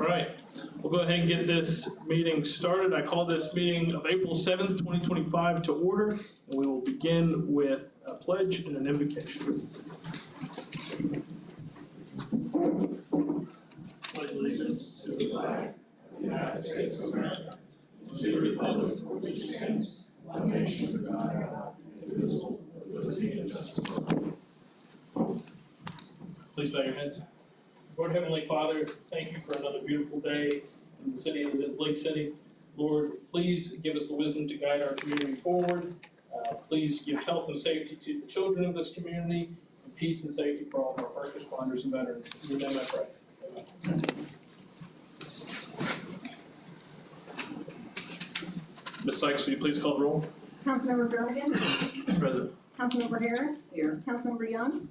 All right, we'll go ahead and get this meeting started. I call this meeting of April 7th, 2025 to order, and we will begin with a pledge and an invocation. Pledge allegiance to the flag of the United States of America, and to the republic for which it stands, one nation under God, indivisible, with liberty and justice for all. Please bow your heads. Lord Heavenly Father, thank you for another beautiful day in the city that is Lake City. Lord, please give us the wisdom to guide our community forward. Please give health and safety to the children of this community, and peace and safety for all of our first responders and veterans. In your name I pray. Amen. Ms. Sykes, will you please call the roll? Councilmember Jernigan? Present. Councilmember Harris? Here. Councilmember Young?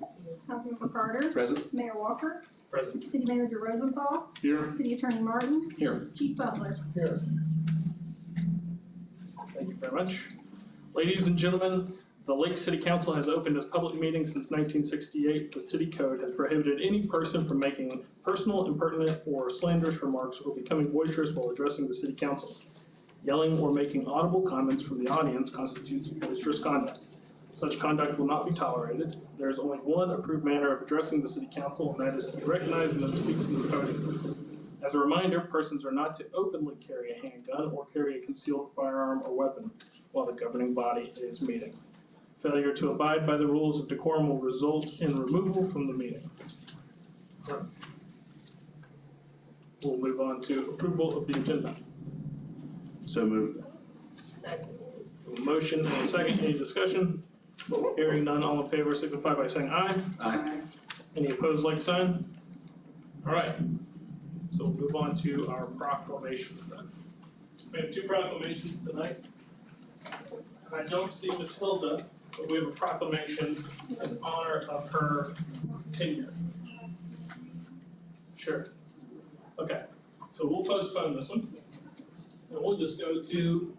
Councilmember Carter? Present. Mayor Walker? Present. City Manager Rosenthal? Here. City Attorney Martin? Here. Chief Butler? Here. Thank you very much. Ladies and gentlemen, the Lake City Council has opened as public meeting since 1968. The city code has prohibited any person from making personal, impertinent, or slanderous remarks or becoming boisterous while addressing the city council. Yelling or making audible comments from the audience constitutes boisterous conduct. Such conduct will not be tolerated. There is only one approved manner of addressing the city council, and that is to be recognized and then speak from the podium. As a reminder, persons are not to openly carry a handgun or carry a concealed firearm or weapon while the governing body is meeting. Failure to abide by the rules of decorum will result in removal from the meeting. We'll move on to approval of the agenda. So moved. Second. A motion and a second. Any discussion? Hearing none, all in favor signify by saying aye. Aye. Any opposed, like sign? All right, so we'll move on to our proclamations then. We have two proclamations tonight. And I don't see Ms. Hilda, but we have a proclamation in honor of her tenure. Sure. Okay, so we'll postpone this one. And we'll just go to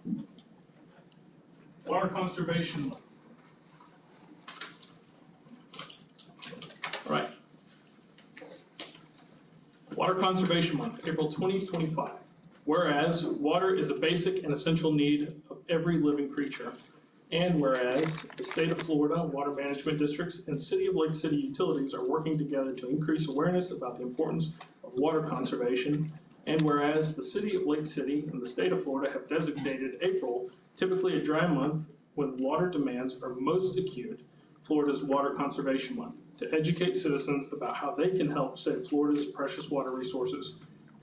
water conservation month. All right. Water Conservation Month, April 2025. Whereas water is a basic and essential need of every living creature. And whereas the state of Florida water management districts and City of Lake City utilities are working together to increase awareness about the importance of water conservation. And whereas the City of Lake City and the state of Florida have designated April, typically a dry month when water demands are most acute, Florida's Water Conservation Month, to educate citizens about how they can help save Florida's precious water resources.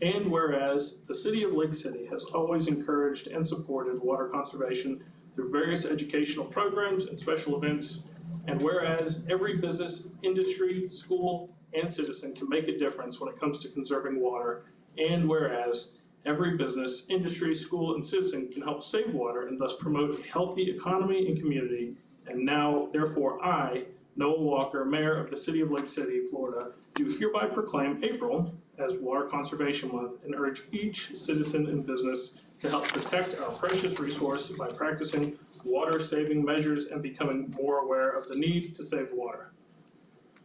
And whereas the City of Lake City has always encouraged and supported water conservation through various educational programs and special events, and whereas every business, industry, school, and citizen can make a difference when it comes to conserving water, and whereas every business, industry, school, and citizen can help save water and thus promote a healthy economy and community, and now, therefore, I, Noah Walker, Mayor of the City of Lake City, Florida, do hereby proclaim April as Water Conservation Month and urge each citizen and business to help protect our precious resource by practicing water-saving measures and becoming more aware of the need to save water.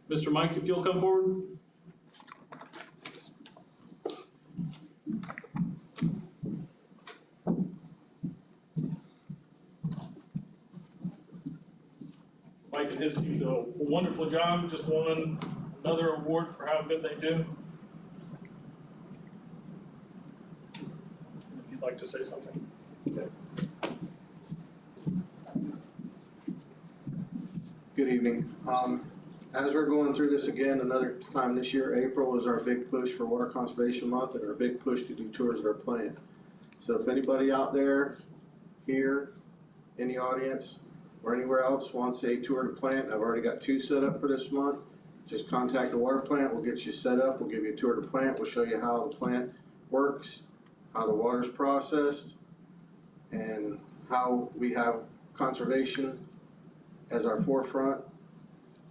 Mr. Mike, if you'll come forward. Mike and his team do a wonderful job, just won another award for how good they do. If you'd like to say something. Yes. Good evening. As we're going through this again, another time this year, April is our big push for Water Conservation Month and our big push to do tours of our plant. So if anybody out there, here, in the audience, or anywhere else wants a tour of the plant, I've already got 2 set up for this month. Just contact the water plant, we'll get you set up, we'll give you a tour of the plant, we'll show you how the plant works, how the water's processed, and how we have conservation as our forefront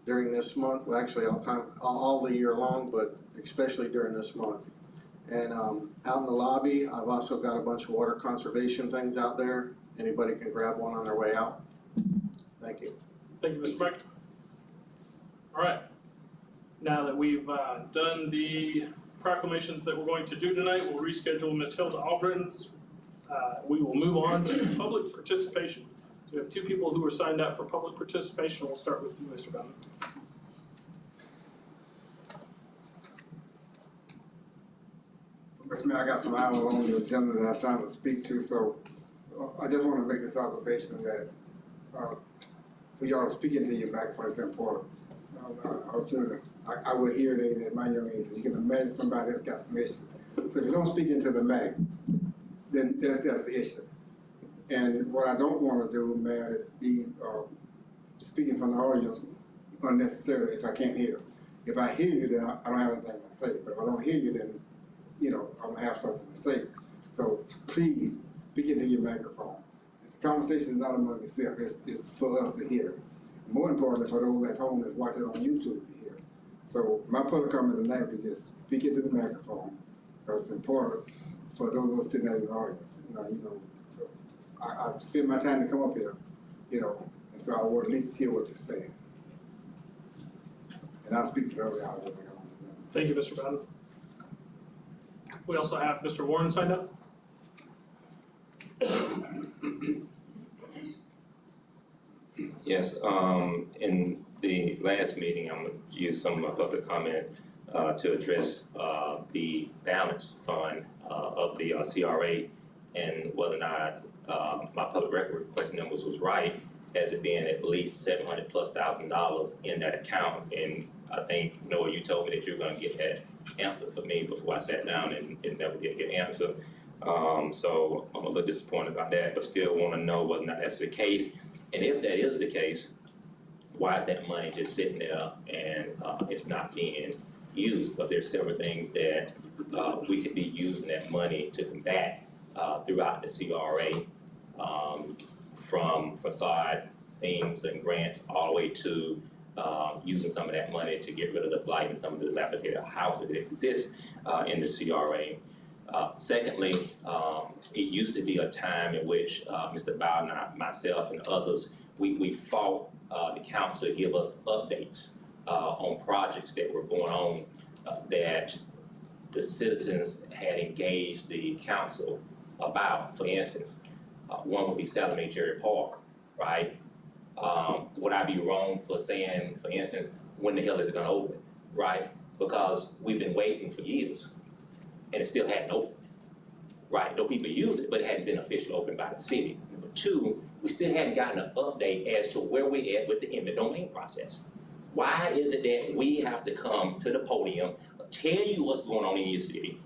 during this month. Well, actually all the year long, but especially during this month. And out in the lobby, I've also got a bunch of water conservation things out there. Anybody can grab one on their way out. Thank you. Thank you, Mr. Mike. All right. Now that we've done the proclamations that we're going to do tonight. We'll reschedule Ms. Hilda Albritton's. We will move on to public participation. We have 2 people who are signed up for public participation. We'll start with you, Mr. Bowden. Mr. Mayor, I got some items on the agenda that I signed to speak to, so I just want to make this observation that for y'all to speak into your microphone is important. I will hear it at my young age. You can imagine somebody that's got some issues. So if you don't speak into the mic, then that's the issue. And what I don't want to do, Mayor, is be speaking from the audience unnecessarily if I can't hear. If I hear you, then I don't have anything to say. But if I don't hear you, then I'm gonna have something to say. So please speak into your microphone. The conversation is not among yourself. It's for us to hear. More importantly, for those at home that's watching on YouTube to hear. So my public comment tonight is just speak into the microphone because it's important for those of us sitting out in the audience. I spend my time to come up here, and so I will at least hear what you're saying. And I'll speak to the other hours. Thank you, Mr. Bowden. We also have Mr. Warren signed up. Yes, in the last meeting, I'm going to use some of my public comment to address the balance fund of the CRA and whether or not my public record request numbers was right, as it being at least $700,000+ in that account. And I think, Noah, you told me that you were going to get that answer for me before I sat down, and it never did get answered. So I'm a little disappointed about that, but still want to know whether or not that's the case. And if that is the case, why is that money just sitting there and it's not being used? But there's several things that we could be using that money to combat throughout the CRA, from facade things and grants all the way to using some of that money to get rid of the blight and some of the dilapidated houses that exist in the CRA. Secondly, it used to be a time in which Mr. Bowden, myself, and others, we fought the council to give us updates on projects that were going on that the citizens had engaged the council about. For instance, one would be Salome Jerry Park, right? Would I be wrong for saying, for instance, when the hell is it gonna open, right? Because we've been waiting for years and it still hadn't opened, right? Though people use it, but it hadn't been officially opened by the city. Number 2, we still hadn't gotten an update as to where we're at with the eminent domain process. Why is it that we have to come to the podium, tell you what's going on in your city,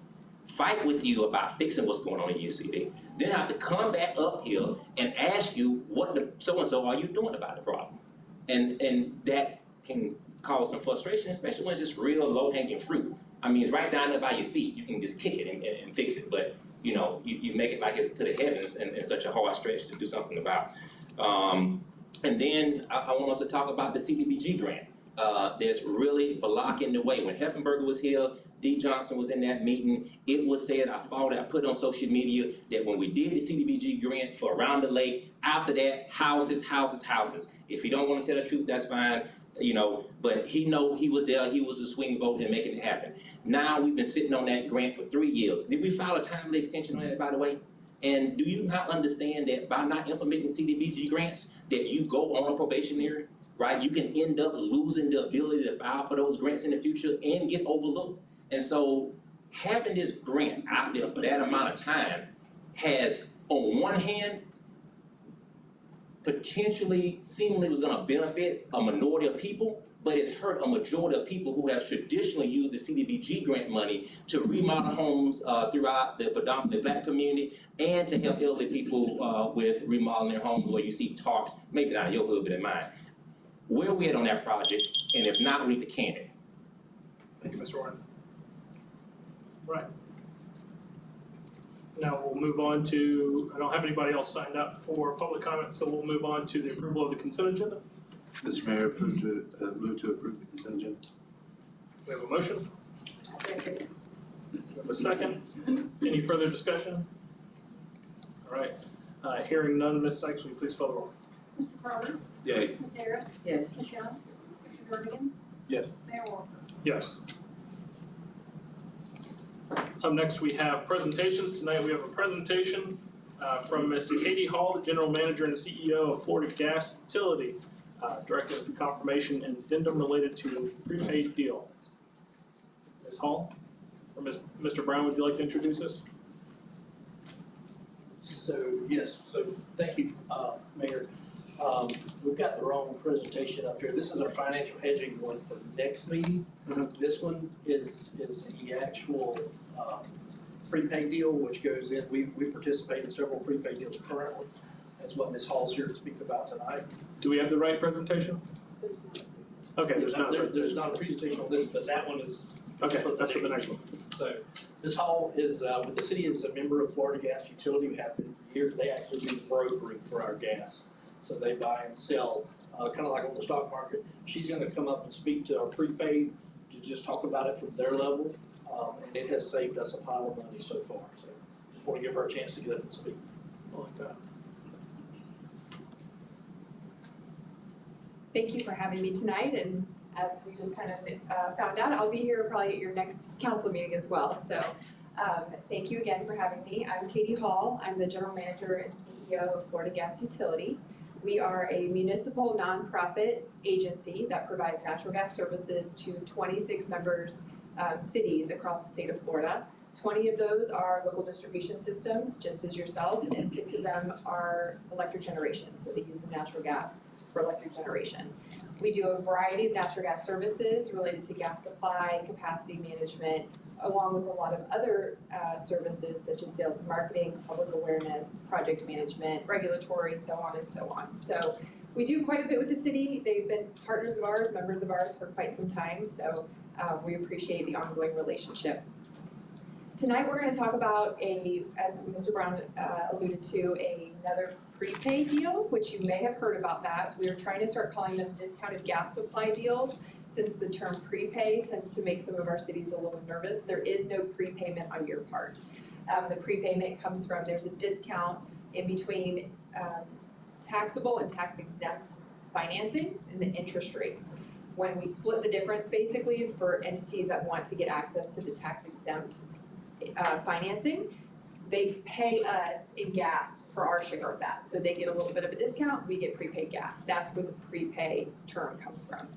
fight with you about fixing what's going on in your city, then have to come back up here and ask you what the so-and-so are you doing about the problem? And that can cause some frustration, especially when it's just real low-hanging fruit. I mean, it's right down there by your feet. You can just kick it and fix it, but you make it like it's to the heavens and such a hard stretch to do something about. And then I want us to talk about the CDBG grant. That's really blocking the way. When Heffenberger was here, D. Johnson was in that meeting, it was said, I put it on social media, that when we did the CDBG grant for around the lake, after that, houses. If you don't want to tell the truth, that's fine, but he was there, he was a swing vote in making it happen. Now we've been sitting on that grant for 3 years. Did we file a timely extension on that, by the way? And do you not understand that by not implementing CDBG grants, that you go on a probationary, right? You can end up losing the ability to file for those grants in the future and get overlooked. And so having this grant out there for that amount of time has, on one hand, potentially, seemingly was gonna benefit a minority of people, but it's hurt a majority of people who have traditionally used the CDBG grant money to remodel homes throughout the predominantly Black community and to help elderly people with remodeling their homes, where you see talks, maybe not in your hood, but in mine. Where are we at on that project? And if not, we need to can it. Thank you, Mr. Warren. Right. Now we'll move on to, I don't have anybody else signed up for public comment, so we'll move on to the approval of the consent agenda. Mr. Mayor, move to approve the consent agenda. We have a motion, Second. we have a second. Any further discussion? All right, hearing none, Ms. Sykes, will you please call the roll? Mr. Carter? Yay. Ms. Harris? Yes. Ms. Young? Mr. Jordan? Yes. Mayor Walker? Yes. Up next, we have presentations. Tonight, we have a presentation from Ms. Katie Hall, the General Manager and CEO of Florida Gas Utility, directing the confirmation and addendum related to prepaid deal. Ms. Hall, or Mr. Brown, would you like to introduce us? So thank you, Mayor. We've got the wrong presentation up here. This is our financial hedging one for next meeting. This one is the actual prepaid deal, which goes in, we participate in several prepaid deals currently. That's what Ms. Hall's here to speak about tonight. Do we have the right presentation? Okay, There's not a presentation on this, but that one is. Okay, that's for the next one. So Ms. Hall is, with the city, is a member of Florida Gas Utility. We have been for years. They actually do the brokering for our gas. So they buy and sell, kind of like on the stock market. She's gonna come up and speak to our prepaid, to just talk about it from their level. And it has saved us a pile of money so far. So just want to give her a chance to get up and speak. I like that. Thank you for having me tonight, and as we just kind of found out, I'll be here probably at your next council meeting as well. So thank you again for having me. I'm Katie Hall. I'm the General Manager and CEO of Florida Gas Utility. We are a municipal nonprofit agency that provides natural gas services to 26 members cities across the state of Florida. 20 of those are local distribution systems, just as yourself, and 6 of them are electric generation, so they use the natural gas for electric generation. We do a variety of natural gas services related to gas supply, capacity management, along with a lot of other services such as sales and marketing, public awareness, project management, regulatory, so on and so on. So we do quite a bit with the city. They've been partners of ours, members of ours for quite some time, so we appreciate the ongoing relationship. Tonight we're going to talk about as Mr. Brown alluded to, another prepaid deal, which you may have heard about that. We are trying to start calling them discounted gas supply deals, since the term prepay tends to make some of our cities a little nervous. There is no prepayment on your part. The prepayment comes from, there's a discount in between taxable and tax exempt financing and the interest rates. When we split the difference basically for entities that want to get access to the tax exempt financing, they pay us in gas for our share of that. So they get a little bit of a discount, we get prepaid gas. That's where the prepay term comes from.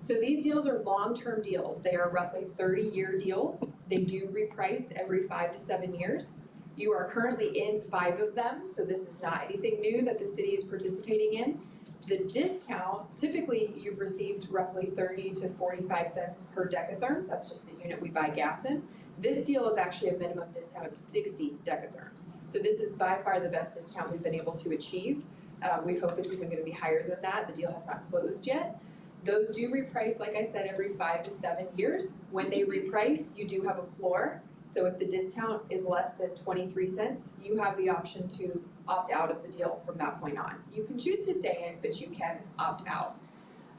So these deals are long-term deals. They are roughly 30-year deals. They do reprice every 5 to 7 years. You are currently in 5 of them, so this is not anything new that the city is participating in. The discount, typically you've received roughly 30 to 45 cents per decatherm. That's just the unit we buy gas in. This deal is actually a minimum discount of 60 decatherms. So this is by far the best discount we've been able to achieve. We hope it's even going to be higher than that. The deal has not closed yet. Those do reprice, like I said, every 5 to 7 years. When they reprice, you do have a floor. So if the discount is less than 23 cents, you have the option to opt out of the deal from that point on. You can choose to stay in, but you can opt out.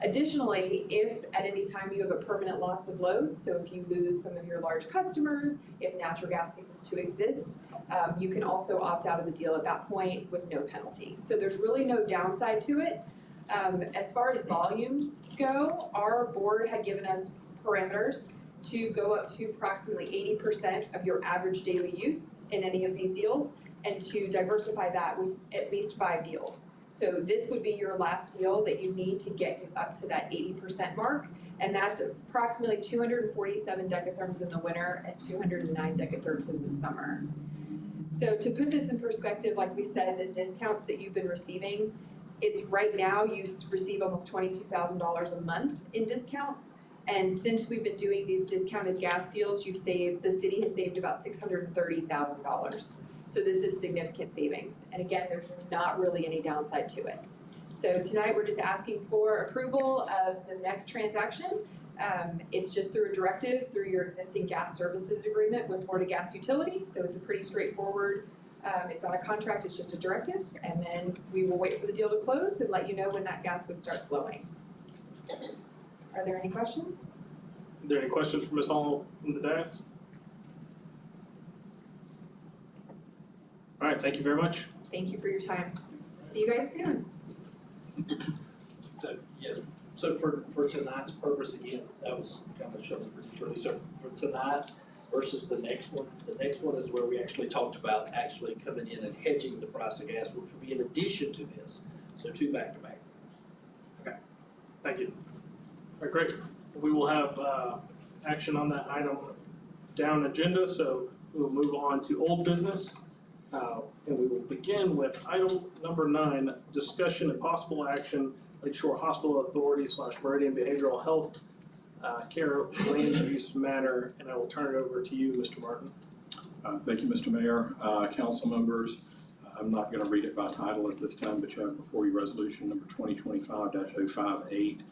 Additionally, if at any time you have a permanent loss of load, so if you lose some of your large customers, if natural gas ceases to exist, you can also opt out of the deal at that point with no penalty. So there's really no downside to it. As far as volumes go, our board had given us parameters to go up to approximately 80% of your average daily use in any of these deals, and to diversify that with at least 5 deals. So this would be your last deal that you need to get you up to that 80% mark, and that's approximately 247 decatherms in the winter and 209 decatherms in the summer. So to put this in perspective, like we said, the discounts that you've been receiving, it's right now you receive almost $22,000 a month in discounts. And since we've been doing these discounted gas deals, the city has saved about $630,000. So this is significant savings. And again, there's not really any downside to it. So tonight we're just asking for approval of the next transaction. It's just through a directive through your existing gas services agreement with Florida Gas Utility. So it's a pretty straightforward, it's not a contract, it's just a directive. And then we will wait for the deal to close and let you know when that gas would start flowing. Are there any questions? Are there any questions for Ms. Hall from the dais? All right, thank you very much. Thank you for your time. See you guys soon. So, yeah, so for tonight's purpose, again, that was kind of shown pretty shortly. So for tonight, versus the next one. The next one is where we actually talked about actually coming in and hedging the price of gas, which would be in addition to this. So two back-to-back. Thank you. All right, great. We will have action on that item down agenda, so we will move on to old business. And we will begin with item number 9, discussion and possible action, Lakeshore Hospital Authority / Meridian Behavioral Health Care Land Use Matter, and I will turn it over to you, Mr. Martin. Thank you, Mr. Mayor, council members. I'm not going to read it by title at this time, but you have before you resolution number 2025-058,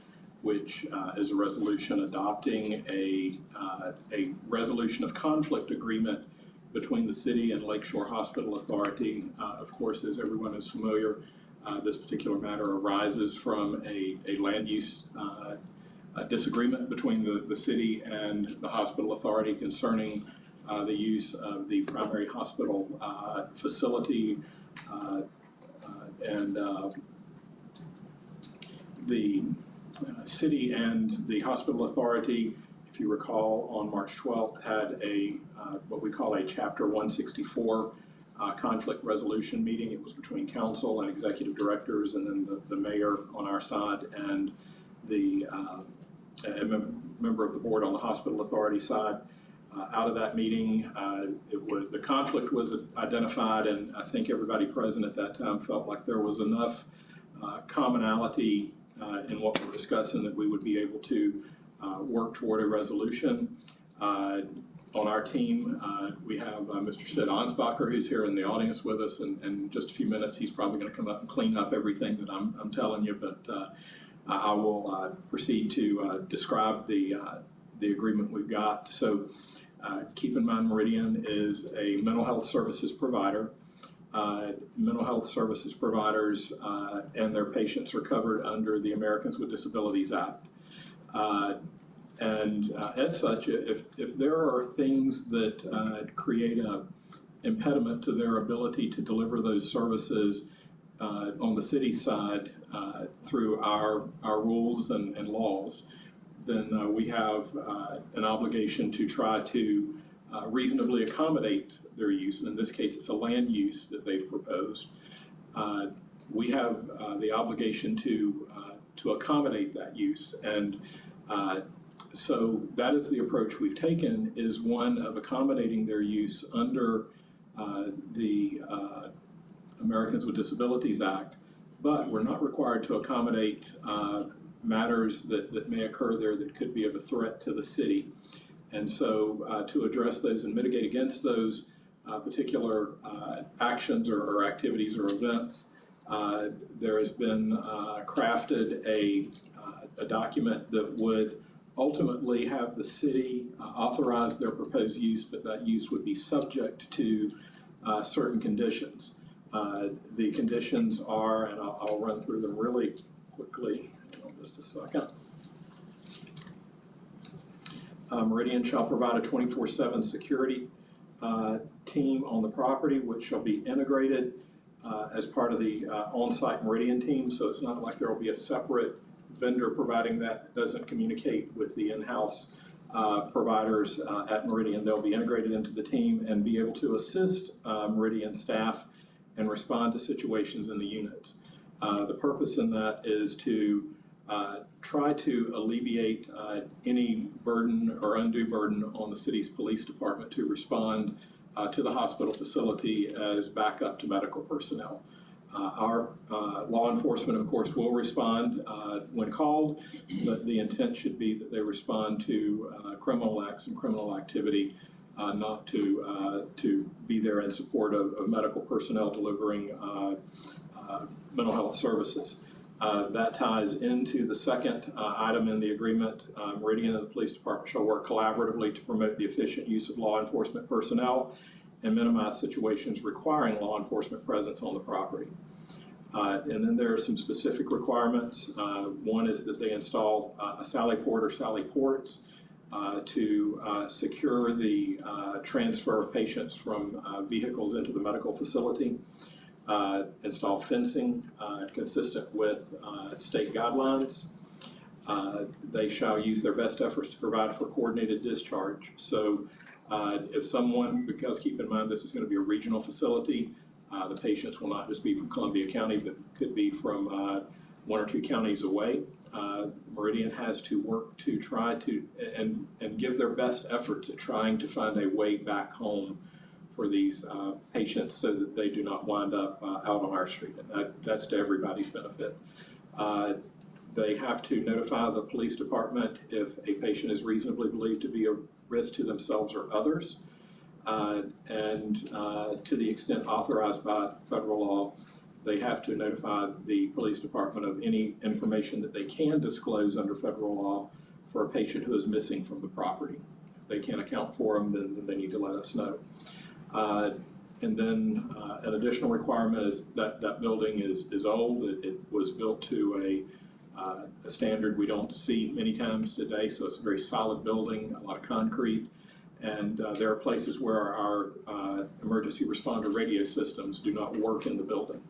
which is a resolution adopting a resolution of conflict agreement between the city and Lakeshore Hospital Authority. Of course, as everyone is familiar, this particular matter arises from a land use disagreement between the city and the hospital authority concerning the use of the primary hospital facility and the city and the hospital authority, if you recall, on March 12th had a what we call a Chapter 164 conflict resolution meeting. It was between council and executive directors, and then the mayor on our side and the a member of the board on the hospital authority side. Out of that meeting, the conflict was identified, and I think everybody present at that time felt like there was enough commonality in what we're discussing that we would be able to work toward a resolution. On our team, we have Mr. Sid Ansbacher, who's here in the audience with us, and in just a few minutes he's probably going to come up and clean up everything that I'm telling you, but I will proceed to describe the agreement we've got. So keep in mind, Meridian is a mental health services provider. Mental health services providers and their patients are covered under the Americans with Disabilities Act. And as such, if there are things that create an impediment to their ability to deliver those services on the city side through our rules and laws, then we have an obligation to try to reasonably accommodate their use. And in this case, it's a land use that they've proposed. We have the obligation to accommodate that use. And so that is the approach we've taken, is one of accommodating their use under the Americans with Disabilities Act, but we're not required to accommodate matters that may occur there that could be of a threat to the city. And so to address those and mitigate against those particular actions or activities or events, there has been crafted a document that would ultimately have the city authorize their proposed use, but that use would be subject to certain conditions. The conditions are, and I'll run through them really quickly in just a second. Meridian shall provide a 24/7 security team on the property, which shall be integrated as part of the on-site Meridian team. So it's not like there will be a separate vendor providing that doesn't communicate with the in-house providers at Meridian. They'll be integrated into the team and be able to assist Meridian staff and respond to situations in the units. The purpose in that is to try to alleviate any burden or undue burden on the city's police department to respond to the hospital facility as backup to medical personnel. Our law enforcement, of course, will respond when called, but the intent should be that they respond to criminal acts and criminal activity, not to be there in support of medical personnel delivering mental health services. That ties into the second item in the agreement. Meridian and the police department shall work collaboratively to promote the efficient use of law enforcement personnel and minimize situations requiring law enforcement presence on the property. And then there are some specific requirements. One is that they install a sally port or sally ports to secure the transfer of patients from vehicles into the medical facility. Install fencing consistent with state guidelines. They shall use their best efforts to provide for coordinated discharge. So If someone, because keep in mind, this is going to be a regional facility, the patients will not just be from Columbia County, but could be from one or two counties away. Meridian has to work to try to, and give their best efforts at trying to find a way back home for these patients so that they do not wind up out on our street. And that's to everybody's benefit. They have to notify the police department if a patient is reasonably believed to be a risk to themselves or others. And to the extent authorized by federal law, they have to notify the police department of any information that they can disclose under federal law for a patient who is missing from the property. If they can't account for them, then they need to let us know. And then an additional requirement is that that building is old. It was built to a standard we don't see many times today, so it's a very solid building, a lot of concrete. And there are places where our emergency responder radio systems do not work in the building.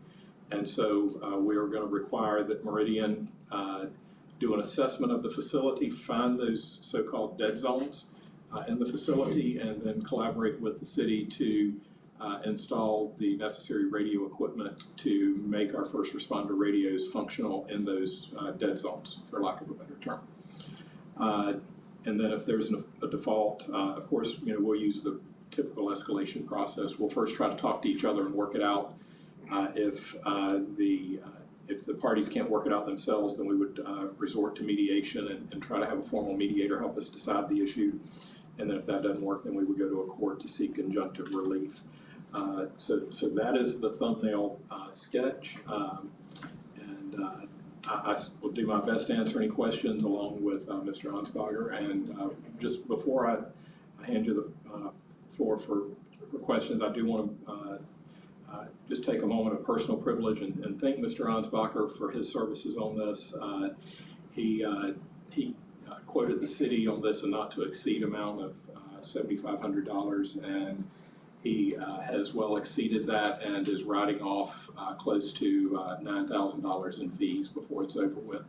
And so we are going to require that Meridian do an assessment of the facility, find those so-called dead zones in the facility, and then collaborate with the city to install the necessary radio equipment to make our first responder radios functional in those dead zones, for lack of a better term. And then if there's a default, of course, we'll use the typical escalation process. We'll first try to talk to each other and work it out. If the parties can't work it out themselves, then we would resort to mediation and try to have a formal mediator help us decide the issue. And then if that doesn't work, then we would go to a court to seek conjunctive relief. So that is the thumbnail sketch. I will do my best to answer any questions along with Mr. Ansbacher. And just before I hand you the floor for questions, I do want to just take a moment of personal privilege and thank Mr. Ansbacher for his services on this. He quoted the city on this a not to exceed amount of $7,500, and he has well exceeded that and is writing off close to $9,000 in fees before it's over with.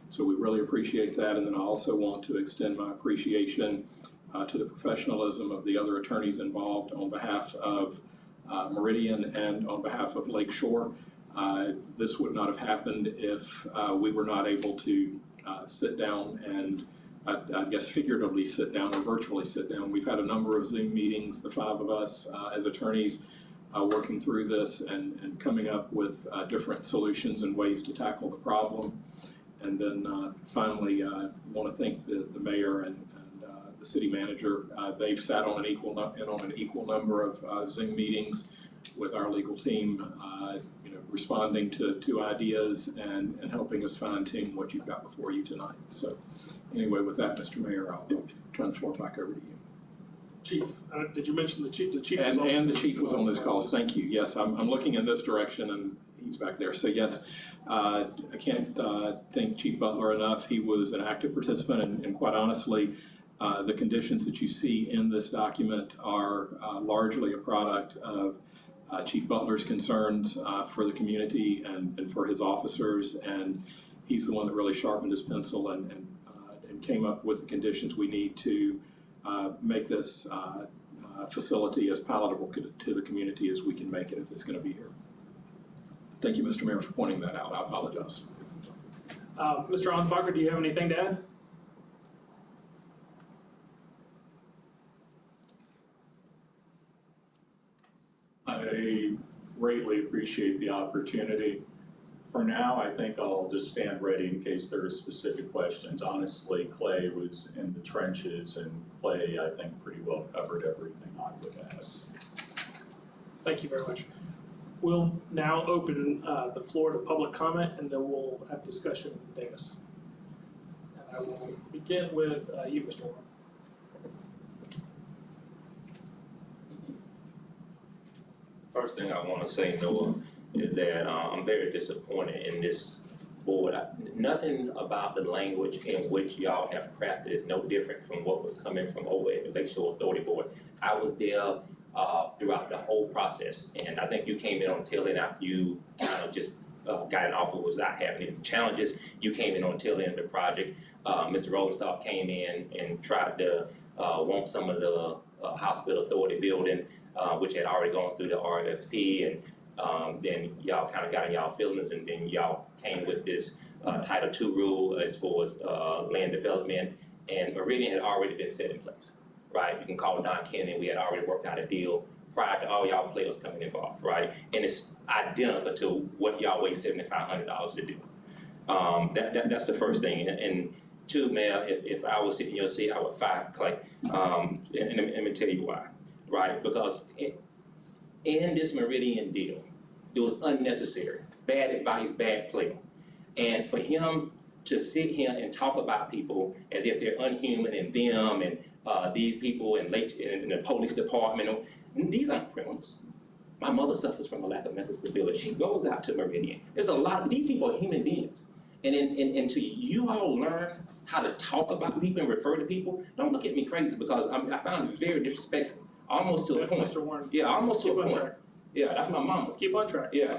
So we really appreciate that. And then I also want to extend my appreciation to the professionalism of the other attorneys involved on behalf of Meridian and on behalf of Lakeshore. This would not have happened if we were not able to sit down and I guess figuratively sit down or virtually sit down. We've had a number of Zoom meetings, the five of us as attorneys, working through this and coming up with different solutions and ways to tackle the problem. And then finally, I want to thank the mayor and the city manager. They've sat on an equal number of Zoom meetings with our legal team, responding to ideas and helping us fine-tune what you've got before you tonight. So anyway, with that, Mr. Mayor, I'll turn the floor back over to you. Chief, did you mention the chief? The chief and the chief was on those calls. Thank you. Yes, I'm looking in this direction and he's back there. So yes, I can't thank Chief Butler enough. He was an active participant and quite honestly, the conditions that you see in this document are largely a product of Chief Butler's concerns for the community and for his officers, and he's the one that really sharpened his pencil and came up with the conditions we need to make this facility as palatable to the community as we can make it if it's going to be here. Thank you, Mr. Mayor, for pointing that out. I apologize. Mr. Ansbacher, do you have anything to add? I greatly appreciate the opportunity. For now, I think I'll just stand ready in case there are specific questions. Honestly, Clay was in the trenches, and Clay, I think, pretty well covered everything I would add. Thank you very much. We'll now open the floor to public comment, and then we'll have discussion with Davis. And I will begin with you, Mr. Warren. First thing I want to say, Noah, is that I'm very disappointed in this board. Nothing about the language in which y'all have crafted is no different from what was coming from over at the Lakeshore Authority Board. I was there throughout the whole process, and I think you came in on the tail end after you kind of just got an offer, was not having any challenges. You came in on the tail end of the project. Mr. Rosenstock came in and tried to want some of the Hospital Authority building, which had already gone through the RFP, and then y'all kind of got in y'all feelings, and then y'all came with this Title II rule as far as land development, and Meridian had already been set in place, right? You can call Don Kenny, we had already worked out a deal prior to all y'all players coming involved, right? And it's identical to what y'all weigh $7,500 to do. That's the first thing. And two, Mayor, if I was sitting in your seat, I would fire Clay. And let me tell you why, right? Because in this Meridian deal, it was unnecessary, bad advice, bad play. And for him to sit here and talk about people as if they're unhuman and them and these people in the police department, these aren't criminals. My mother suffers from a lack of mental stability. She goes out to Meridian. There's a lot of, these people are human beings. And until you all learn how to talk about people and refer to people, don't look at me crazy, because I found it very disrespectful, almost to a point. Mr. Warren. Yeah, almost to Keep a on point. track. Yeah, that's my mama. Let's keep on track. Yeah.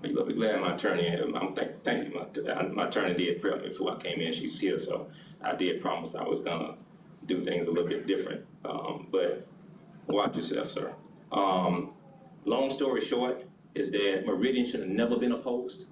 You better be glad my attorney, thank you, my attorney did prep me before I came in, she's here, so I did promise I was gonna do things a little bit different, but watch yourself, sir. Long story short is that Meridian should have never been opposed.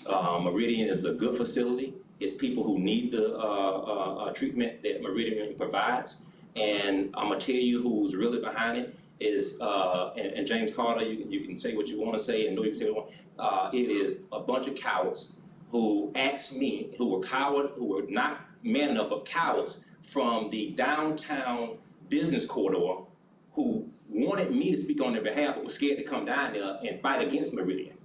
Meridian is a good facility. It's people who need the treatment that Meridian provides, and I'm gonna tell you who's really behind it is, and James Carter, you can say what you want to say, and know you can say what you want. It is a bunch of cowards who asked me, who were not man enough, but cowards from the downtown business corridor, who wanted me to speak on their behalf, but was scared to come down there and fight against Meridian.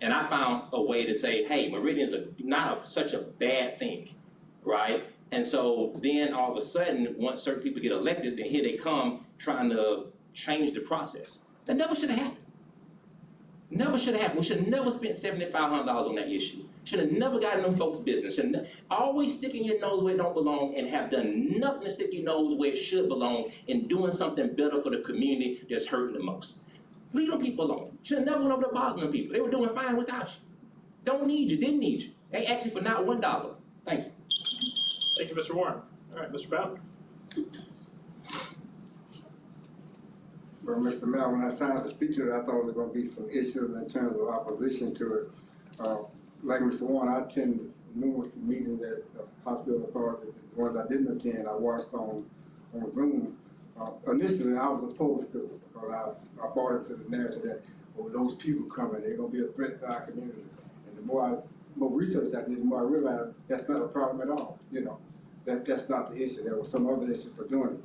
And I found a way to say, hey, Meridian is not such a bad thing, right? And so then all of a sudden, once certain people get elected, then here they come trying to change the process. That never should have happened. Never should have happened. We should have never spent $7,500 on that issue. Should have never gotten them folks' business. Always sticking your nose where it don't belong, and have done nothing to stick your nose where it should belong, and doing something better for the community that's hurting the most. Leave them people alone. Should have never went over to bothering them people. They were doing fine without you. Don't need you, didn't need you. They asked you for not $1. Thank you. Thank you, Mr. Warren. All right, Mr. Bowden. Well, Mr. Mayor, when I signed the speech to it, I thought there was gonna be some issues in terms of opposition to it. Like Mr. Warren, I attended numerous meetings at the hospital authority. The ones I didn't attend, I watched on Zoom. Initially, I was opposed to it, because I bought into the narrative that, oh, those people coming, they're gonna be a threat to our communities. And the more research I did, the more I realized that's not a problem at all. You know, that's not the issue. There was some other issue for doing it.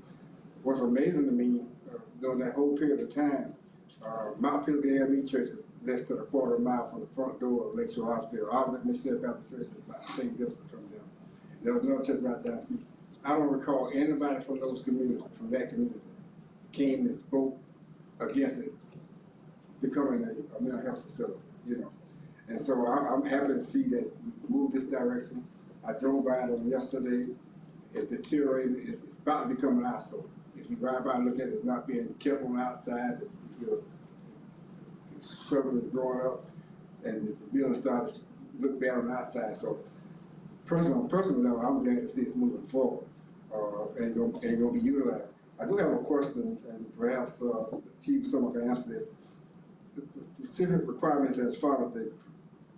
What's amazing to me, during that whole period of time, Mount Pisgah AME Church is less than a quarter mile from the front door of Lakeshore Hospital. Albert Missionary Baptist Church is about the same distance from them. There was another church right down the street. I don't recall anybody from those communities, from that community, came and spoke against it becoming a mental health facility, you know. And so I'm happy to see that we moved this direction. I drove by it on yesterday. It's deteriorating. It's about to become an eyesore. If you ride by and look at it, it's not being kept on the outside. The shrubbery is growing up, and the building started to look bad on the outside. So, on personal level, I'm glad to see it's moving forward and going to be utilized. I do have a question, and perhaps someone can answer this. The specific requirements as far as the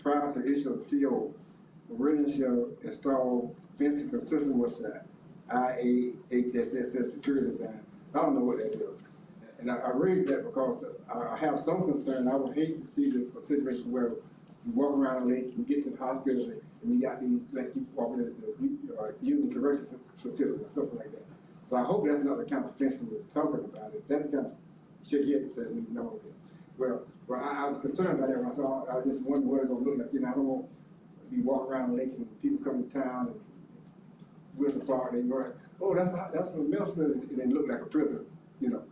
prior to issue of the CO, Meridian shall install fencing consistent with the IAHSS security design. I don't know what that is. And I raise that because I have some concern. I would hate to see the situation where you walk around the lake, you get to the hospital, and you got these, like you walking into the Union Corrections Facility or something like that. So I hope that's not the kind of fencing we're talking about. If that kind of shake your head and say, no, okay. Well, I was concerned about that when I saw. I just wondered what it's gonna look like. You know, I don't want to be walking around the lake and people come to town and Wilson Park, and they're like, oh, that's a mental facility, and it looked like a prison. You know,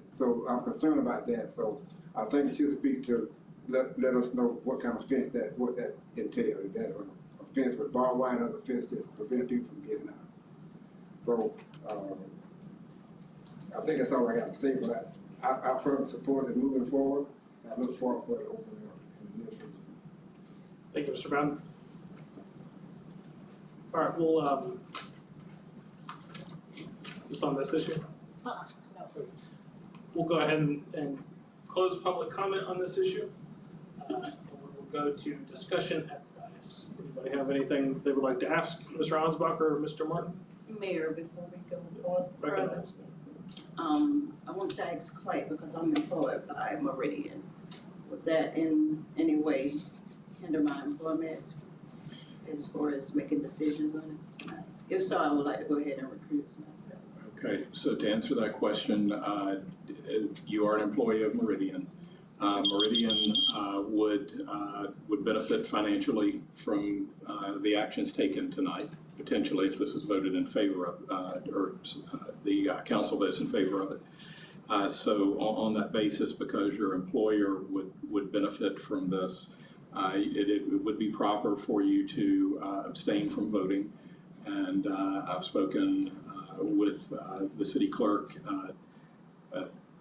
so I'm concerned about that. So I think she'll speak to let us know what kind of fence what that entails. Is that a fence with barbed wire, another fence just prevent people from getting out? So I think that's all I got to say. But I further support it moving forward, I look forward for the opening in the near future. Thank you, Mr. Bowden. All right, we'll, is this on this issue? We'll go ahead and close public comment on this issue. And we'll go to discussion at the dais. Anybody have anything they would like to ask Mr. Ansbacher or Mr. Martin? Mayor, before we go further, Recognize. I want to ask Clay, because I'm employed by Meridian. Would that in any way hinder my employment as far as making decisions on it? If so, I would like to go ahead and recruit myself. Okay, so to answer that question, you are an employee of Meridian. Meridian would benefit financially from the actions taken tonight, potentially if this is voted in favor of, the council votes in favor of it. So on that basis, because your employer would benefit from this, it would be proper for you to abstain from voting. And I've spoken with the city clerk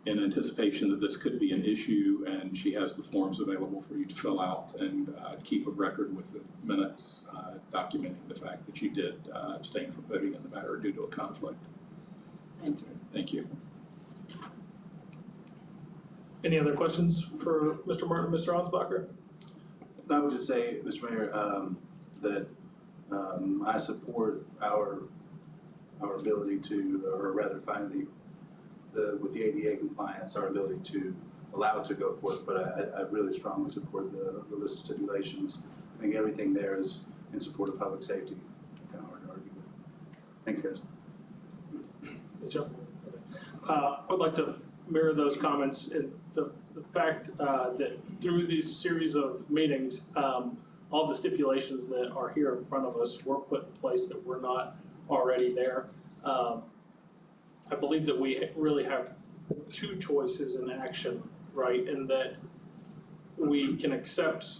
in anticipation that this could be an issue, and she has the forms available for you to fill out and keep a record with the minutes documenting the fact that you did abstain from voting in the matter due to a conflict. Thank you. Thank you. Any other questions for Mr. Martin, Mr. Ansbacher? I would just say, Mr. Mayor, that I support our ability to, or rather finally, with the ADA compliance, our ability to allow it to go forth, but I really strongly support the list of stipulations. I think everything there is in support of public safety. Kind of hard to argue with. Thanks, guys. Yes, sir. I would like to mirror those comments. The fact that through these series of meetings, all the stipulations that are here in front of us were put in place that were not already there. I believe that we really have two choices in action, right? And that we can accept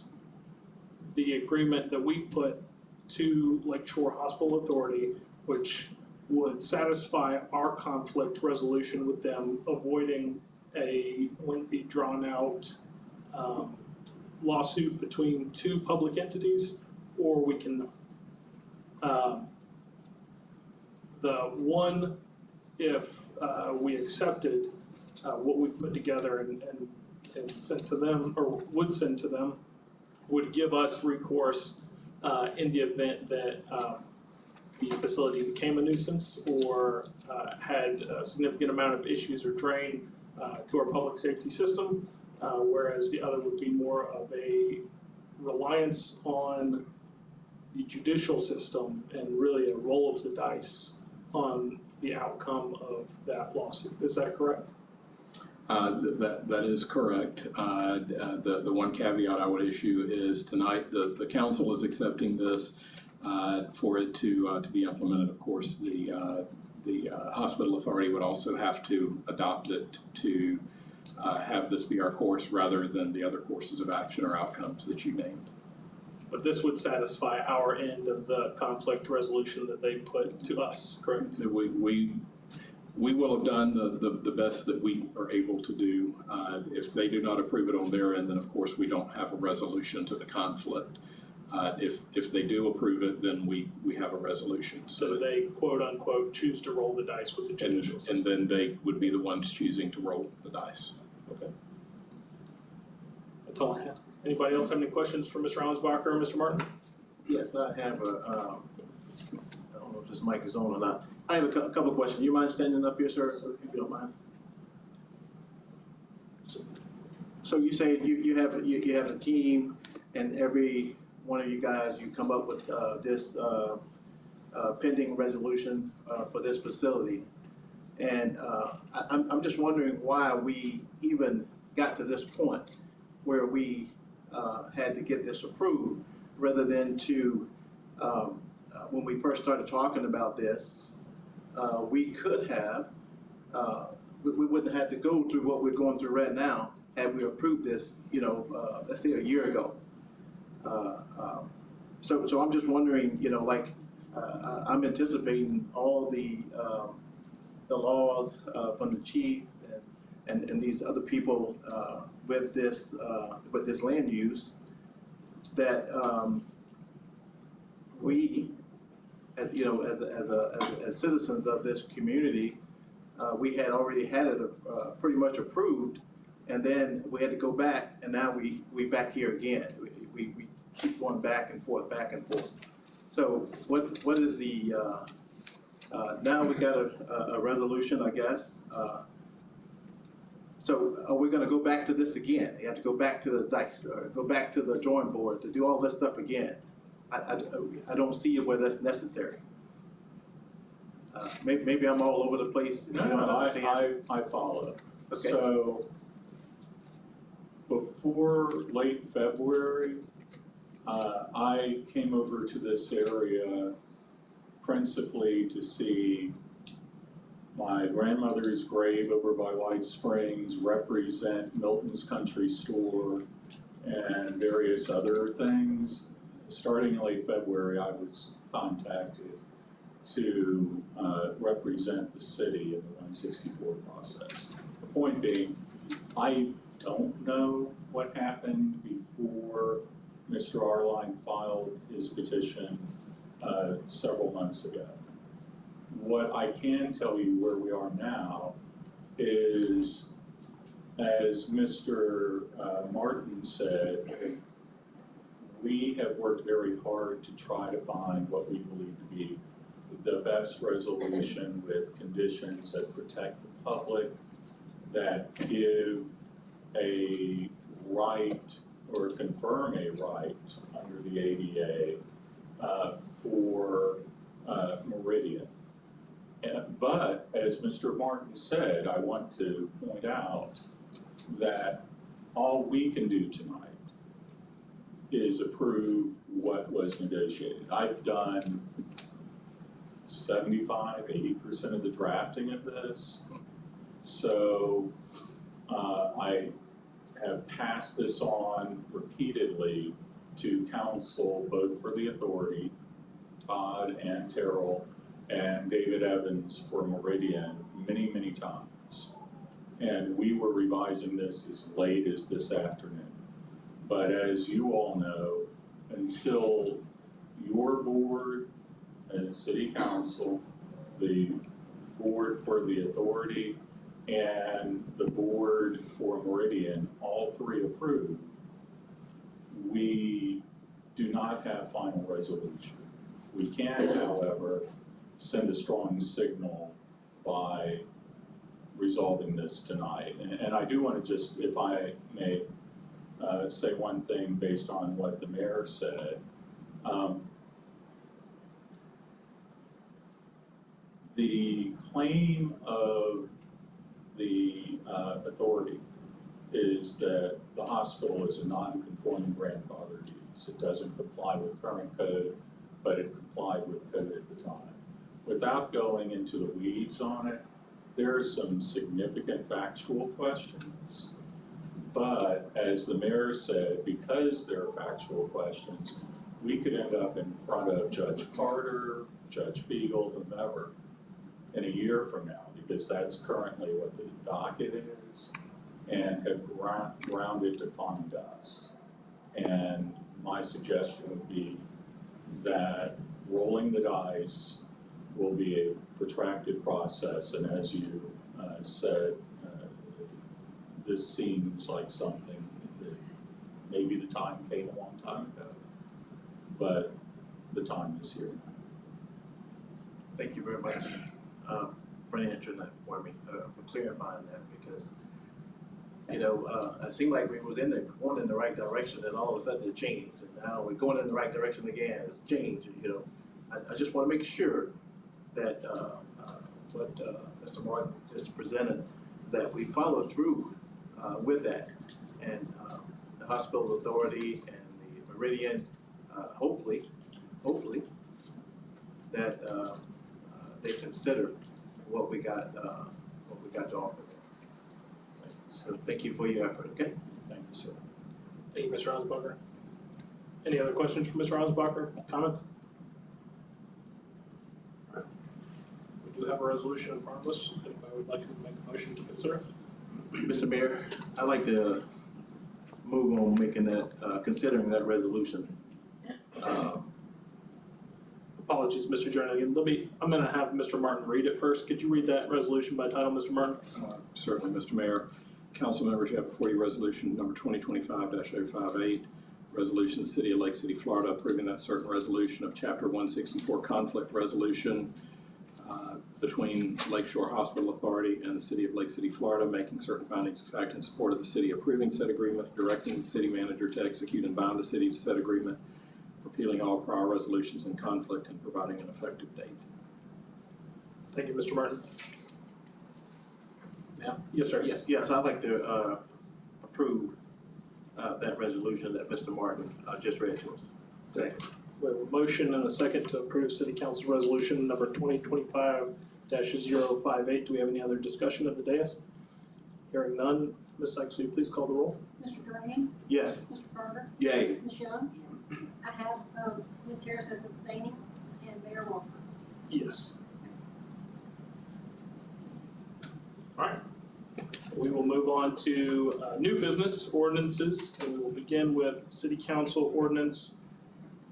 the agreement that we put to Lakeshore Hospital Authority, which would satisfy our conflict resolution with them, avoiding a lengthy, drawn-out lawsuit between two public entities, or we can, the one, if we accepted what we put together and sent to them, or would send to them, would give us recourse in the event that the facility became a nuisance or had a significant amount of issues or drain to our public safety system, whereas the other would be more of a reliance on the judicial system and really a roll of the dice on the outcome of that lawsuit. Is that correct? That is correct. The one caveat I would issue is tonight the council is accepting this for it to be implemented. Of course, the hospital authority would also have to adopt it to have this be our course rather than the other courses of action or outcomes that you named. But this would satisfy our end of the conflict resolution that they put to us, correct? We will have done the best that we are able to do. If they do not approve it on their end, then of course we don't have a resolution to the conflict. If they do approve it, then we have a resolution. So they quote unquote choose to roll the dice with the judicial system. And then they would be the ones choosing to roll the dice. Okay. That's all I have. Anybody else have any questions for Mr. Ansbacher or Mr. Martin? Yes, I have a, I don't know if this mic is on or not. I have a couple of questions. You mind standing up here, sir, if you don't mind? So you say you have a team, and every one of you guys, you come up with this pending resolution for this facility. And I'm just wondering why we even got to this point where we had to get this approved, rather than to, when we first started talking about this, we could have, we wouldn't have to go through what we're going through right now had we approved this, let's say a year ago. So I'm just wondering, I'm anticipating all the laws from the chief and and these other people, with this land use, that, we, as, you know, as citizens of this community, we had already had it, pretty much approved, and then we had to go back, and now we back here again. We keep going back and forth. So what is the, now we got a resolution, I guess. So are we gonna go back to this again? You have to go back to the dice, or go back to the drawing board to do all this stuff again. I don't see where that's necessary. Maybe I'm all over the place. No, You don't no, understand. I follow. Okay. So before late February, I came over to this area principally to see my grandmother's grave over by White Springs, represent Milton's Country Store, and various other things. Starting in late February, I was contacted to represent the city in the 164 process. The point being, I don't know what happened before Mr. Arline filed his petition several months ago. What I can tell you where we are now is, as Mr. Martin said, we have worked very hard to try to find what we believe to be the best resolution with conditions that protect the public, that give a right or confirm a right under the ADA for Meridian. But as Mr. Martin said, I want to point out that all we can do tonight is approve what was negotiated. I've done 75–80% of the drafting of this. So I have passed this on repeatedly to council, both for the authority, Todd and Terrell, and David Evans for Meridian many, many times. And we were revising this as late as this afternoon. But as you all know, until your board and city council, the board for the authority, and the board for Meridian, all three approve, we do not have final resolution. We can, however, send a strong signal by resolving this tonight. And I do want to just, if I may, say one thing based on what the mayor said. The claim of the authority is that the hospital is a non-conforming grandfather use. It doesn't comply with current code, but it complied with code at the time. Without going into the weeds on it, there are some significant factual questions. But as the mayor said, because there are factual questions, we could end up in front of Judge Carter, Judge Fiegel, whomever, in a year from now, because that's currently what the docket is, and have ground it to fine dust. And my suggestion would be that rolling the dice will be a protracted process, and as you said, this seems like something that maybe the time came a long time ago, but the time is here now. Thank you very much for answering that for me, for clarifying that, because, you know, it seemed like we was going in the right direction, and all of a sudden it changed, and now we're going in the right direction again, it's changed, you know. I just want to make sure that what Mr. Martin just presented, that we follow through with that, and the hospital authority and the Meridian, hopefully, that they consider what we got to offer. So thank you for your effort. Okay. Thank you, sir. Thank you, Mr. Rosbacher. Any other questions from Mr. Rosbacher? Comments? All right. We do have a resolution in front of us. Anybody would like to make a motion to consider? Mr. Mayor, I'd like to move on making that, considering that resolution. Apologies, Mr. Jernigan. I'm gonna have Mr. Martin read it first. Could you read that resolution by title, Mr. Martin? Certainly, Mr. Mayor. Council members, you have before you resolution number 2025-058, resolution of the City of Lake City, Florida, approving that certain resolution of Chapter 164 conflict resolution between Lakeshore Hospital Authority and the City of Lake City, Florida, making certain findings of fact in support of the city approving said agreement, directing the city manager to execute and bind the city to said agreement, repealing all prior resolutions in conflict, and providing an effective date. Thank you, Mr. Martin. Yes, sir. Yes, I'd like to, approve, that resolution that Mr. Martin, just read to us. Second. We have a motion and a second to approve City Council Resolution number 2025-058. Do we have any other discussion of the dais? Hearing none, Ms. Sykes, will you please call the roll? Mr. Jernigan? Yes. Mr. Carter? Yay. Ms. Young? I have, Ms. Harris as abstaining and Mayor Walker. Yes. All right. We will move on to new business ordinances, and we will begin with City Council Ordinance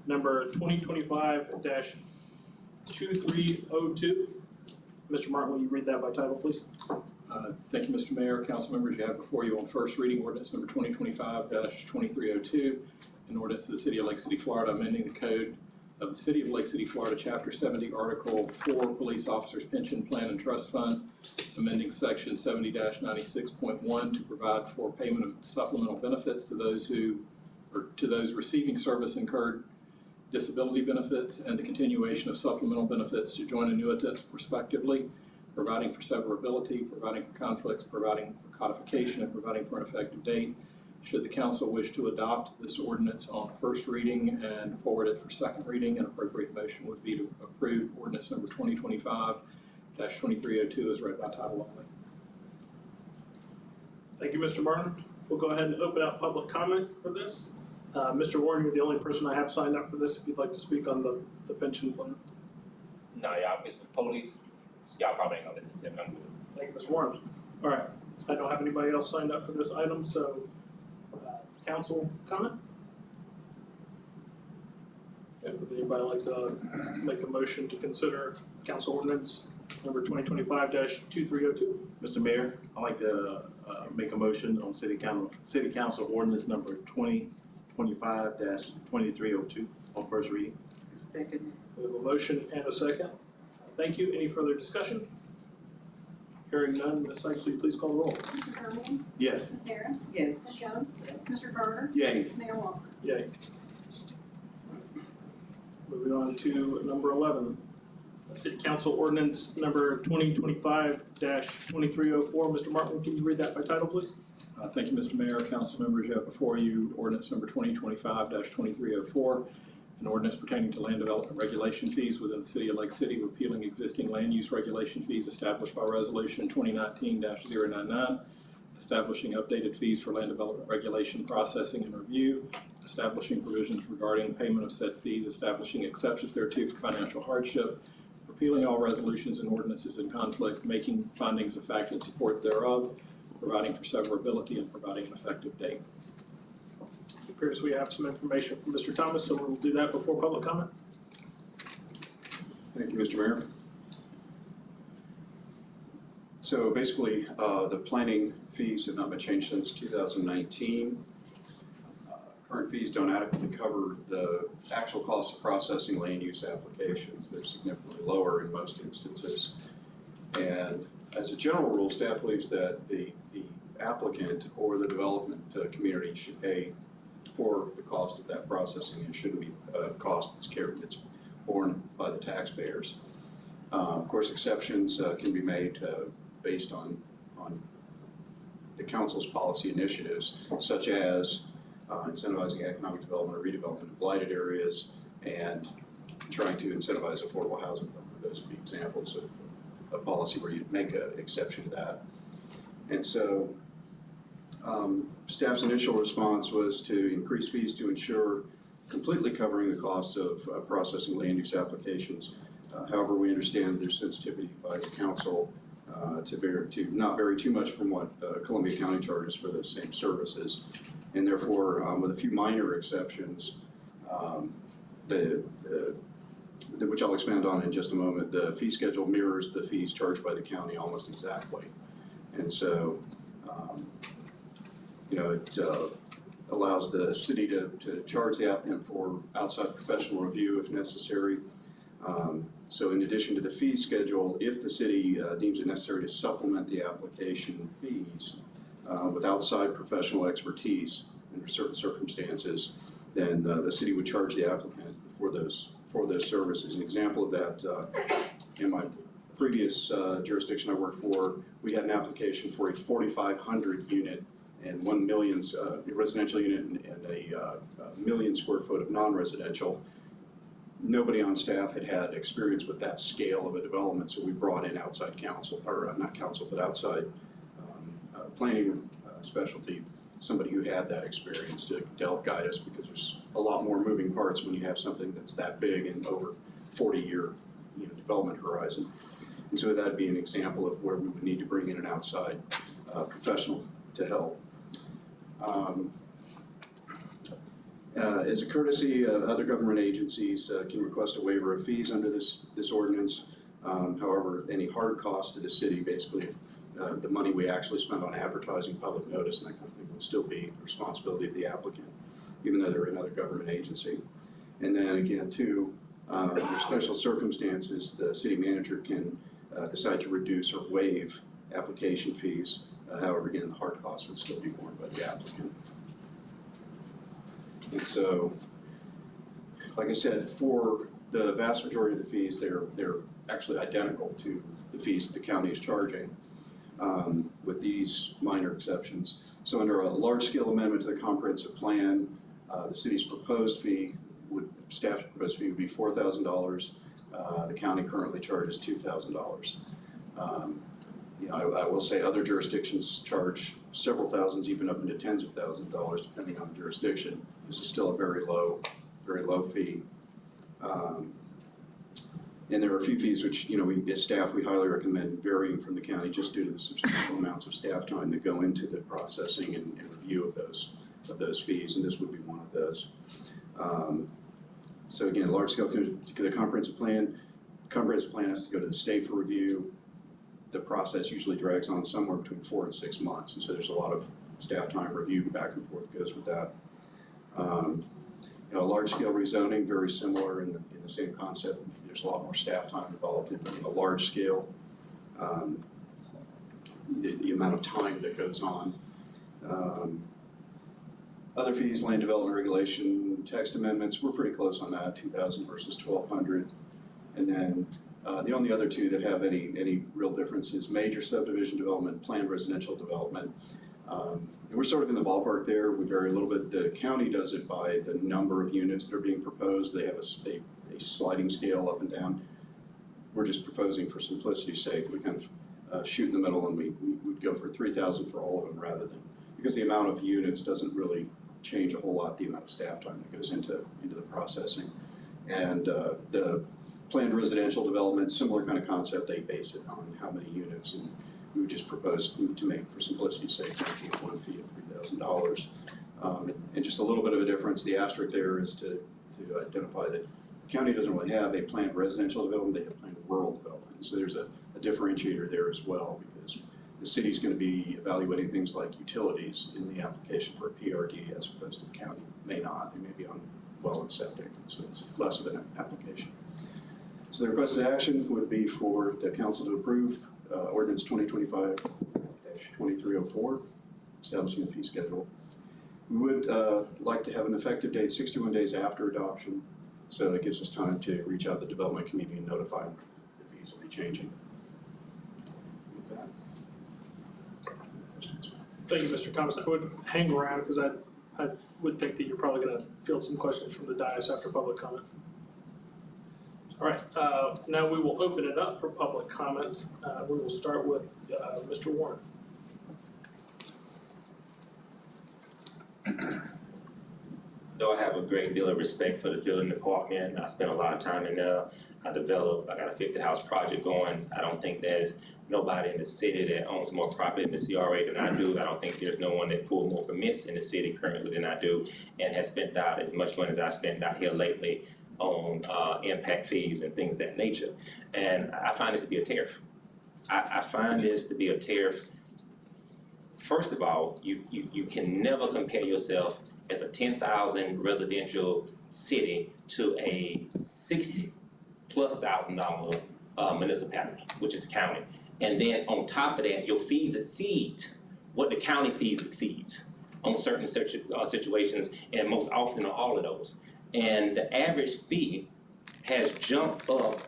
number 2025-2302. Mr. Martin, will you read that by title, please? Thank you, Mr. Mayor. Council members, you have before you on first reading ordinance number 2025-2302, an ordinance of the City of Lake City, Florida, amending the code of the City of Lake City, Florida, Chapter 70, Article 4, Police Officers Pension Plan and Trust Fund, amending Section 70-96.1 to provide for payment of supplemental benefits to those receiving service incurred disability benefits and the continuation of supplemental benefits to joint annuitants prospectively, providing for severability, providing for conflicts, providing for codification, and providing for an effective date. Should the council wish to adopt this ordinance on first reading and forward it for second reading, an appropriate motion would be to approve ordinance number 2025-2302 as read by title only. Thank you, Mr. Martin. We'll go ahead and open up public comment for this. Mr. Warren, you're the only person I have signed up for this, if you'd like to speak on the pension plan. No, y'all, Mr. Police, y'all probably ain't gonna listen to me, I'm good. Thank you, Mr. Warren. All right, I don't have anybody else signed up for this item, so council comment? Okay, would anybody like to make a motion to consider council ordinance number 2025-2302? Mr. Mayor, I'd like to, make a motion on City Council Ordinance number 2025-2302 on first reading. Second. We have a motion and a second. Thank you. Any further discussion? Hearing none, Ms. Sykes, will you please call the roll? Mr. Jernigan? Yes. Ms. Harris? Yes. Ms. Young? Mr. Carter? Yay. Mayor Walker. Yay. Moving on to number 11. City Council Ordinance number 2025-2304. Mr. Martin, can you read that by title, please? Thank you, Mr. Mayor. Council members, you have before you ordinance number 2025-2304, an ordinance pertaining to land development regulation fees within the City of Lake City, repealing existing land use regulation fees established by Resolution 2019-099, establishing updated fees for land development regulation processing and review, establishing provisions regarding payment of said fees, establishing exceptions thereto for financial hardship, repealing all resolutions and ordinances in conflict, making findings of fact in support thereof, providing for severability, and providing an effective date. It appears we have some information from Mr. Thomas, so we'll do that before public comment. Thank you, Mr. Mayor. So basically, the planning fees have not been changed since 2019. Current fees don't adequately cover the actual cost of processing land use applications. They're significantly lower in most instances. And as a general rule, staff believes that the applicant or the development community should pay for the cost of that processing. It shouldn't be a cost that's borne by the taxpayers. Of course, exceptions can be made based on the council's policy initiatives, such as incentivizing economic development or redevelopment of blighted areas and trying to incentivize affordable housing. Those would be examples of a policy where you'd make an exception to that. And so staff's initial response was to increase fees to ensure completely covering the costs of processing land use applications. However, we understand there's sensitivity by the council to not vary too much from what Columbia County charges for those same services. And therefore, with a few minor exceptions, which I'll expand on in just a moment, the fee schedule mirrors the fees charged by the county almost exactly. And so, it allows the city to charge the applicant for outside professional review if necessary. So in addition to the fee schedule, if the city deems it necessary to supplement the application fees with outside professional expertise under certain circumstances, then the city would charge the applicant for those services. An example of that, in my previous jurisdiction I worked for, we had an application for a 4,500 unit and 1 million residential unit and a million square foot of non-residential. Nobody on staff had experience with that scale of a development, so we brought in outside counsel, or not counsel, but outside planning specialty, somebody who had that experience to help guide us, because there's a lot more moving parts when you have something that's that big and over 40-year development horizon. And so that'd be an example of where we would need to bring in an outside professional to help. As a courtesy, other government agencies can request a waiver of fees under this ordinance. However, any hard cost to the city, basically the money we actually spend on advertising, public notice, and that kind of thing, would still be the responsibility of the applicant, even though they're another government agency. And then again, too, under special circumstances, the city manager can decide to reduce or waive application fees. However, again, the hard cost would still be borne by the applicant. And so, like I said, for the vast majority of the fees, they're actually identical to the fees the county is charging, with these minor exceptions. So under a large-scale amendment to the comprehensive plan, the city's proposed fee staff's proposed fee would be $4,000. The county currently charges $2,000. I will say other jurisdictions charge several thousands, even up into tens of thousands of dollars, depending on the jurisdiction. This is still a very low fee. And there are a few fees which, we as staff, we highly recommend varying from the county, just due to the substantial amounts of staff time that go into the processing and review of those fees, and this would be one of those. So again, large scale, the comprehensive plan has to go to the state for review. The process usually drags on somewhere between 4 and 6 months, and so there's a lot of staff time review back and forth goes with that. Large scale rezoning, very similar in the same concept. There's a lot more staff time involved in a large scale. The amount of time that goes on. Other fees, land development regulation, text amendments, we're pretty close on that, 2,000 versus 1,200. And then the only other two that have any real difference is major subdivision development, planned residential development. And we're sort of in the ballpark there. We vary a little bit. The county does it by the number of units that are being proposed. They have a sliding scale up and down. We're just proposing, for simplicity's sake, we kind of shoot in the middle, and we would go for 3,000 for all of them, rather than, because the amount of units doesn't really change a whole lot, the amount of staff time that goes into the processing. And the planned residential development, similar kind of concept. They base it on how many units, and we would just propose to make, for simplicity's sake, one fee of $3,000. And just a little bit of a difference. The asterisk there is to identify that the county doesn't really have a planned residential development. They have planned rural development. So there's a differentiator there as well, because the city's going to be evaluating things like utilities in the application for a PRD, as opposed to the county may not. They may be on well and septic, and so it's less of an application. So the requested action would be for the council to approve ordinance 2025-2304, establishing the fee schedule. We would like to have an effective date 61 days after adoption, so it gives us time to reach out to the development community and notify them the fees will be changing. With that. Questions? Thank you, Mr. Thomas. I would hang around because I would think that you're probably going to field some questions from the dais after public comment. All right, now we will open it up for public comment. We will start with Mr. Warren. No, I have a great deal of respect for the building department. I spent a lot of time in there. I got a 50-house project going. I don't think there's nobody in the city that owns more property in the CRA than I do. I don't think there's no one that pulled more permits in the city currently than I do, and has spent out as much money as I spent out here lately on impact fees and things of that nature. And I find this to be a tariff. I find this to be a tariff. First of all, you can never compare yourself as a 10,000 residential city to a $60,000+ municipality, which is the county. And then on top of that, your fees exceed what the county fees exceeds on certain situations, and most often on all of those. And the average fee has jumped up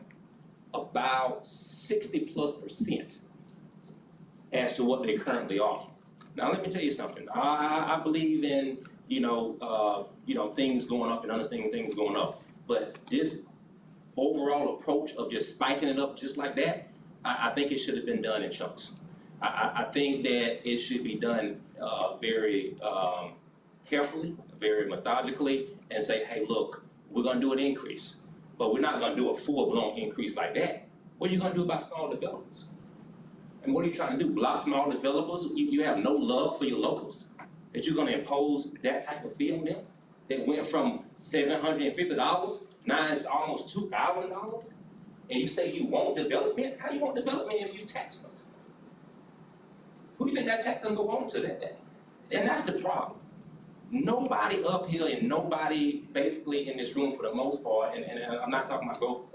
about 60+% as to what they currently are. Now, let me tell you something. I believe in, things going up and understanding things going up. But this overall approach of just spiking it up just like that, I think it should have been done in chunks. I think that it should be done very carefully, very methodically, and say, hey, look, we're gonna do an increase, but we're not gonna do a full-blown increase like that. What are you gonna do about small developers? And what are you trying to do? Block small developers? You have no love for your locals? That you're gonna impose that type of fee on them? That went from $750, now it's almost $2,000? And you say you want development? How you want development if you tax us? Who do you think that tax gonna go on to that? And that's the problem. Nobody up here and nobody basically in this room for the most part, and I'm not talking about growth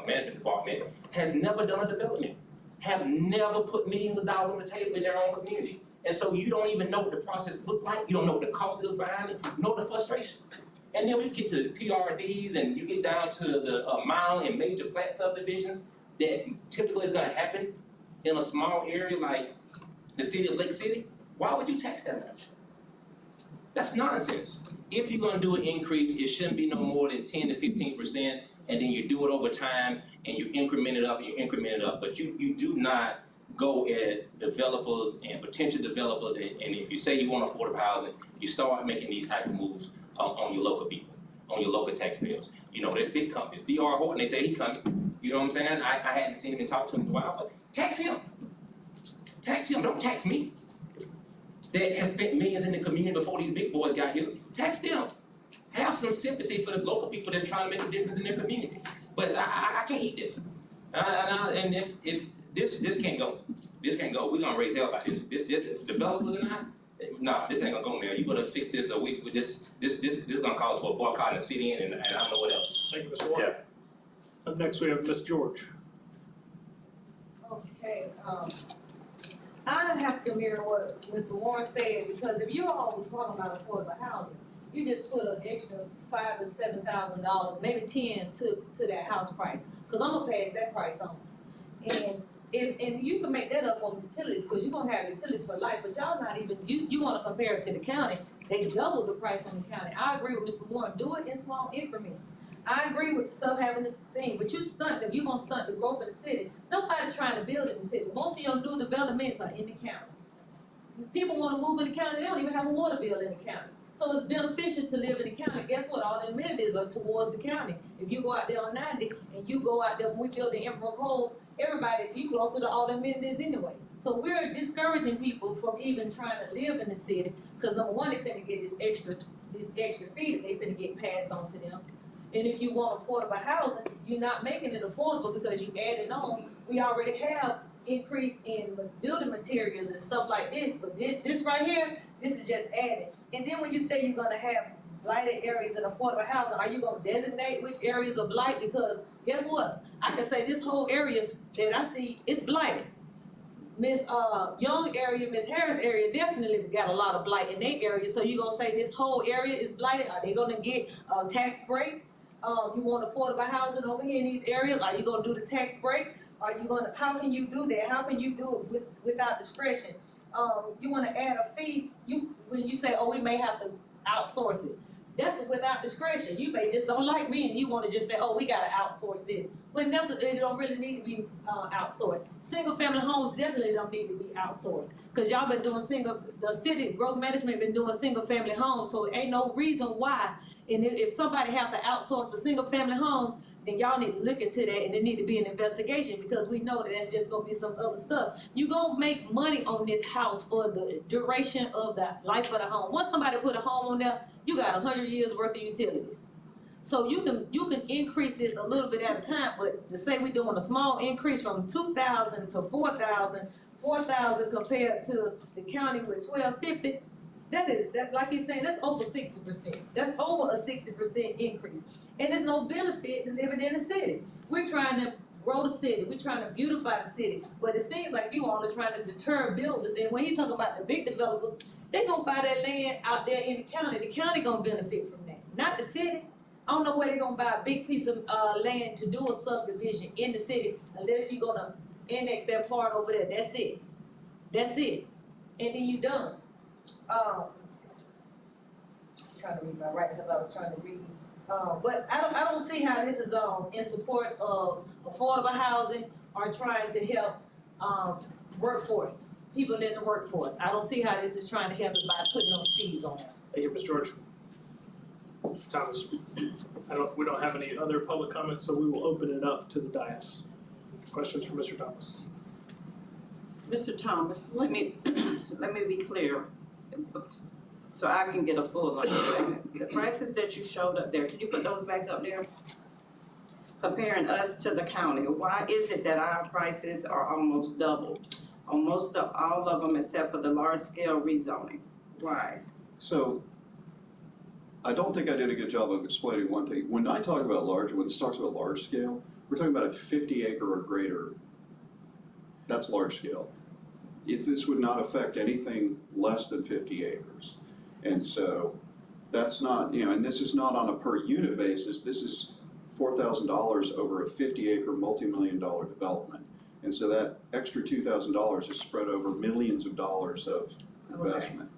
management department, has never done a development, have never put millions of dollars on the table in their own community. And so you don't even know what the process looked like, you don't know what the cost is behind it, you know the frustration. And then we get to PRDs and you get down to the mile and major plat subdivisions that typically is gonna happen in a small area like the city of Lake City. Why would you tax that much? That's nonsense. If you're gonna do an increase, it shouldn't be no more than 10 to 15%, and then you do it over time and you increment it up, but you do not go at developers and potential developers, and if you say you want affordable housing, you start making these type of moves on your local people, on your local taxpayers. You know, there's big companies, D.R. Horton, they say he coming. You know what I'm saying? I hadn't seen him and talked to him in a while, but tax him. Tax him, don't tax me. That has spent millions in the community before these big boys got here. Tax them. Have some sympathy for the local people that's trying to make a difference in their community. But I can't eat this. And if this can't go. This can't go. We're gonna raise hell about this. This developers and nah, this ain't gonna go, man. You better fix this. This is gonna cause for a boycott in the city and I don't know what else. Thank you, Mr. Warren. Up next, we have Ms. George. Okay, I have to mirror what Mr. Warren said, because if you all was talking about affordable housing, you just put an extra $5,000 to $7,000, maybe 10 to that house price, because I'm gonna pass that price on. And you can make that up on utilities, because you're gonna have utilities for life, but y'all not even, you wanna compare it to the county, they doubled the price on the county. I agree with Mr. Warren, do it in small increments. I agree with stuff having the thing, but you gonna stunt the growth of the city. Nobody trying to build in the city. Most of your new developments are in the county. People wanna move in the county, they don't even have a water bill in the county. So it's beneficial to live in the county. Guess what? All the amenities are towards the county. If you go out there on 90 and you go out there, when we build the Emerald Cove, you closer to all the amenities anyway. So we're discouraging people from even trying to live in the city, because number one, they're finna get this extra fee that they finna get passed on to them. And if you want affordable housing, you're not making it affordable because you added on. We already have increase in building materials and stuff like this, but this right here, this is just added. And then when you say you're gonna have blighted areas in affordable housing, are you gonna designate which areas are blight? Because guess what? I can say this whole area that I see is blighted. Miss Young area, Miss Harris area definitely got a lot of blight in their area. So you gonna say this whole area is blighted? Are they gonna get a tax break? You want affordable housing over here in these areas? Are you gonna do the tax break? Are you gonna? How can you do that? How can you do it without discretion? You want to add a fee? When you say, oh, we may have to outsource it. That's without discretion. You may just don't like me and you wanna just say, oh, we gotta outsource this. But it don't really need to be, outsourced. Single family homes definitely don't need to be outsourced. Cause y'all been doing the city growth management been doing single family homes, so ain't no reason why. And if somebody have to outsource a single family home, then y'all need to look into that and there need to be an investigation because we know that that's just gonna be some other stuff. You gonna make money on this house for the duration of the life of the home. Once somebody put a home on there, you got 100 years worth of utilities. So you can increase this a little bit at a time, but to say we doing a small increase from 2,000 to 4,000, 4,000 compared to the county with 1,250, that like you're saying, that's over 60%. That's over a 60% increase. And there's no benefit to living in the city. We're trying to grow the city. We're trying to beautify the city. But it seems like you all are trying to deter builders. And when he talking about the big developers, they gonna buy that land out there in the county. The county gonna benefit from that, not the city. I don't know where they're gonna buy a big piece of land to do a subdivision in the city unless you're gonna annex that part over there. That's it. That's it. And then you done. Let's see. I'm trying to read my writing because I was trying to read. But I don't see how this is in support of affordable housing or trying to help workforce, people in the workforce. I don't see how this is trying to help it by putting those fees on there. Thank you, Ms. George. Mr. Thomas, we don't have any other public comments, so we will open it up to the dais. Questions for Mr. Thomas? Mr. Thomas, let me be clear, so I can get a full understanding. The prices that you showed up there, can you put those back up there? Comparing us to the county, why is it that our prices are almost doubled on most of all of them except for the large scale rezoning? Why? So I don't think I did a good job of explaining one thing. When I talk about when this talks about large scale, we're talking about a 50 acre or greater. That's large scale. This would not affect anything less than 50 acres. And so that's not, and this is not on a per unit basis. This is $4,000 over a 50 acre multi-million-dollar development. And so that extra $2,000 is spread over millions of dollars of investment.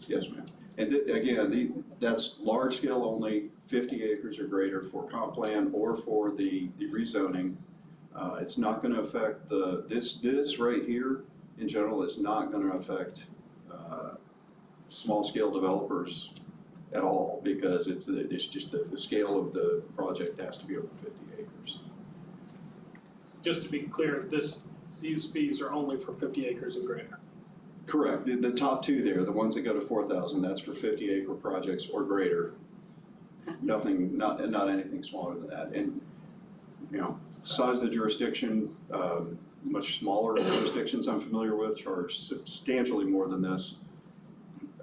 Okay. Yes, ma'am. And again, that's large scale only, 50 acres or greater for comp plan or for the rezoning. It's not going to affect this right here in general is not going to affect small scale developers at all because it's just the scale of the project has to be over 50 acres. Just to be clear, these fees are only for 50 acres and greater. Correct. The top two there, the ones that go to 4,000, that's for 50 acre projects or greater. Nothing, not anything smaller than that. And size of the jurisdiction, much smaller jurisdictions I'm familiar with charge substantially more than this.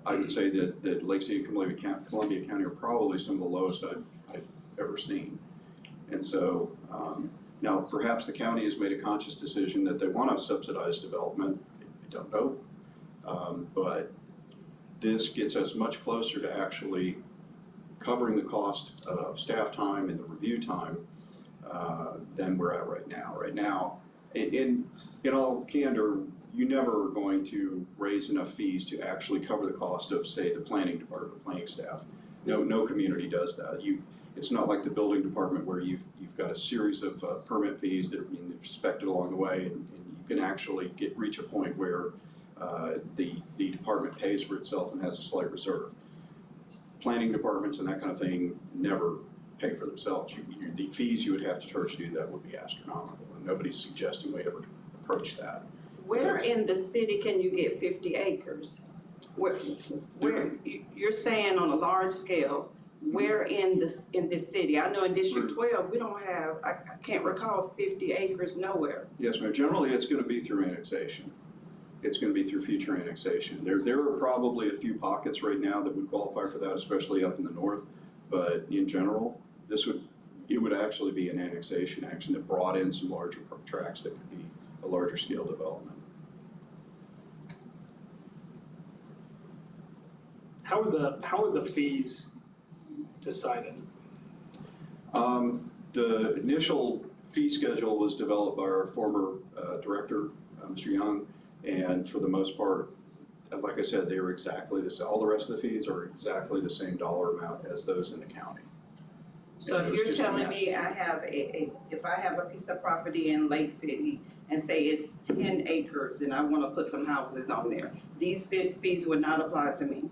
I would say that Lake City and Columbia County are probably some of the lowest I've ever seen. And so now perhaps the county has made a conscious decision that they want to subsidize development. I don't know. But this gets us much closer to actually covering the cost of staff time and the review time than we're at right now. Right now, in all candor, you never are going to raise enough fees to actually cover the cost of, say, the planning department, planning staff. No community does that. It's not like the building department where you've got a series of permit fees that are being inspected along the way, and you can actually reach a point where the department pays for itself and has a slight reserve. Planning departments and that kind of thing never pay for themselves. The fees you would have to charge to do that would be astronomical, and nobody's suggesting we ever approach that. Where in the city can you get 50 acres? Where you're saying on a large scale, where in this city? I know in District 12, we don't have, I can't recall 50 acres nowhere. Yes, ma'am. Generally, it's going to be through annexation. It's going to be through future annexation. There are probably a few pockets right now that would qualify for that, especially up in the north. But in general, it would actually be an annexation action that brought in some larger tracts that could be a larger scale development. How are the fees decided? The initial fee schedule was developed by our former director, Mr. Young, and for the most part, like I said, they are exactly the same. All the rest of the fees are exactly the same dollar amount as those in the county. So And if it was you're just a telling match. me I have if I have a piece of property in Lake City and say it's 10 acres and I wanna put some houses on there, these fees would not apply to me?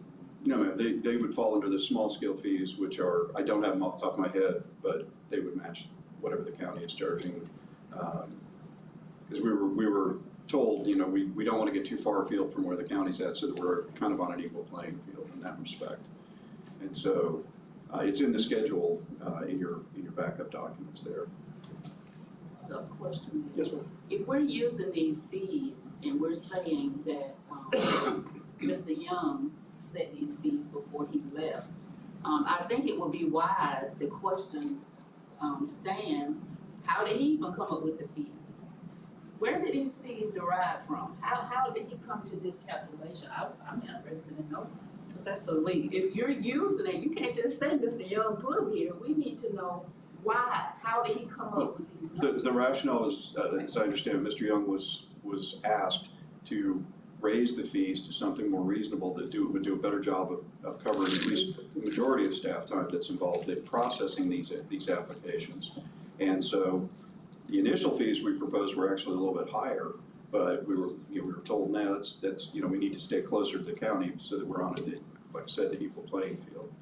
No, ma'am, they would fall under the small scale fees, which are, I don't have them off the top of my head, but they would match whatever the county is charging. Because we were told, you know, we don't want to get too far afield from where the county's at, so that we're kind of on an equal playing field in that respect. And so, it's in the schedule, in your backup documents there. So question. Yes, ma'am. If we're using these fees and we're saying that, Mr. Young set these fees before he left, I think it would be wise, the question, stands, how did he even come up with the fees? Where did these fees derive from? How did he come to this calculation? I'm interested in knowing. Because that's so late. If you're using it, you can't just say, Mr. Young put them here. We need to know why. How did he come up with these numbers? The rationale is, as I understand, Mr. Young was asked to raise the fees to something more reasonable that would do a better job of covering at least the majority of staff time that's involved in processing these applications. And so the initial fees we proposed were actually a little bit higher, but we were told, no, that's we need to stay closer to the county so that we're on like I said, the equal playing field.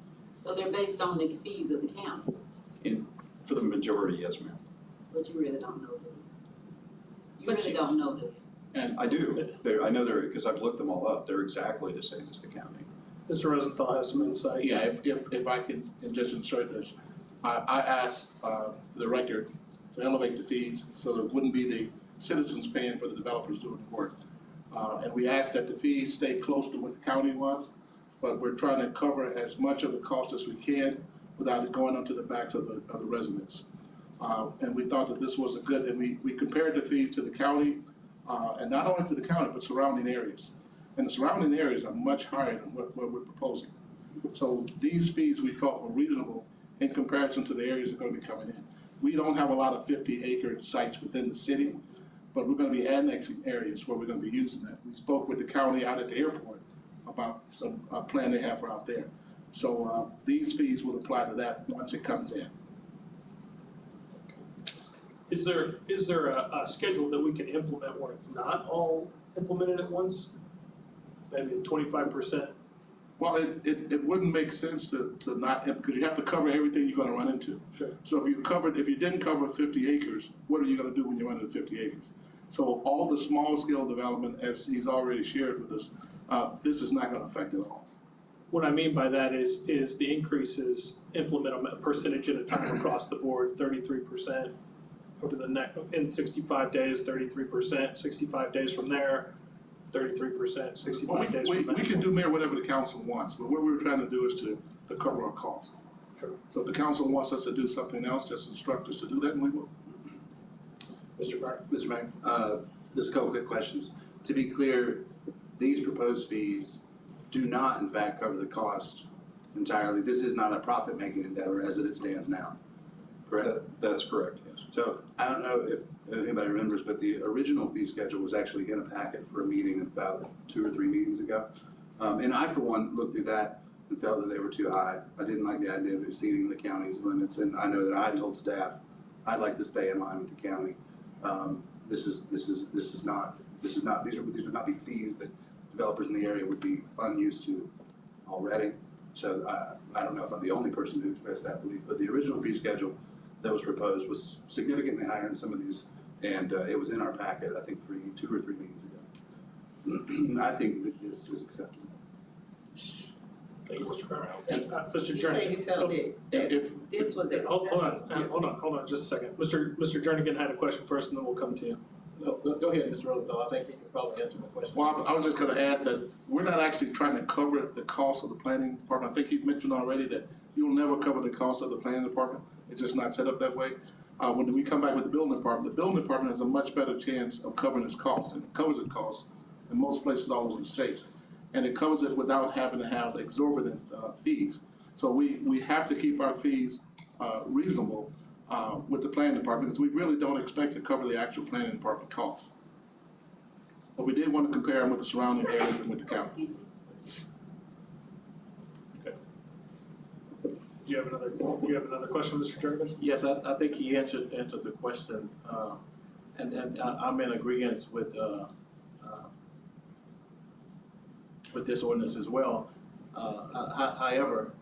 So they're based on the fees of the county, For the majority, yes, ma'am. but you really don't know, do you? You really don't know, do you? I do. I know because I've looked them all up. They're exactly the same as the county. Mr. Rosenthal has some insight. Yeah, if I can just insert this, I asked the record to elevate the fees so that it wouldn't be the citizens paying for the developers doing the work. And we asked that the fees stay close to what the county was, but we're trying to cover as much of the cost as we can without it going onto the backs of the residents. And we thought that this was a good, and we compared the fees to the county, and not only to the county, but surrounding areas. And the surrounding areas are much higher than what we're proposing. So these fees we felt were reasonable in comparison to the areas that are gonna be coming in. We don't have a lot of 50-acre sites within the city, but we're gonna be annexing areas where we're gonna be using that. We spoke with the county out at the airport about some plan they have for out there. So these fees would apply to that once it comes in. Is there a schedule that we can implement where it's not all implemented at once? Maybe 25%? Well, it wouldn't make sense to not, because you have to cover everything you're gonna run into. Sure. So if you didn't cover 50 acres, what are you gonna do when you run into 50 acres? So all the small scale development, as he's already shared with us, this is not gonna affect it all. What I mean by that is the increases implement a percentage at a time across the board, 33% over the next, in 65 days, 33%, 65 days from there, 33%, 65 days from there. We can do, Mayor, whatever the council wants, but what we're trying to do is to cover our costs. Sure. So if the council wants us to do something else, just instruct us to do that, and we will. Mr. Mayor. Mr. Mayor, just a couple quick questions. To be clear, these proposed fees do not in fact cover the cost entirely. This is not a profit-making endeavor as it stands now, correct? That's correct, yes. So I don't know if anybody remembers, but the original fee schedule was actually in a packet for a meeting about 2 or 3 meetings ago. And I, for one, looked through that and felt that they were too high. I didn't like the idea of exceeding the county's limits, and I know that I told staff I'd like to stay in line with the county. These would not be fees that developers in the area would be unused to already. So I don't know if I'm the only person who expressed that belief, but the original fee schedule that was proposed was significantly higher than some of these, and it was in our packet, I think 2 or 3 meetings ago. I think that this is acceptable. Thank you, Mr. Mayor. Mr. You say Jernigan. you felt that this was Hold on just a second. Mr. Jernigan had a question first, and then we'll come to you. No, go ahead, Mr. Rosenthal. I think he can probably answer my question. Well, I was just gonna add that we're not actually trying to cover the cost of the planning department. I think he mentioned already that you'll never cover the cost of the planning department. It's just not set up that way. When we come back with the building department has a much better chance of covering its costs, and it covers its costs in most places all over the state. And it covers it without having to have exorbitant fees. So we have to keep our fees reasonable with the planning department, because we really don't expect to cover the actual planning department costs. But we did want to compare them with the surrounding areas and with the county. Do you have another question, Mr. Jervis? Yes, I think he answered the question, and I'm in agreement with this ordinance as well. However,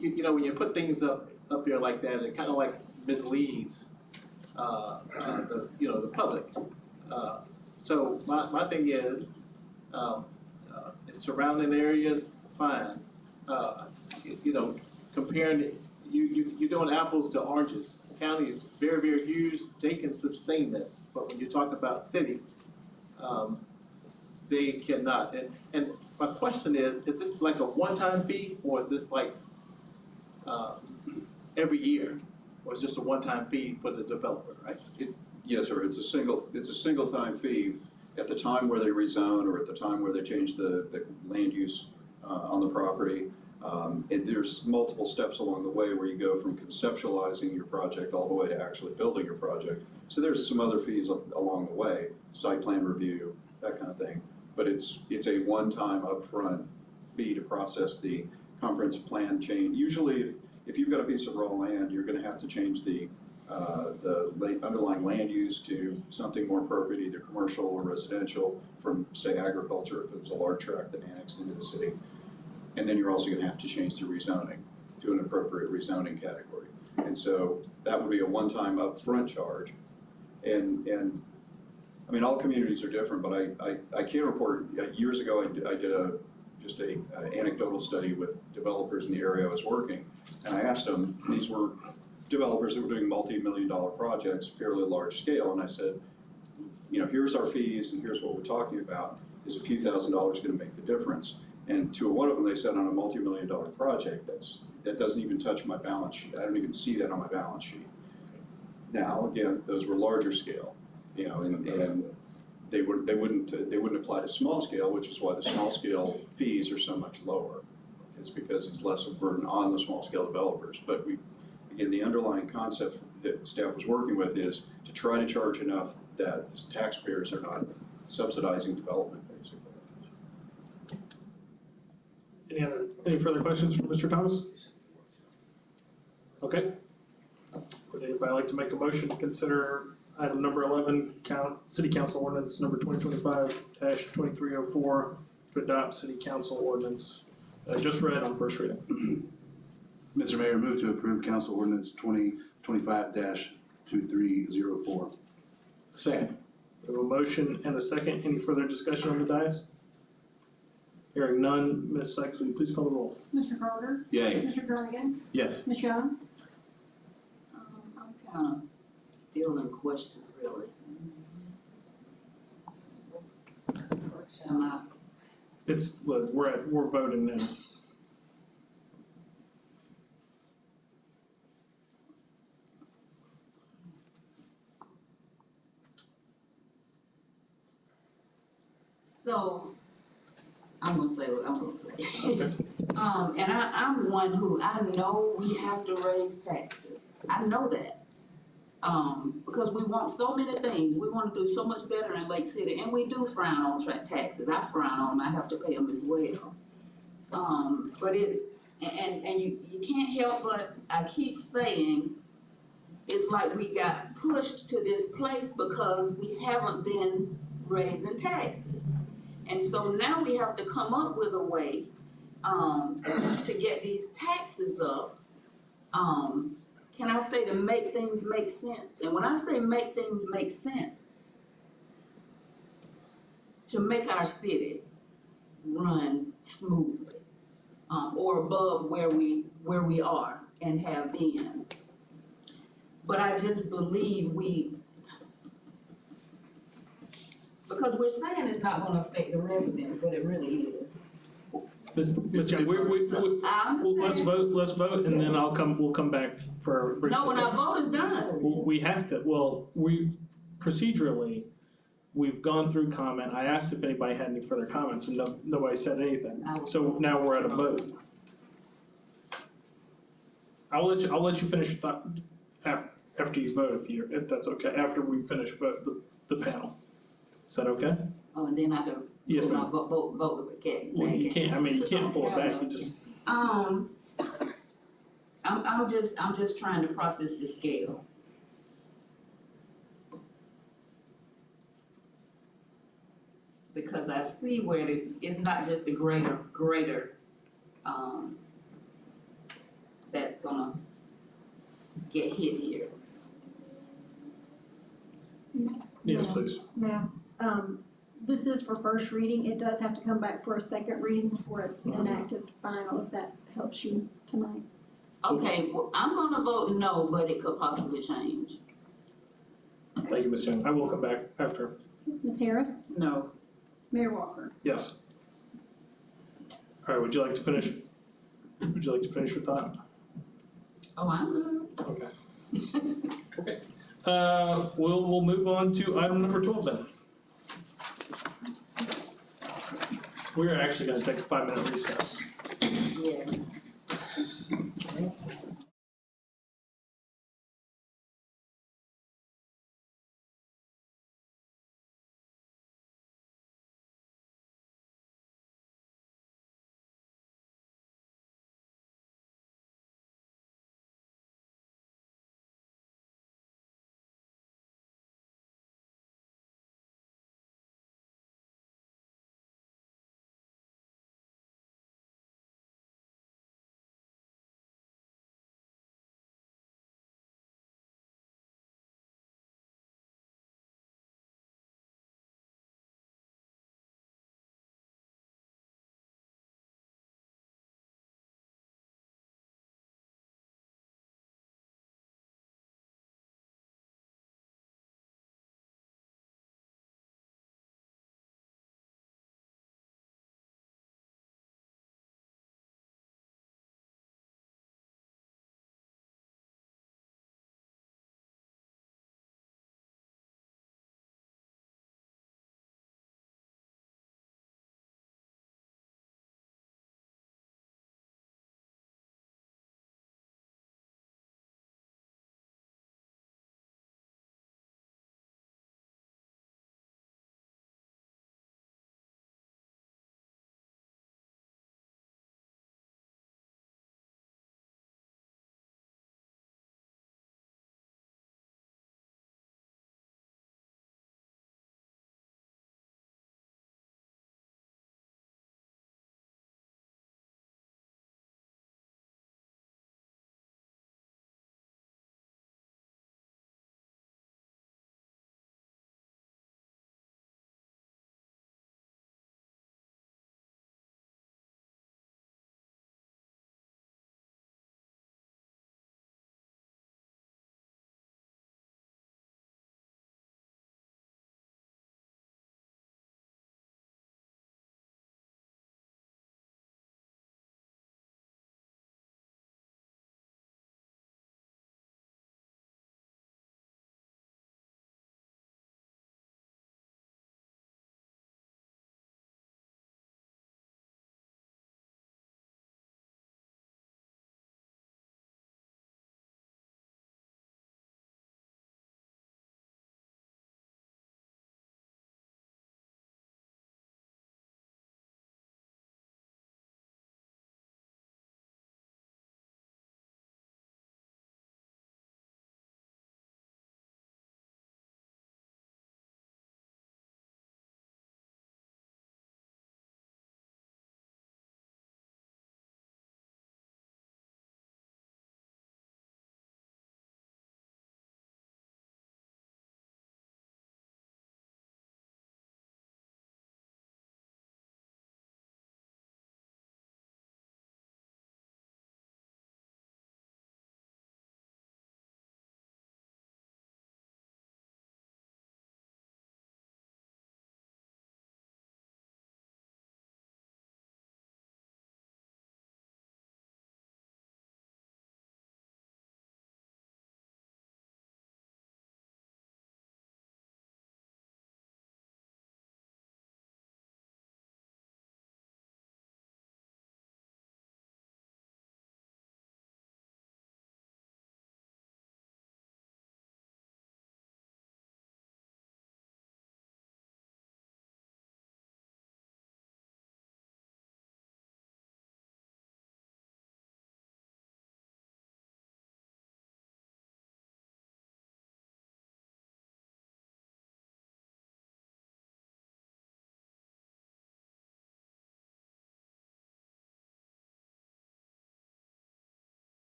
you know, when you put things up here like that, it kind of like misleads the public. So my thing is, surrounding areas, fine. You know, comparing, you're doing apples to oranges. The county is very, very huge, they can sustain this, but when you talk about city, they cannot. And my question is this like a one-time fee, or is this like every year? Or is this a one-time fee for the developer, right? Yes, sir, it's a single time fee at the time where they rezone or at the time where they change the land use on the property. And there's multiple steps along the way where you go from conceptualizing your project all the way to actually building your project. So there's some other fees along the way, site plan review, that kind of thing. But it's a one-time upfront fee to process the comprehensive plan change. Usually, if you've got a piece of raw land, you're going to have to change the underlying land use to something more appropriate, either commercial or residential, from say agriculture if it was a large tract that annexed into the city. And then you're also going to have to change the rezoning to an appropriate rezoning category. And so that would be a one-time upfront charge. And I mean, all communities are different, but I can report, years ago I did just an anecdotal study with developers in the area I was working, and I asked them, these were developers that were doing multi-million-dollar projects, fairly large scale, and I said, you know, here's our fees and here's what we're talking about. Is a few $1,000s going to make the difference? And to one of them, they said on a multi-million-dollar project, that doesn't even touch my balance sheet. I don't even see that on my balance sheet. Now, again, those were larger scale, you know, and they wouldn't apply to small scale, which is why the small scale fees are so much lower. It's because it's less of a burden on the small scale developers. But again, the underlying concept that staff was working with is to try to charge enough that taxpayers are not subsidizing development, basically. Any further questions for Mr. Thomas? Okay. Would anybody like to make a motion to consider item number 11, City Council Ordinance number 2025-2304 to adopt City Council Ordinance just read on first reading? Mr. Mayor, move to approve Council Ordinance 2025-2304. Second. We have a motion and a second. Any further discussion on the dais? Hearing none, Ms. Sykes, will you please call the roll? Mr. Carter? Yay. Mr. Jernigan? Yes. Ms. Young? I'm kind of still in question, really. Am I? We're voting now. So, I'm gonna say what I'm gonna say. Okay. And I'm one who, I know we have to raise taxes. I know that. Because we want so many things. We want to do so much better in Lake City, and we do frown on taxes. I frown on them. I have to pay them as well. But it's, and you can't help but, I keep saying, it's like we got pushed to this place because we haven't been raising taxes. And so now we have to come up with a way to get these taxes up. Can I say to make things make sense? And when I say make things make sense, to make our city run smoothly, or above where we are and have been. But I just believe because we're saying it's not gonna affect the residents, but it really is. Ms. Young, let's vote, and then we'll come back for a brief No, when our discussion. vote is done. We have to, procedurally, we've gone through comment. I asked if anybody had any further comments, and nobody said anything. So now we're at a vote. I'll let you finish your thought after you vote, if that's okay, after we finish the panel. Is that okay? Oh, and then I can Yes, vote, ma'am. vote with the cat. Well, you can't, I mean, you can't pull it back, you just, I'm just trying to process the scale. Because I see where it's not just the greater, that's gonna get hit here. yes, please. Now, this is for first reading. It does have to come back for a second reading before it's enacted final, if that helps you tonight. Okay, well, I'm gonna vote no, but it could possibly change. Thank you, Ms. Young. I will come back after. Ms. Harris? No. Mayor Walker? Yes. All right, would you like to finish your thought? Oh, I'm good. Okay. Okay. We'll move on to item number 12 then. We're actually gonna take a 5-minute recess. Yes.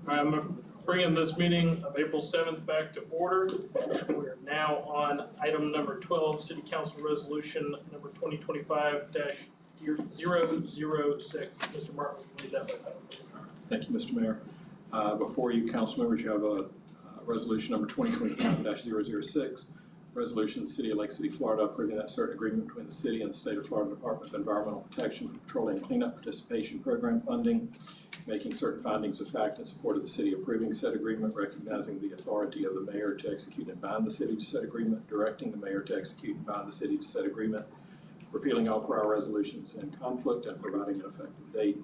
I'm bringing this meeting of April 7th back to order. We are now on item number 12, City Council Resolution number 2025-006. Mr. Martin, will you read that by title, please? Thank you, Mr. Mayor. Before you, council members, you have a resolution number 2025-006. Resolution of the City of Lake City, Florida, approving that certain agreement between the city and the State of Florida Department of Environmental Protection for Petroleum Cleanup Participation Program funding, making certain findings of fact in support of the city approving said agreement, recognizing the authority of the mayor to execute and bind the city to said agreement, directing the mayor to execute and bind the city to said agreement, repealing all prior resolutions in conflict and providing an effective date.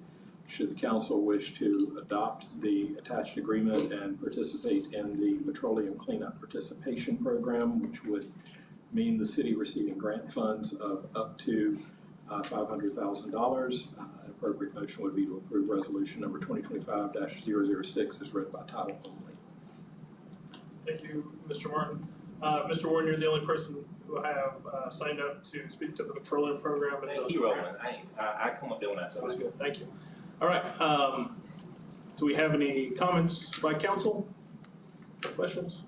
Should the council wish to adopt the attached agreement and participate in the Petroleum Cleanup Participation Program, which would mean the city receiving grant funds of up to $500,000. An appropriate motion would be to approve resolution number 2025-006 as read by title only. Thank you, Mr. Martin. Mr. Warren, you're the only person who have signed up to speak to the petroleum program. Thank you, Roland. I come up there when I saw That's it. good, thank you. All right, do we have any comments by council? Questions?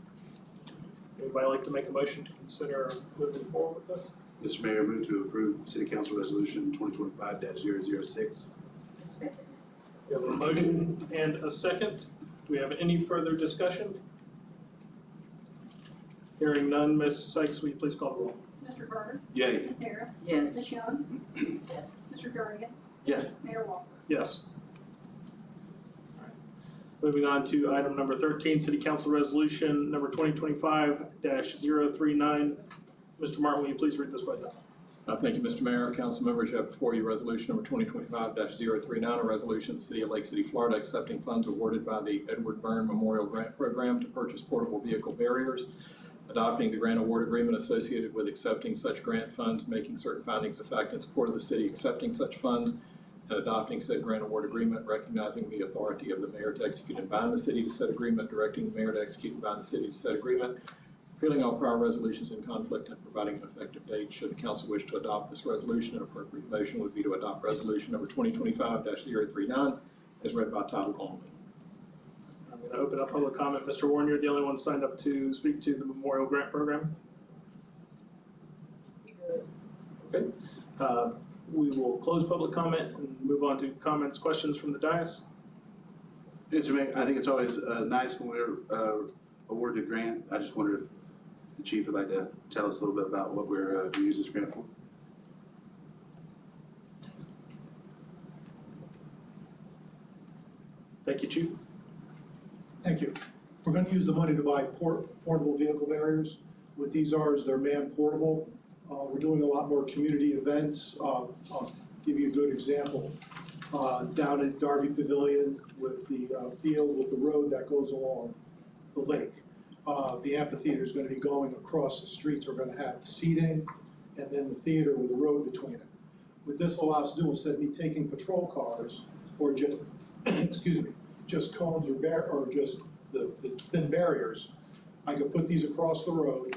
Anybody like to make a motion to consider moving forward with this? Mr. Mayor, move to approve City Council Resolution 2025-006. Second. We have a motion and a second. Do we have any further discussion? Hearing none, Ms. Sykes, will you please call the roll? Mr. Carter? Yay. Ms. Harris? Yes. Ms. Young? Yes. Mr. Jernigan? Yes. Mayor Walker? Yes. All right. Moving on to item number 13, City Council Resolution number 2025-039. Mr. Martin, will you please read this by title? Thank you, Mr. Mayor. Council members, you have before you resolution number 2025-039, a resolution of the City of Lake City, Florida, accepting funds awarded by the Edward Byrne Memorial Grant Program to purchase portable vehicle barriers, adopting the grant award agreement associated with accepting such grant funds, making certain findings of fact in support of the city accepting such funds, and adopting said grant award agreement, recognizing the authority of the mayor to execute and bind the city to said agreement, directing the mayor to execute and bind the city to said agreement, repealing all prior resolutions in conflict and providing an effective date. Should the council wish to adopt this resolution, an appropriate motion would be to adopt resolution number 2025-039 as read by title only. I'm going to open up public comment. Mr. Warren, you're the only one signed up to speak to the Memorial Grant Program. Okay. We will close public comment and move on to comments, questions from the dais. Mr. Mayor, I think it's always nice when we're awarded a grant. I just wonder if the chief would like to tell us a little bit about what we're to use this grant for. Thank you, Chief. Thank you. We're going to use the money to buy portable vehicle barriers. What these are is they're man-portable. We're doing a lot more community events. I'll give you a good example. Down at Darby Pavilion with the field with the road that goes along the lake. The amphitheater is going to be going across the streets. We're going to have seating and then the theater with a road between it. What this will allow us to do, instead of me taking patrol cars or just, excuse me, just cones or just the thin barriers, I can put these across the road.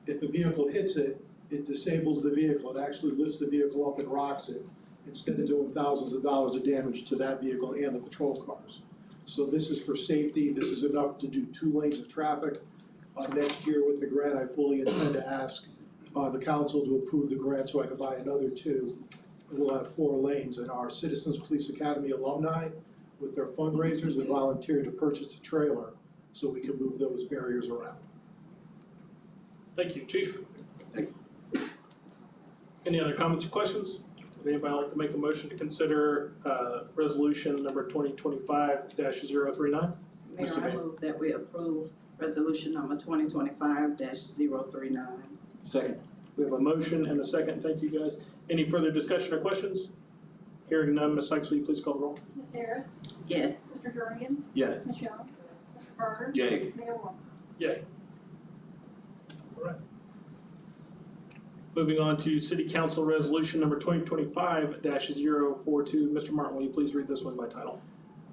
If the vehicle hits it, it disables the vehicle. It actually lifts the vehicle up and rocks it instead of doing thousands of dollars of damage to that vehicle and the patrol cars. So this is for safety. This is enough to do 2 lanes of traffic. Next year with the grant, I fully intend to ask the council to approve the grant so I can buy another 2. We'll have 4 lanes. And our Citizens Police Academy alumni, with their fundraisers, have volunteered to purchase a trailer so we can move those barriers around. Thank you, Chief. Thank you. Any other comments or questions? Would anybody like to make a motion to consider resolution number 2025-039? Mayor, I move that we approve resolution number 2025-039. Second. We have a motion and a second. Thank you, guys. Any further discussion or questions? Hearing none, Ms. Sykes, will you please call the roll? Ms. Harris? Yes. Mr. Jernigan? Yes. Ms. Young? Mr. Carter? Yay. Mayor Walker? Yay. All right. Moving on to City Council Resolution number 2025-042. Mr. Martin, will you please read this one by title?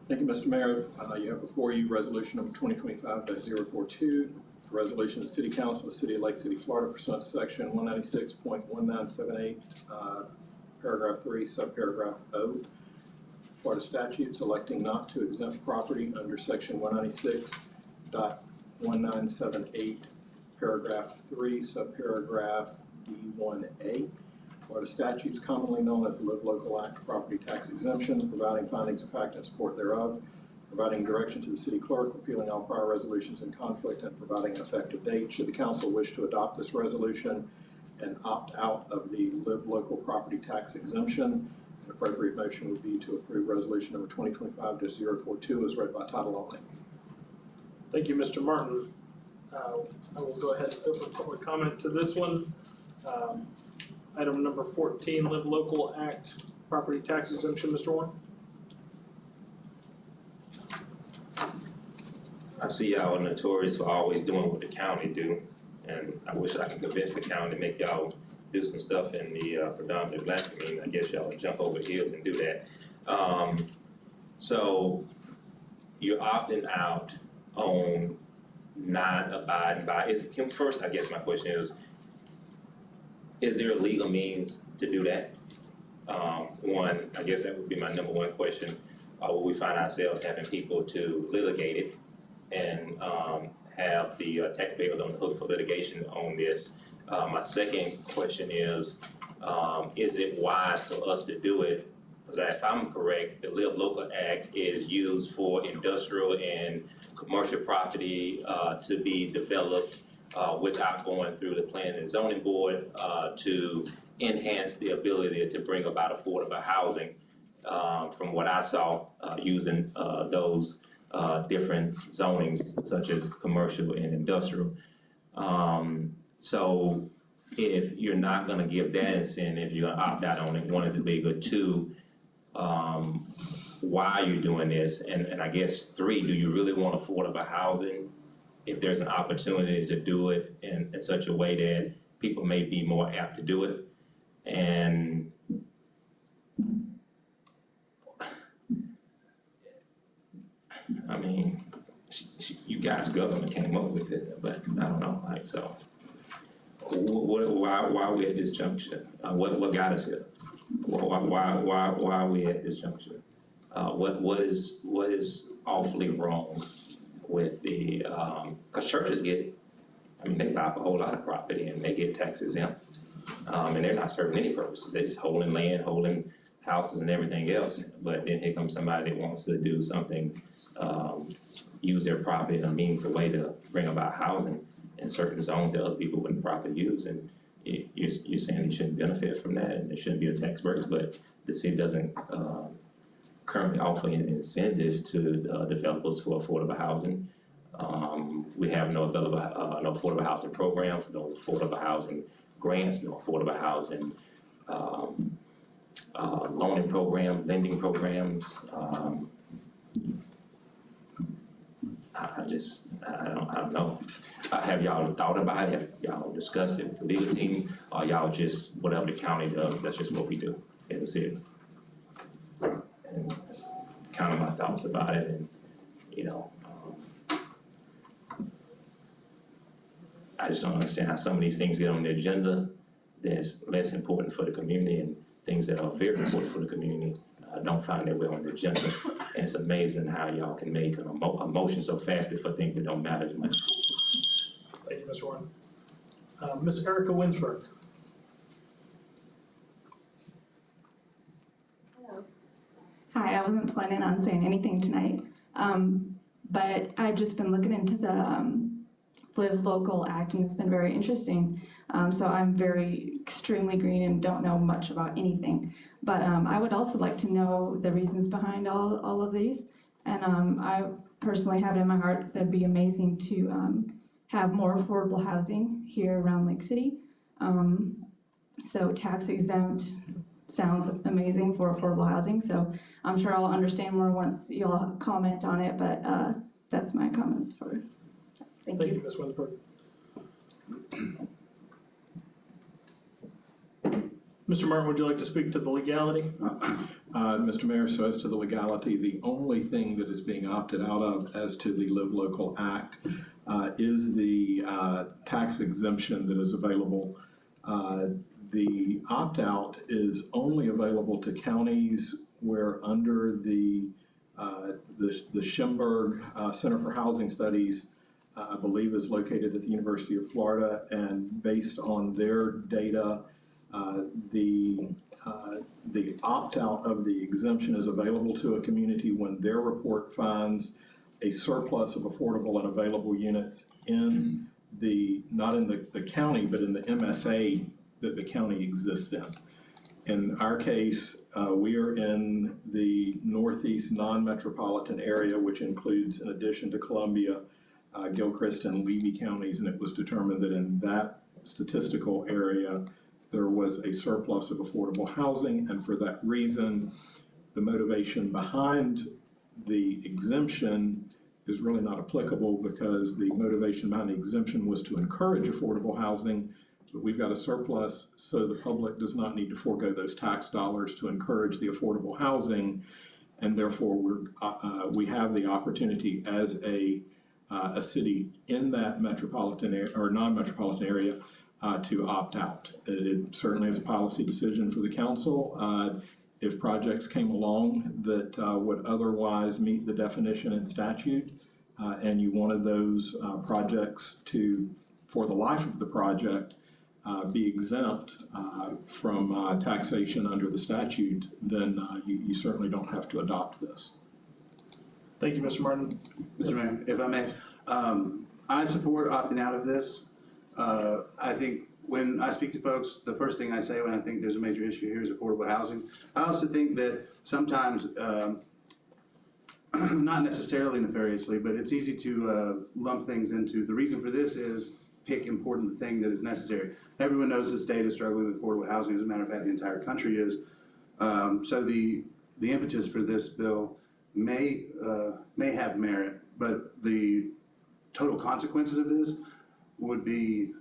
Thank you, Mr. Mayor. You have before you resolution number 2025-042, a resolution of the City Council of the City of Lake City, Florida, pursuant to section 196.1978, paragraph 3, subparagraph O, Florida statutes electing not to exempt property under section 196.1978, paragraph 3, subparagraph D1A. Florida statutes commonly known as the Live Local Act property tax exemption, providing findings of fact in support thereof, providing direction to the city clerk, repealing all prior resolutions in conflict, and providing an effective date. Should the council wish to adopt this resolution and opt out of the Live Local property tax exemption, an appropriate motion would be to approve resolution number 2025-042 as read by title only. Thank you, Mr. Martin. I will go ahead and open public comment to this one. Item number 14, Live Local Act property tax exemption, Mr. Warren. I see y'all are notorious for always doing what the county do, and I wish I could convince the county to make y'all do some stuff in the predominantly black community. I guess y'all would jump over heels and do that. So you're opting out on not abiding by, first, I guess my question is there a legal means to do that? One, I guess that would be my number one question. Will we find ourselves having people to litigate it and have the taxpayers on the hook for litigation on this? My second question is it wise for us to do it? Because if I'm correct, the Live Local Act is used for industrial and commercial property to be developed without going through the Planning and Zoning Board to enhance the ability to bring about affordable housing. From what I saw, using those different zonings such as commercial and industrial. So if you're not gonna give that incentive, you're gonna opt out on it, one is illegal, two, why are you doing this? And I guess three, do you really want affordable housing if there's an opportunity to do it in such a way that people may be more apt to do it? And I mean, you guys government came up with it, but I don't know, like, so. Why are we at this junction? What got us here? Why are we at this junction? What is awfully wrong with the, cause churches get, I mean, they buy up a whole lot of property and they get tax exempt. And they're not serving any purposes. They're just holding land, holding houses and everything else. But then here comes somebody that wants to do something, use their property in a meaningful way to bring about housing in certain zones that other people wouldn't properly use. And you're saying they shouldn't benefit from that and there shouldn't be a tax break, but the city doesn't currently offer any incentives to developers for affordable housing. We have no affordable housing programs, no affordable housing grants, no affordable housing loaning programs, lending programs. I don't know. Have y'all thought about it? Have y'all discussed it with the legal team? Or y'all just, whatever the county does, that's just what we do as a city? And that's kind of my thoughts about it. And, you know, I just don't understand how some of these things get on the agenda that's less important for the community, and things that are very important for the community don't find their way on the agenda. And it's amazing how y'all can make a motion so fastly for things that don't matter as much. Thank you, Ms. Warren. Ms. Erica Winsberg. Hello. Hi, I wasn't planning on saying anything tonight, but I've just been looking into the Live Local Act, and it's been very interesting. So I'm extremely green and don't know much about anything. But I would also like to know the reasons behind all of these. And I personally have it in my heart that it'd be amazing to have more affordable housing here around Lake City. So tax exempt sounds amazing for affordable housing. So I'm sure I'll understand more once you'll comment on it, but that's my comments for. Thank you. Ms. Winsberg. Mr. Martin, would you like to speak to the legality? Mr. Mayor, so as to the legality, the only thing that is being opted out of as to the Live Local Act is the tax exemption that is available. The opt-out is only available to counties where under the Schimberg Center for Housing Studies, I believe is located at the University of Florida, and based on their data, the opt-out of the exemption is available to a community when their report finds a surplus of affordable and available units in not in the county, but in the MSA that the county exists in. In our case, we are in the northeast non-metropolitan area, which includes, in addition to Columbia, Gilchrist and Levy counties, and it was determined that in that statistical area, there was a surplus of affordable housing, and for that reason, the motivation behind the exemption is really not applicable, because the motivation behind the exemption was to encourage affordable housing, but we've got a surplus, so the public does not need to forego those tax dollars to encourage the affordable housing, and therefore we have the opportunity as a city in that metropolitan or non-metropolitan area to opt out. It certainly is a policy decision for the council. If projects came along that would otherwise meet the definition in statute, and you wanted those projects to, for the life of the project, be exempt from taxation under the statute, then you certainly don't have to adopt this. Thank you, Mr. Martin. Mr. Mayor, if I may, I support opting out of this. I think when I speak to folks, the first thing I say when I think there's a major issue here is affordable housing. I also think that sometimes, not necessarily nefariously, but it's easy to lump things into, the reason for this is pick important thing that is necessary. Everyone knows the state is struggling with affordable housing. As a matter of fact, the entire country is. So the impetus for this bill may have merit, but the total consequences of this would be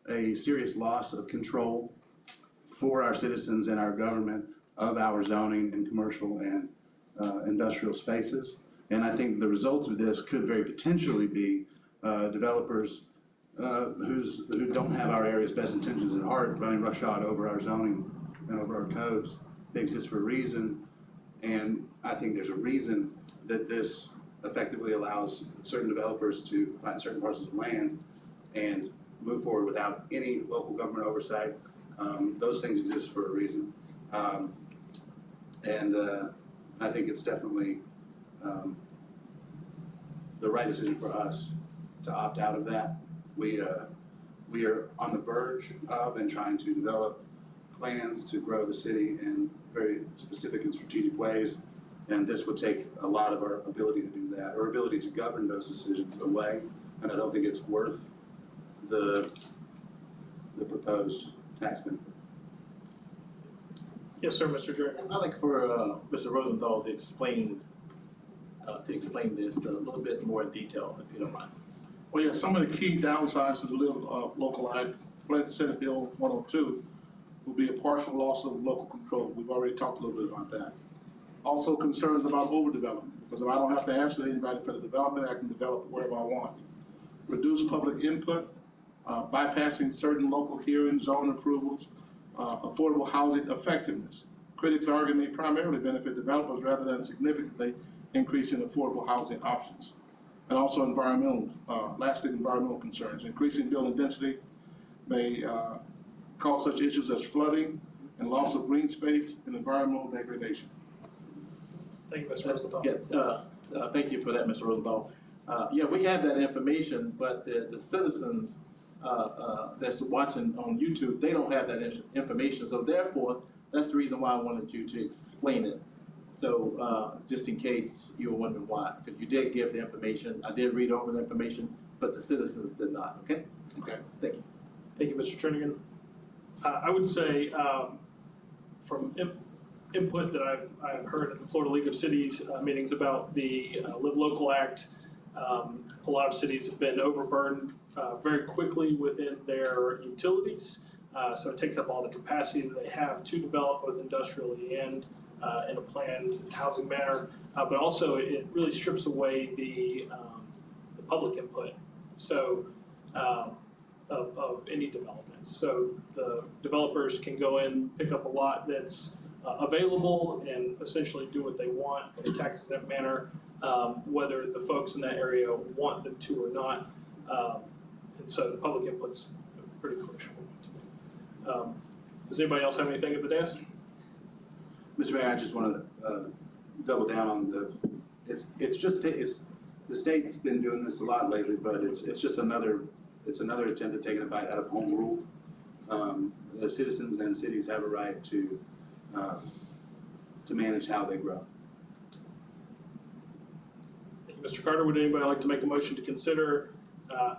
a serious loss of control for our citizens and our government of our zoning and commercial and industrial spaces. And I think the results of this could very potentially be developers who don't have our area's best intentions at heart running roughshod over our zoning and over our codes. They exist for a reason, and I think there's a reason that this effectively allows certain developers to find certain parcels of land and move forward without any local government oversight. Those things exist for a reason. And I think it's definitely the right decision for us to opt out of that. We are on the verge of and trying to develop plans to grow the city in very specific and strategic ways. And this would take a lot of our ability to do that, or ability to govern those decisions away. And I don't think it's worth the proposed tax benefit. Yes, sir, Mr. Dre. I'd like for Mr. Rosenthal to explain this a little bit more in detail, if you don't mind. Well, yeah, some of the key downsides to the local act, Senate Bill 102, will be a partial loss of local control. We've already talked a little bit about that. Also concerns about overdevelopment, because if I don't have to answer to anybody for the development, I can develop wherever I want. Reduce public input, bypassing certain local hearings, zone approvals, affordable housing effectiveness. Critics argue may primarily benefit developers rather than significantly increasing affordable housing options. And also lasting environmental concerns. Increasing building density may cause such issues as flooding and loss of green space and environmental degradation. Thank you, Mr. Rosenthal. Yes, thank you for that, Mr. Rosenthal. Yeah, we have that information, but the citizens that's watching on YouTube, they don't have that information. So therefore, that's the reason why I wanted you to explain it. So just in case you were wondering why, because you did give the information, I did read over the information, but the citizens did not, okay? Okay. Thank you. Thank you, Mr. Trinigan. I would say from input that I've heard at the Florida League of Cities meetings about the Live Local Act, a lot of cities have been overburdened very quickly within their utilities. So it takes up all the capacity that they have to develop both industrially and in a planned housing manner. But also it really strips away the public input. So of any development. So the developers can go in, pick up a lot that's available and essentially do what they want in a tax-exempt manner, whether the folks in that area want them to or not. And so the public input's pretty crucial to me. Does anybody else have anything at the desk? Mr. Mayor, I just want to double down on the state's been doing this a lot lately, but it's just another attempt at taking a bite out of home rule. The citizens and cities have a right to manage how they grow. Thank you, Mr. Carter. Would anybody like to make a motion to consider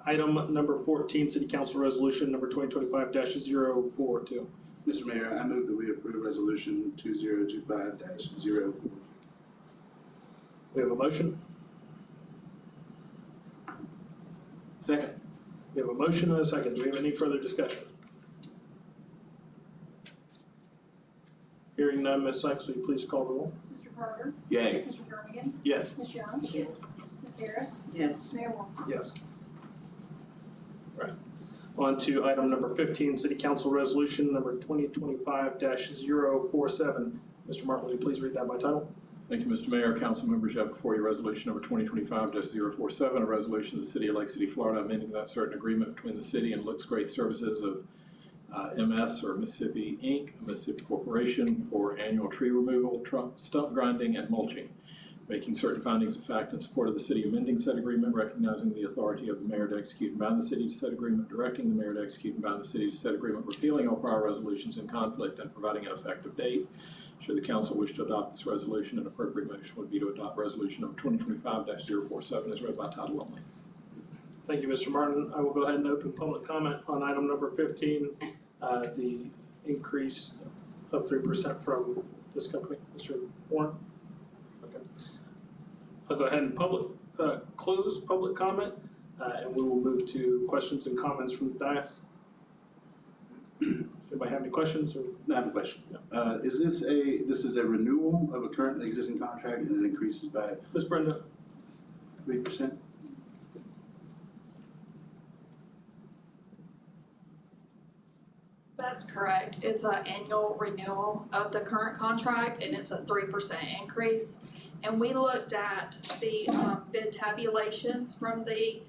item number 14, City Council Resolution number 2025-042? Mr. Mayor, I move that we approve Resolution 2025-042. We have a motion. Second. We have a motion and a second. Do we have any further discussion? Hearing none, Ms. Sykes, will you please call the roll? Mr. Carter? Yay. Mr. Jernigan? Yes. Ms. Young? Yes. Ms. Harris? Yes. Mayor Walker? Yes. Right. On to item number 15, City Council Resolution number 2025-047. Mr. Martin, will you please read that by title? Thank you, Mr. Mayor. Council members, you have before you resolution number 2025-047, a resolution of the City of Lake City, Florida, amending that certain agreement between the city and Looks Great Services of MS or Mississippi Inc., a Mississippi corporation, for annual tree removal, stump grinding, and mulching, making certain findings of fact in support of the city amending said agreement, recognizing the authority of the mayor to execute and bind the city to said agreement, directing the mayor to execute and bind the city to said agreement, repealing all prior resolutions in conflict, and providing an effective date. Should the council wish to adopt this resolution, an appropriate motion would be to adopt resolution number 2025-047 as read by title only. Thank you, Mr. Martin. I will go ahead and open public comment on item number 15, the increase of 3% from this company. Mr. Warren? Okay. I'll go ahead and close public comment, and we will move to questions and comments from the dais. Does anybody have any questions? Or? I have a question. Is this a renewal of a currently existing contract and it increases by Ms. Brenda? 3%? That's correct. It's an annual renewal of the current contract, and it's a 3% increase. And we looked at the bid tabulations from the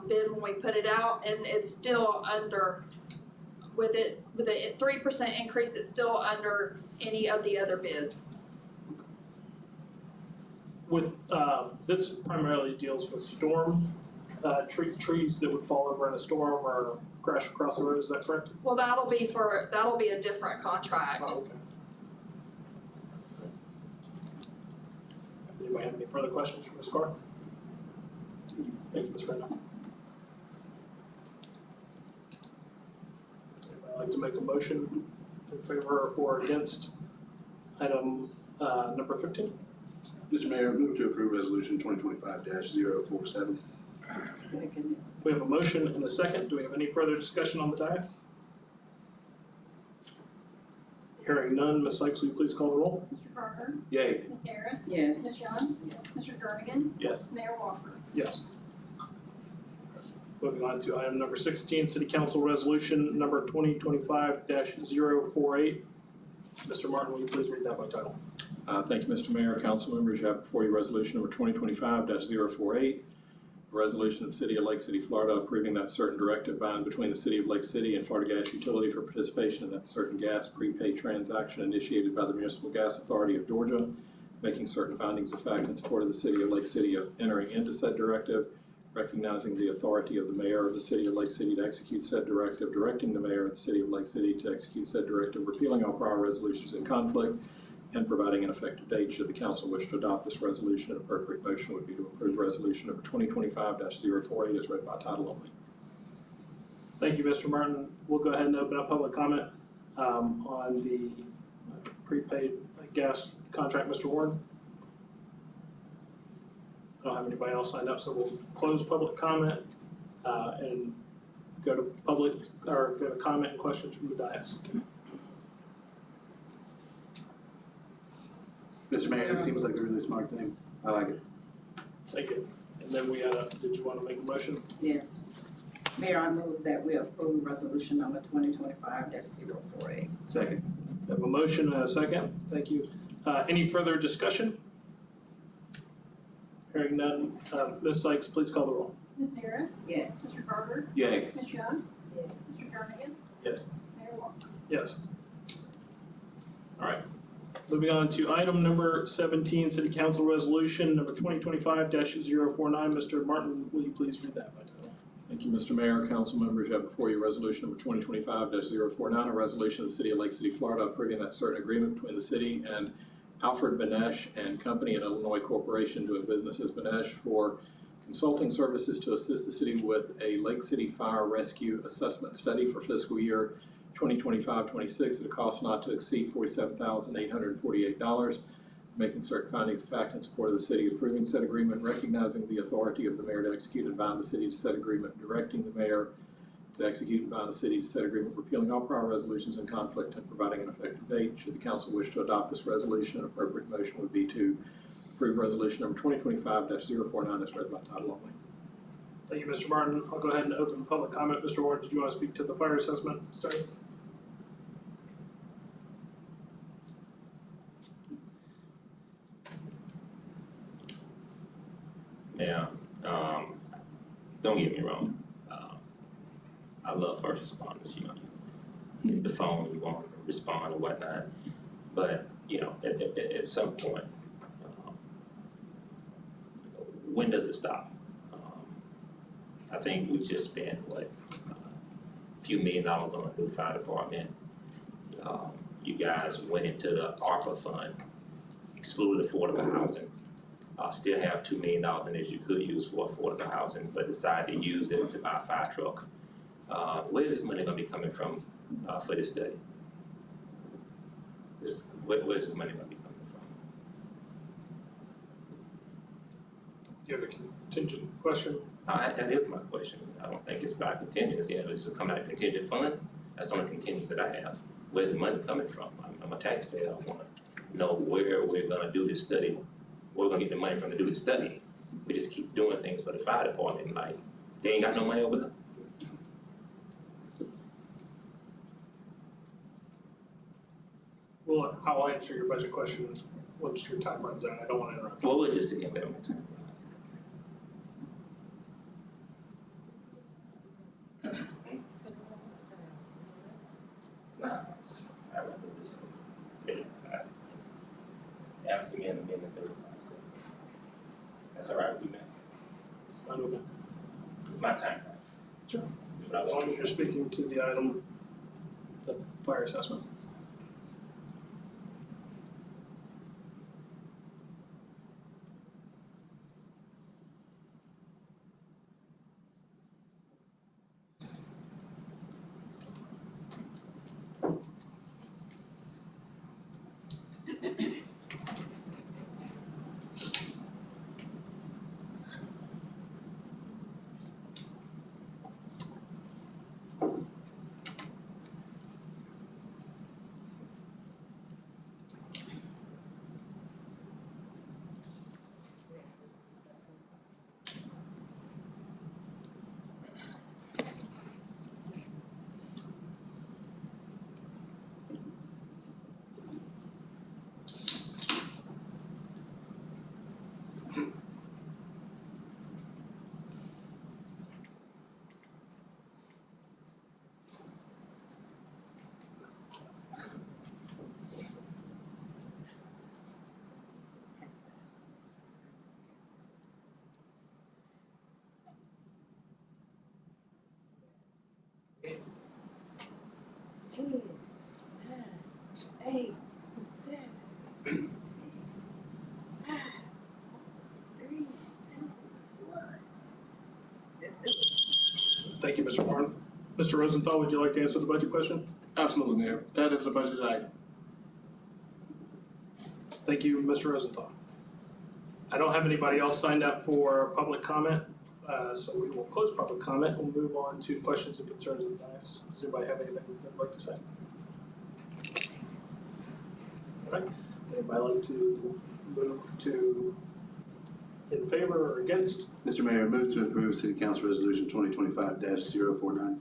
bid when we put it out, and it's still under, with a 3% increase, it's still under any of the other bids. With this primarily deals with storm trees that would fall over in a storm or crash across the road. Is that correct? Well, that'll be a different contract. Oh, okay. Does anybody have any further questions for Ms. Carr? Thank you, Ms. Brenda. Anybody like to make a motion in favor or against item number 15? Mr. Mayor, move to approve Resolution 2025-047. Second. We have a motion and a second. Do we have any further discussion on the dais? Hearing none, Ms. Sykes, will you please call the roll? Mr. Carter? Yay. Ms. Harris? Yes. Ms. Young? Mr. Jernigan? Yes. Mayor Walker? Yes. Moving on to item number 16, City Council Resolution number 2025-048. Mr. Martin, will you please read that by title? Thank you, Mr. Mayor. Council members, you have before you resolution number 2025-048, a resolution of the City of Lake City, Florida, approving that certain directive by and between the City of Lake City and Florida Gas Utility for participation in that certain gas prepaid transaction initiated by the Municipal Gas Authority of Georgia, making certain findings of fact in support of the City of Lake City of entering into said directive, recognizing the authority of the mayor of the City of Lake City to execute said directive, directing the mayor of the City of Lake City to execute said directive, repealing all prior resolutions in conflict, and providing an effective date. Should the council wish to adopt this resolution, an appropriate motion would be to approve resolution number 2025-048 as read by title only. Thank you, Mr. Martin. We'll go ahead and open up public comment on the prepaid gas contract. Mr. Warren? I don't have anybody else signed up, so we'll close public comment and go to comment and questions from the dais. Mr. Mayor, this seems like a really smart thing. I like it. Thank you. And then we had did you want to make a motion? Yes. Mayor, I move that we approve resolution number 2025-048. Second. We have a motion and a second. Thank you. Any further discussion? Hearing none. Ms. Sykes, please call the roll. Ms. Harris? Yes. Mr. Carter? Yay. Ms. Young? Yes. Mr. Jernigan? Yes. Mayor Long? Yes. All right. Moving on to item number 17, City Council Resolution number 2025-049. Mr. Martin, will you please read that by title? Thank you, Mr. Mayor, council members. You have before you resolution number 2025-049, a resolution of the City of Lake City, Florida, approving that certain agreement between the city and Alfred Benesch and Company, an Illinois corporation doing business as Benesch, for consulting services to assist the city with a Lake City Fire Rescue Assessment Study for fiscal year 2025-26 at a cost not to exceed $47,848, making certain findings of fact in support of the city, approving said agreement, recognizing the authority of the mayor to execute and bind the city to said agreement, directing the mayor to execute and bind the city to said agreement, repealing all prior resolutions in conflict and providing an effective date. Should the council wish to adopt this resolution, an appropriate motion would be to approve resolution number 2025-049 as read by title only. Thank you, Mr. Martin. I'll go ahead and open public comment. Mr. Ward, did you want to speak to the fire assessment study? Yeah, don't get me wrong. I love first responders, you know, you hit the phone, you want to respond or whatnot. But, you know, at some point, when does it stop? I think we just spent, a few $1 million on a new fire department. You guys went into the ARPA fund, excluded affordable housing. Still have $2 million in it you could use for affordable housing, but decided to use it to buy a fire truck. Where is this money gonna be coming from for this study? Where's this money gonna be coming from? Do you have a contingent question? That is my question. I don't think it's by contingency. It's just come out of contingent fund. That's the only contingency that I have. Where's the money coming from? I'm a taxpayer. I wanna know where we're gonna do this study. Where we're gonna get the money from to do this study. We just keep doing things for the fire department, like, they ain't got no money over there. Well, I'll answer your budget question once your time runs out. I don't want to interrupt. Well, we'll just sit here and wait on my turn. Nah, I'd rather just, answer me in a minute, 35 seconds. That's all right with you, man? It's fine with me. It's my time. Sure. As long as you're speaking to the item, the fire assessment. Thank you, Mr. Warren. Mr. Rosenthal, would you like to answer the budget question? Absolutely, Mayor. That is a budget item. Thank you, Mr. Rosenthal. I don't have anybody else signed up for public comment, so we will close public comment and move on to questions and concerns of the dais. Does anybody have anything they'd like to say? All right. Anybody like to move to in favor or against? Mr. Mayor, move to approve City Council Resolution 2025-049.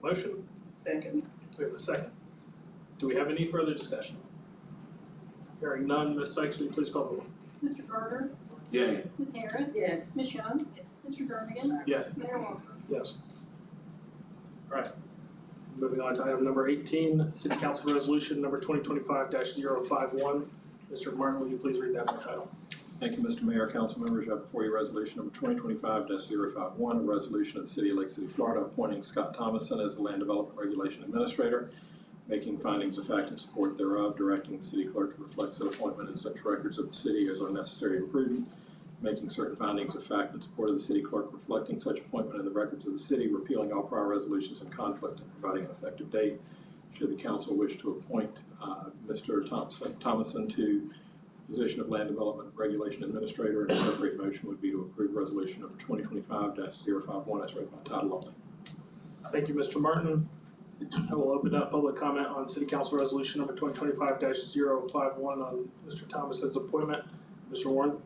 Motion? Second. We have a second. Do we have any further discussion? Hearing none, Ms. Sykes, will you please call the roll? Mr. Carter? Yay. Ms. Harris? Yes. Ms. Young? Mr. Jernigan? Yes. Mayor Walker? Yes. All right. Moving on to item number 18, City Council Resolution number 2025-051. Mr. Martin, will you please read that by title? Thank you, Mr. Mayor, council members. You have before you resolution number 2025-051, a resolution of the City of Lake City, Florida, appointing Scott Thomason as the Land Development Regulation Administrator, making findings of fact in support thereof, directing the city clerk to reflect said appointment in such records of the city as are necessary and prudent, making certain findings of fact in support of the city clerk, reflecting such appointment in the records of the city, repealing all prior resolutions in conflict, and providing an effective date. Should the council wish to appoint Mr. Thomason to the position of Land Development Regulation Administrator, an appropriate motion would be to approve resolution number 2025-051 as read by title only. Thank you, Mr. Martin. I will open up public comment on City Council Resolution number 2025-051 on Mr. Thomason's appointment. Mr. Warren?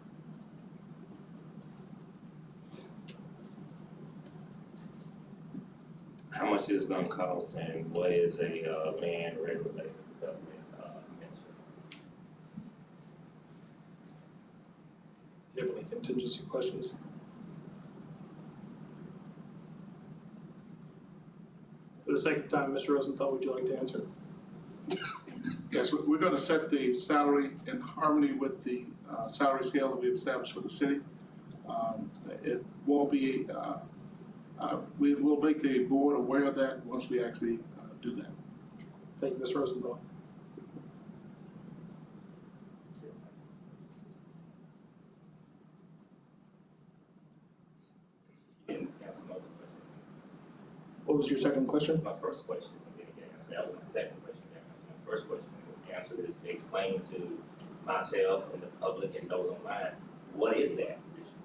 How much is it gonna cost and what is a land regulated development administrator? Do you have any contingency questions? For the second time, Mr. Rosenthal, would you like to answer? Yes, we're gonna set the salary in harmony with the salary scale that we've established for the city. It won't be, we will make the board aware of that once we actually do that. Thank you, Ms. Rosenthal. And answer my other question. What was your second question? My first question, and then again, answer that was my second question. Then answer my first question. The answer is to explain to myself and the public and those online, what is that position?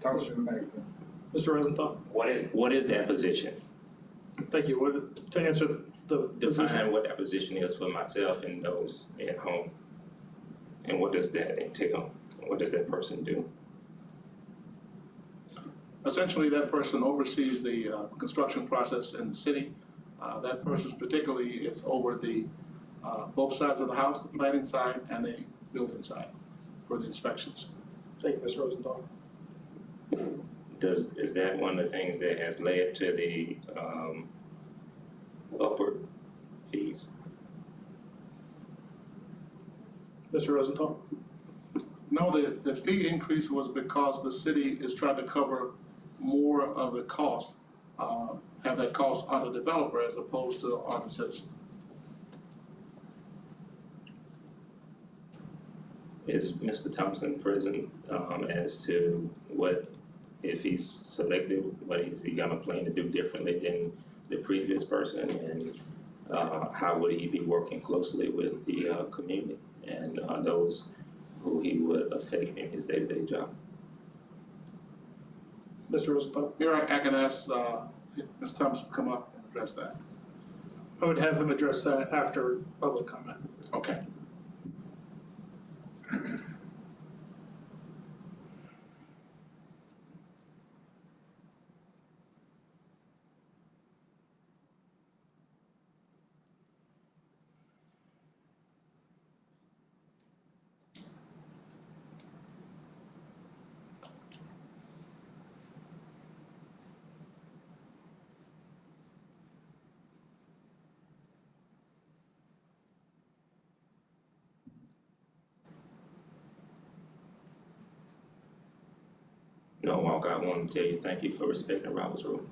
Talk to the mic. Mr. Rosenthal? What is that position? Thank you. To answer the position. Define what that position is for myself and those at home. And what does that entail? What does that person do? Essentially, that person oversees the construction process in the city. That person particularly is over the both sides of the house, the planning side and the building side for the inspections. Thank you, Ms. Rosenthal. Is that one of the things that has led to the upward fees? Mr. Rosenthal? No, the fee increase was because the city is trying to cover more of the cost, have that cost on the developer as opposed to on the citizen. Is Mr. Thompson present as to what, if he's selected, what is he gonna plan to do differently than the previous person? And how would he be working closely with the community and those who he would affect in his day-to-day job? Mr. Rosenthal? Here I can ask Ms. Thompson to come up and address that. I would have him address that after public comment. Okay. No, Walker, I want to tell you thank you for respecting Robert's rule.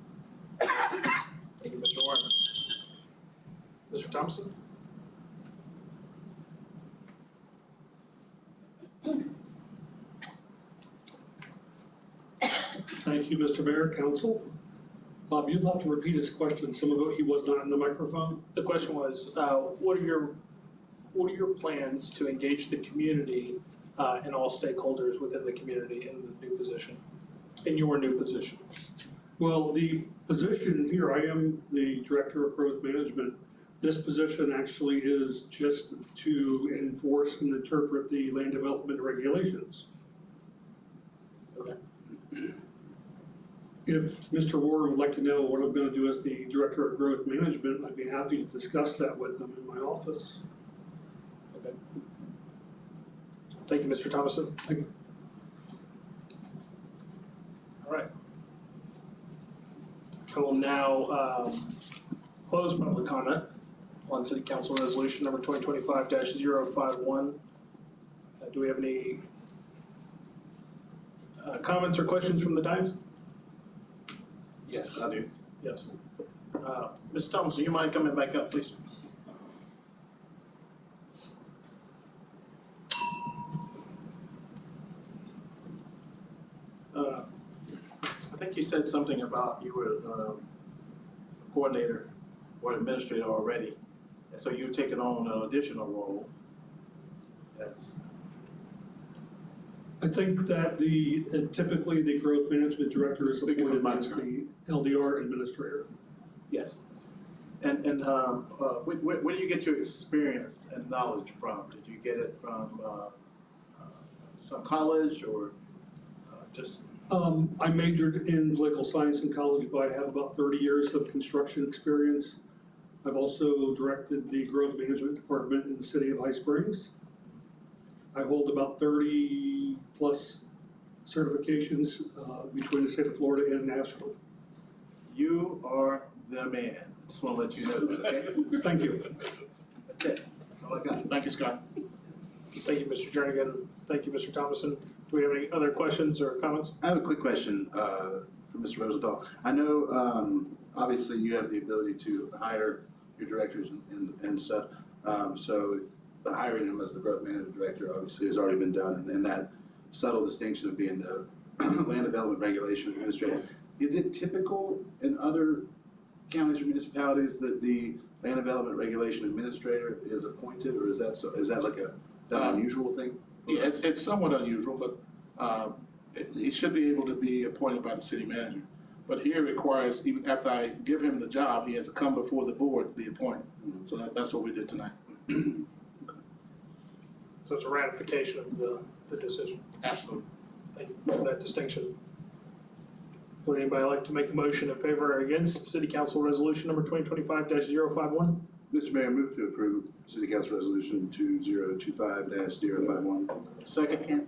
Thank you, Mr. Warren. Mr. Thompson? Thank you, Mr. Mayor, Council. You'll have to repeat his question. Some of it, he was not in the microphone. The question was, what are your plans to engage the community and all stakeholders within the community in the new position, in your new position? Well, the position here, I am the Director of Growth Management. This position actually is just to enforce and interpret the land development regulations. Okay. If Mr. Warren would like to know what I'm gonna do as the Director of Growth Management, I'd be happy to discuss that with him in my office. Okay. Thank you, Mr. Thomason. Thank you. All right. I will now close public comment on City Council Resolution number 2025-051. Do we have any comments or questions from the dais? Yes, I do. Yes. Mr. Thomas, do you mind coming back up, please? I think you said something about you were a coordinator or administrator already, and so you're taking on an additional role as. I think that typically the Growth Management Director is Speaking to the appointed as mic, the LDR Administrator. Yes. And where do you get your experience and knowledge from? Did you get it from some college or just? I majored in political science in college, but I have about 30 years of construction experience. I've also directed the Growth Management Department in the city of High Springs. I hold about 30 plus certifications between the state of Florida and national. You are the man. Just want to let you know that, okay? Thank you. Okay, that's all I got. Thank you, Scott. Thank you, Mr. Jernigan. Thank you, Mr. Thomason. Do we have any other questions or comments? I have a quick question for Mr. Rosenthal. I know obviously you have the ability to hire your directors and stuff. So the hiring him as the growth management director obviously has already been done, and that subtle distinction of being the land development regulation administrator. Is it typical in other counties or municipalities that the land development regulation administrator is appointed, or is that like an unusual thing? Yeah, it's somewhat unusual, but he should be able to be appointed by the city manager. But here it requires, even after I give him the job, he has to come before the board to be appointed. Mm-hmm. So that's what we did tonight. So it's a ratification of the decision. Absolutely. Thank you for that distinction. Would anybody like to make a motion in favor or against City Council Resolution number 2025-051? Mr. Mayor, move to approve City Council Resolution 2025-051. Second.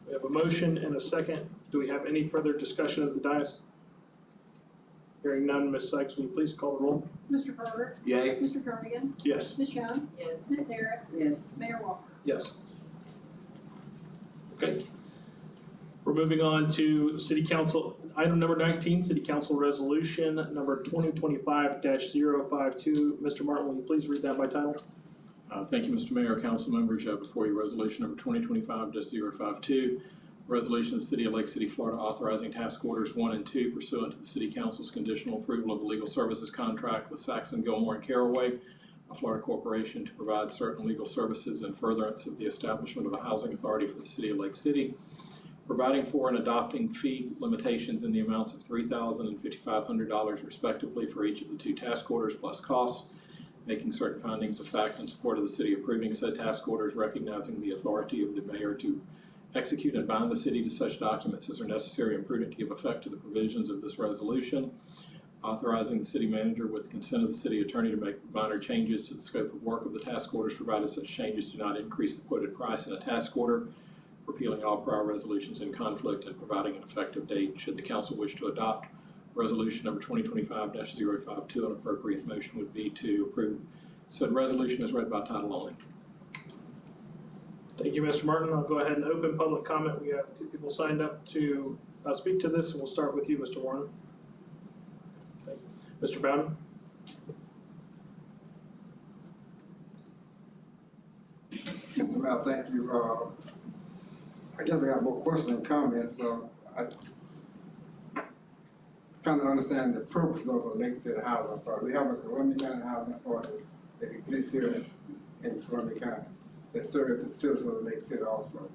We have a motion and a second. Do we have any further discussion of the dais? Hearing none, Ms. Sykes, will you please call the roll? Mr. Herbert? Yay. Mr. Jernigan? Yes. Ms. Young? Yes. Ms. Harris? Yes. Mayor Walker? Yes. Okay. We're moving on to City Council, item number 19, City Council Resolution number 2025-052. Mr. Martin, will you please read that by title? Thank you, Mr. Mayor, council members. You have before you resolution number 2025-052. Resolution of the City of Lake City, Florida, authorizing task orders 1 and 2 pursuant to the City Council's conditional approval of the legal services contract with Saxon, Gilmore, and Caraway, a Florida corporation, to provide certain legal services in furtherance of the establishment of a housing authority for the City of Lake City, providing for and adopting fee limitations in the amounts of $3,000 and $5,500 respectively for each of the 2 task orders plus costs, making certain findings of fact in support of the city approving said task orders, recognizing the authority of the mayor to execute and bind the city to such documents as are necessary and prudent to give effect to the provisions of this resolution, authorizing the city manager with the consent of the city attorney to make minor changes to the scope of work of the task orders, provided such changes do not increase the quoted price in a task order, repealing all prior resolutions in conflict, and providing an effective date should the council wish to adopt resolution number 2025-052. An appropriate motion would be to approve said resolution as read by title only. Thank you, Mr. Martin. I'll go ahead and open public comment. We have 2 people signed up to speak to this, and we'll start with you, Mr. Warren. Thank you. Mr. Bowden? Mr. Mayor, thank you. I guess I got more questions than comments. I kind of understand the purpose of a Lake City Housing Authority. We have a Columbia County Housing Authority that exists here in Columbia County that serves the citizens of Lake City also.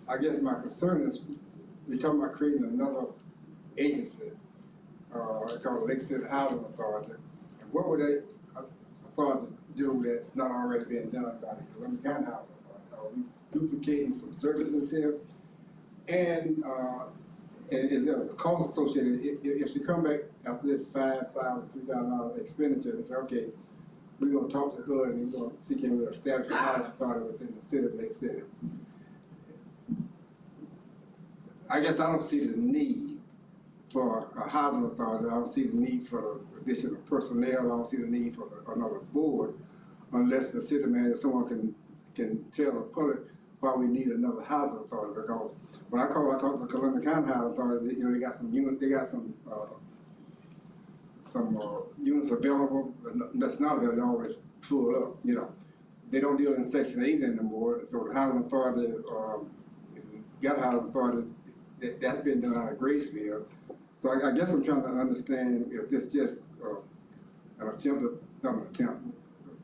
I guess my concern is we're talking about creating another agency called Lake City Housing Authority. And what would that authority do that's not already being done by the Columbia County Housing Authority? Are we duplicating some services here? And and there's a cost associated, if you come back after this $5,000, $3,000 expenditure, and say, okay, we're gonna talk to HUD and we're gonna see can we establish a housing authority within the city of Lake City. I guess I don't see the need for a housing authority. I don't see the need for the additional personnel. I don't see the need for another board unless the city manager, someone can tell the public why we need another housing authority. Because when I talk to the Columbia County Housing Authority, they got some units, they got some units available. That's not available, they're always full up. They don't deal in Section 8 anymore. So the housing authority, if you got a housing authority, that's been done out of Graceville. So I guess I'm trying to understand if this just an attempt, not an attempt,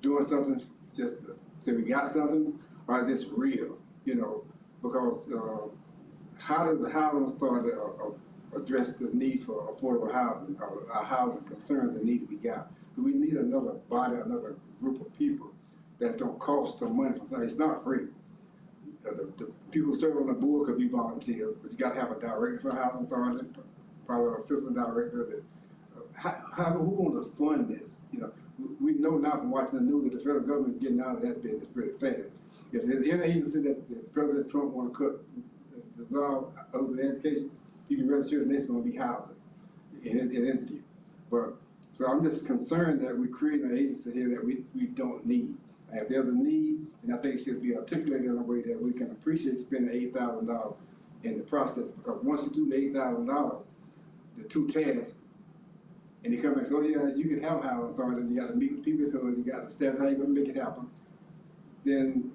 doing something just to say we got something, or is this real? Because how does the housing authority address the need for affordable housing, or our housing concerns that need to be got? Do we need another body, another group of people that's gonna cost some money for something? It's not free. The people serving on the board could be volunteers, but you gotta have a director for housing authority, probably an assistant director. Who gonna fund this? We know now from watching the news that the federal government is getting out of that business pretty fast. If there's any agency that President Trump wanna dissolve open education, you can rest assured the next one will be housing in his view. But so I'm just concerned that we're creating an agency here that we don't need. If there's a need, then I think it should be articulated in a way that we can appreciate spending $8,000 in the process. Because once you do the $8,000, the two tasks, and they come and say, oh yeah, you can have a housing authority, you gotta meet with people, you gotta establish how you're gonna make it happen. Then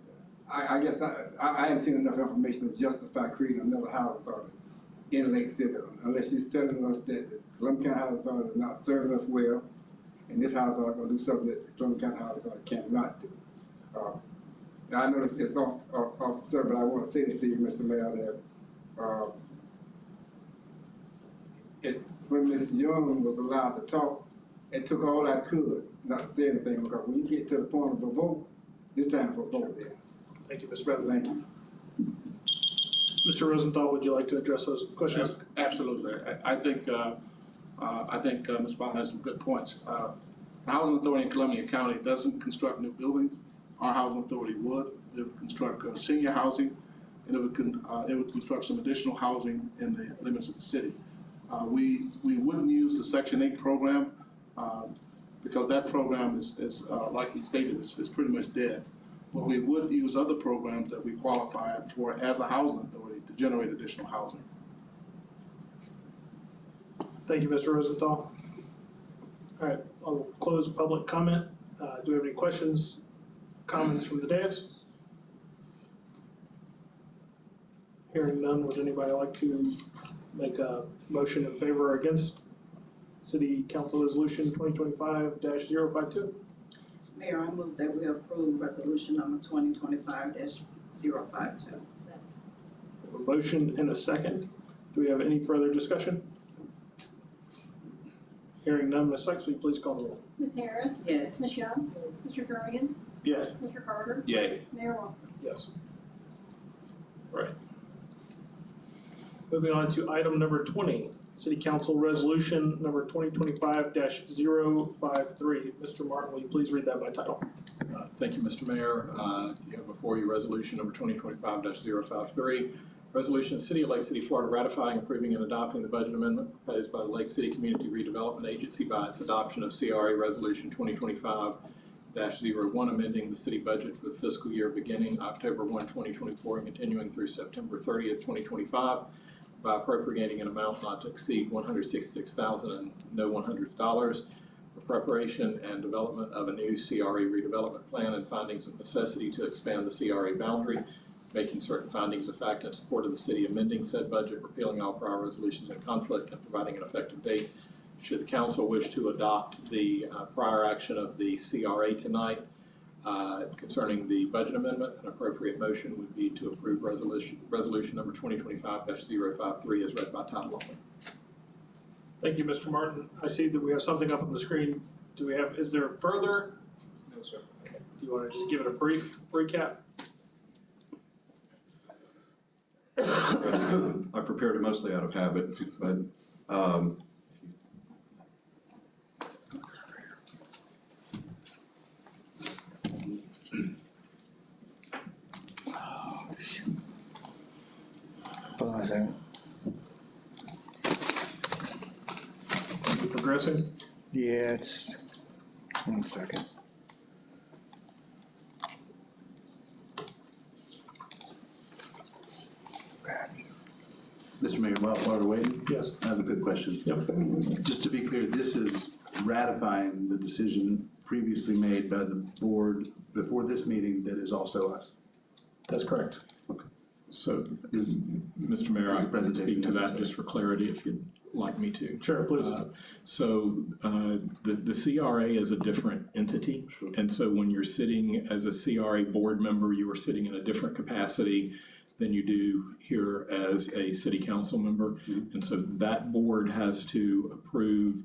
I guess I haven't seen enough information to justify creating another housing authority in Lake City, unless you're telling us that the Columbia County Housing Authority is not serving us well, and this housing authority is gonna do something that the Columbia County Housing Authority cannot do. I know it's off the server, but I want to say this to you, Mr. Mayor, that when Ms. Young was allowed to talk, it took all I could not to say anything, because when you get to the point of a vote, it's time for a vote there. Thank you, Mr. President. Thank you. Mr. Rosenthal, would you like to address those questions? Absolutely. I think Ms. Bond has some good points. The Housing Authority in Columbia County doesn't construct new buildings. Our housing authority would. It would construct senior housing, and it would construct some additional housing in the limits of the city. We wouldn't use the Section 8 program because that program is like he stated, is pretty much dead. But we would use other programs that we qualify for as a housing authority to generate additional housing. Thank you, Mr. Rosenthal. All right, I'll close public comment. Do we have any questions, comments from the dais? Hearing none, would anybody like to make a motion in favor or against City Council Resolution 2025-052? Mayor, I move that we approve resolution number 2025-052. A motion and a second. Do we have any further discussion? Hearing none, Ms. Sykes, will you please call the roll? Ms. Harris? Yes. Ms. Young? Mr. Kerrigan? Yes. Mr. Carter? Yay. Mayor Walker? Yes. All right. Moving on to item number 20, City Council Resolution number 2025-053. Mr. Martin, will you please read that by title? Thank you, Mr. Mayor. You have before you resolution number 2025-053. Resolution, City of Lake City, Florida, ratifying, approving, and adopting the budget amendment proposed by the Lake City Community Redevelopment Agency by its adoption of CRA Resolution 2025-01, amending the city budget for the fiscal year beginning October 1, 2024, and continuing through September 30th, 2025, by appropriating an amount not to exceed $166,000 and no $100 for preparation and development of a new CRA redevelopment plan and findings of necessity to expand the CRA boundary, making certain findings of fact in support of the city, amending said budget, repealing all prior resolutions in conflict, and providing an effective date. Should the council wish to adopt the prior action of the CRA tonight concerning the budget amendment, an appropriate motion would be to approve resolution number 2025-053 as read by title only. Thank you, Mr. Martin. I see that we have something up on the screen. Is there further? No, sir. Do you want to just give it a brief recap? I prepared it mostly out of habit, but Is it progressing? Yeah, it's, 1 second. Mr. Mayor, while we're waiting, Yes. I have a good question. Yep. Just to be clear, this is ratifying the decision previously made by the board before this meeting that is also us. That's correct. So, Is, Mr. Mayor, is I the can speak presentation to that necessary? just for clarity if you'd like me to. Sure, please. The CRA is a different entity. And so when you're sitting as a CRA board member, you are sitting in a different capacity than you do here as a city council member. And so that board has to approve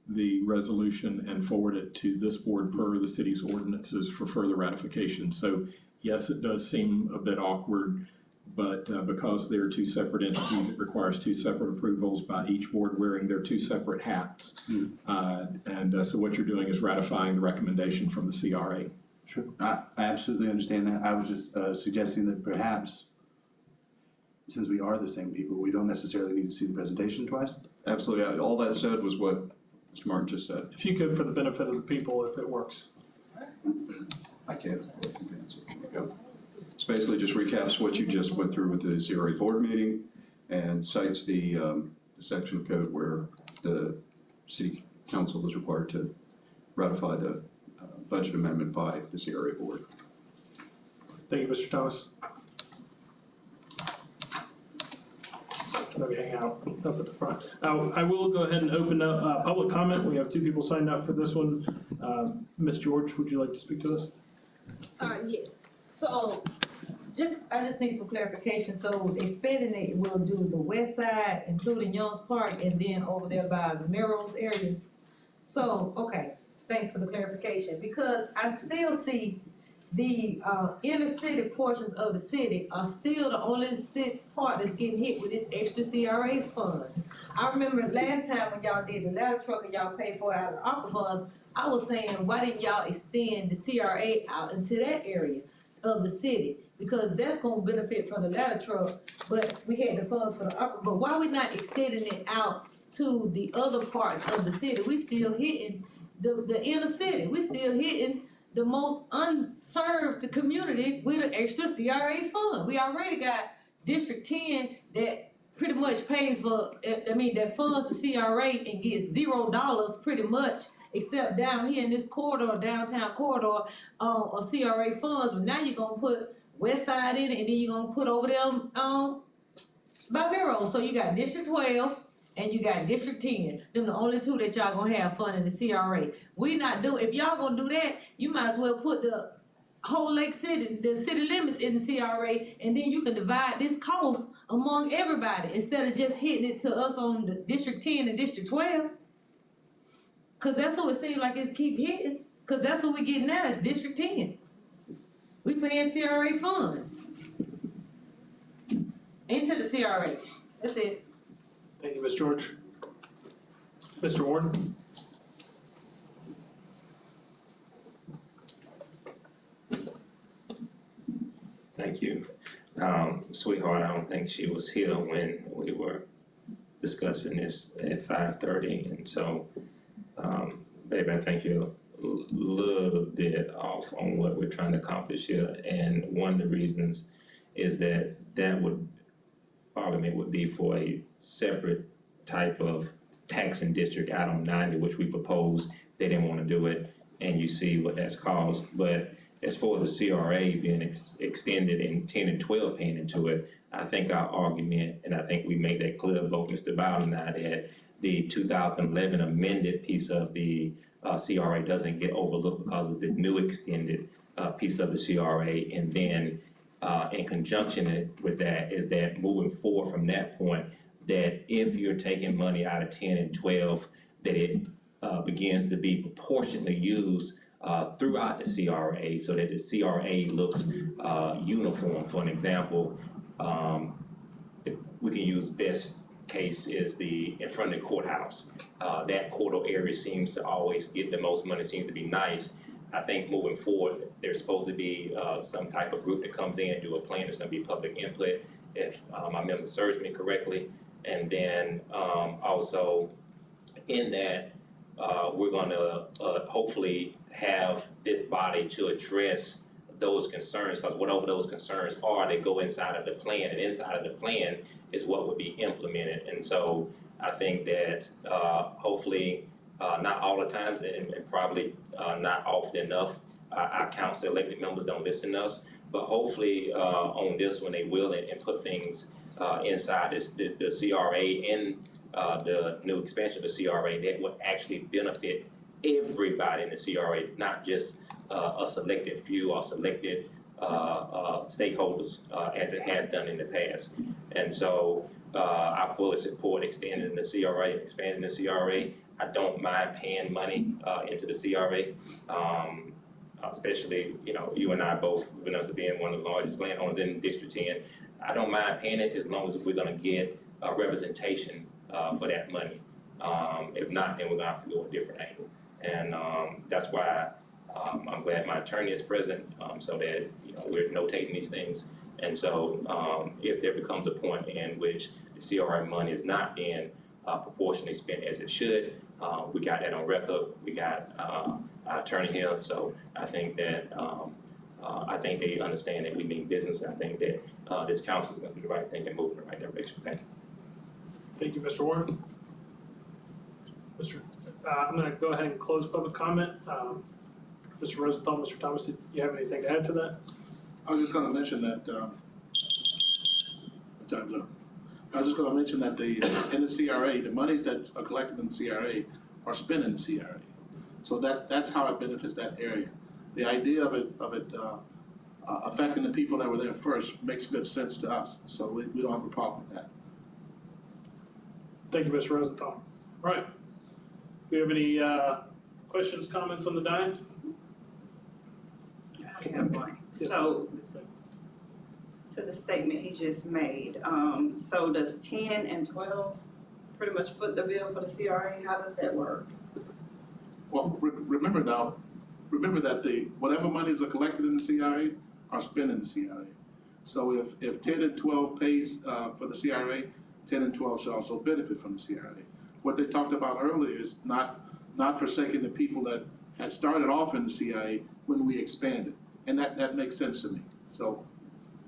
the resolution and forward it to this board per the city's ordinances for further ratification. So yes, it does seem a bit awkward, but because they're two separate entities, it requires two separate approvals by each board wearing their two separate hats. So what you're doing is ratifying the recommendation from the CRA. Sure. I absolutely understand that. I was just suggesting that perhaps, since we are the same people, we don't necessarily need to see the presentation twice. absolutely, all that said was what Mr. Martin just said. If you could, for the benefit of the people, if it works. I can't. It's basically just recaps what you just went through with the CRA board meeting and cites the section of code where the city council is required to ratify the budget amendment by the CRA board. Thank you, Mr. Thomas. Let me hang out up at the front. I will go ahead and open up public comment. We have two people signed up for this one. Ms. George, would you like to speak to this? Yes, so, I just need some clarification, so expanding it, we'll do the west side, including Young's Park, and then over there by Merrill's area. So, okay, thanks for the clarification, because I still see the, inner city portions of the city are still the only part that's getting hit with this extra CRA funds. I remember last time when y'all did the ladder truck and y'all paid for it out of the ARPA funds, I was saying, why didn't y'all extend the CRA out into that area of the city? Because that's gonna benefit from the ladder truck, but we had the funds for the ARPA, but why we not extending it out to the other parts of the city? We still hitting the inner city, we still hitting the most unserved community with an extra CRA fund. We already got District 10 that pretty much pays for, that funds the CRA and gets $0 pretty much, except down here in this corridor, downtown corridor, of CRA funds. But now you're gonna put West Side in it, and then you're gonna put over there, by Vero. So you got District 12 and you got District 10. Them the only two that y'all gonna have funding the CRA. We not do, if y'all gonna do that, you might as well put the whole Lake City, the city limits in the CRA, and then you can divide this cost among everybody instead of just hitting it to us on the District 10 and District 12. Cause that's who it seems like it's keep hitting, cause that's what we getting now, is District 10. We paying CRA funds into the CRA, that's it. Thank you, Ms. George. Mr. Warden? Thank you. Sweetheart, I don't think she was here when we were discussing this at 5:30, and so, baby, I think you're a little bit off on what we're trying to accomplish here, and one of the reasons is that argument would be for a separate type of taxing district out on 90, which we proposed. They didn't want to do it, and you see what that's caused. But as far as the CRA being extended and 10 and 12 paying into it, I think our argument, and I think we made that clear, both Mr. Bowden and I, that the 2011 amended piece of the CRA doesn't get overlooked because of the new extended piece of the CRA. And then in conjunction with that is that moving forward from that point, that if you're taking money out of 10 and 12, that it begins to be proportionately used throughout the CRA, so that the CRA looks uniform. For an example, we can use best case is in front of the courthouse. That corridor area seems to always get the most money, seems to be nice. I think moving forward, there's supposed to be some type of group that comes in and do a plan. There's gonna be public input, if my memory serves me correctly. And then also in that, we're gonna hopefully have this body to address those concerns, because whatever those concerns are, they go inside of the plan, and inside of the plan is what would be implemented. And so I think that hopefully, not all the times and probably not often enough, our council elected members don't listen to us, but hopefully on this one they will and put things inside the CRA and the new expansion of the CRA that would actually benefit everybody in the CRA, not just a selected few or selected stakeholders as it has done in the past. And so I fully support extending the CRA and expanding the CRA. I don't mind paying money into the CRA, especially, you and I both, Vanessa being one of the largest landowners in District 10. I don't mind paying it as long as we're gonna get representation for that money. If not, then we're gonna have to go a different angle. And that's why I'm glad my attorney is present, so that we're notating these things. And so if there becomes a point in which the CRA money is not being proportionally spent as it should, we got that on record. We got our attorney here, so I think that I think they understand that we mean business. I think that this council is going to do the right thing and move in the right direction. Thank you. Thank you, Mr. Warren. I'm gonna go ahead and close public comment. Mr. Rosenthal, Mr. Thomas, did you have anything to add to that? I was just gonna mention that, time's up. I was just gonna mention that in the CRA, the monies that are collected in the CRA are spent in the CRA. So that's how it benefits that area. The idea of it affecting the people that were there first makes good sense to us. So we don't have a problem with that. Thank you, Mr. Rosenthal. All right. Do you have any questions, comments on the dais? I have one. So, to the statement he just made, so does 10 and 12 pretty much foot the bill for the CRA? How does that work? Well, remember that whatever monies are collected in the CRA are spent in the CRA. So if 10 and 12 pays for the CRA, 10 and 12 should also benefit from the CRA. What they talked about earlier is not forsaking the people that had started off in the CRA when we expanded. And that makes sense to me. So,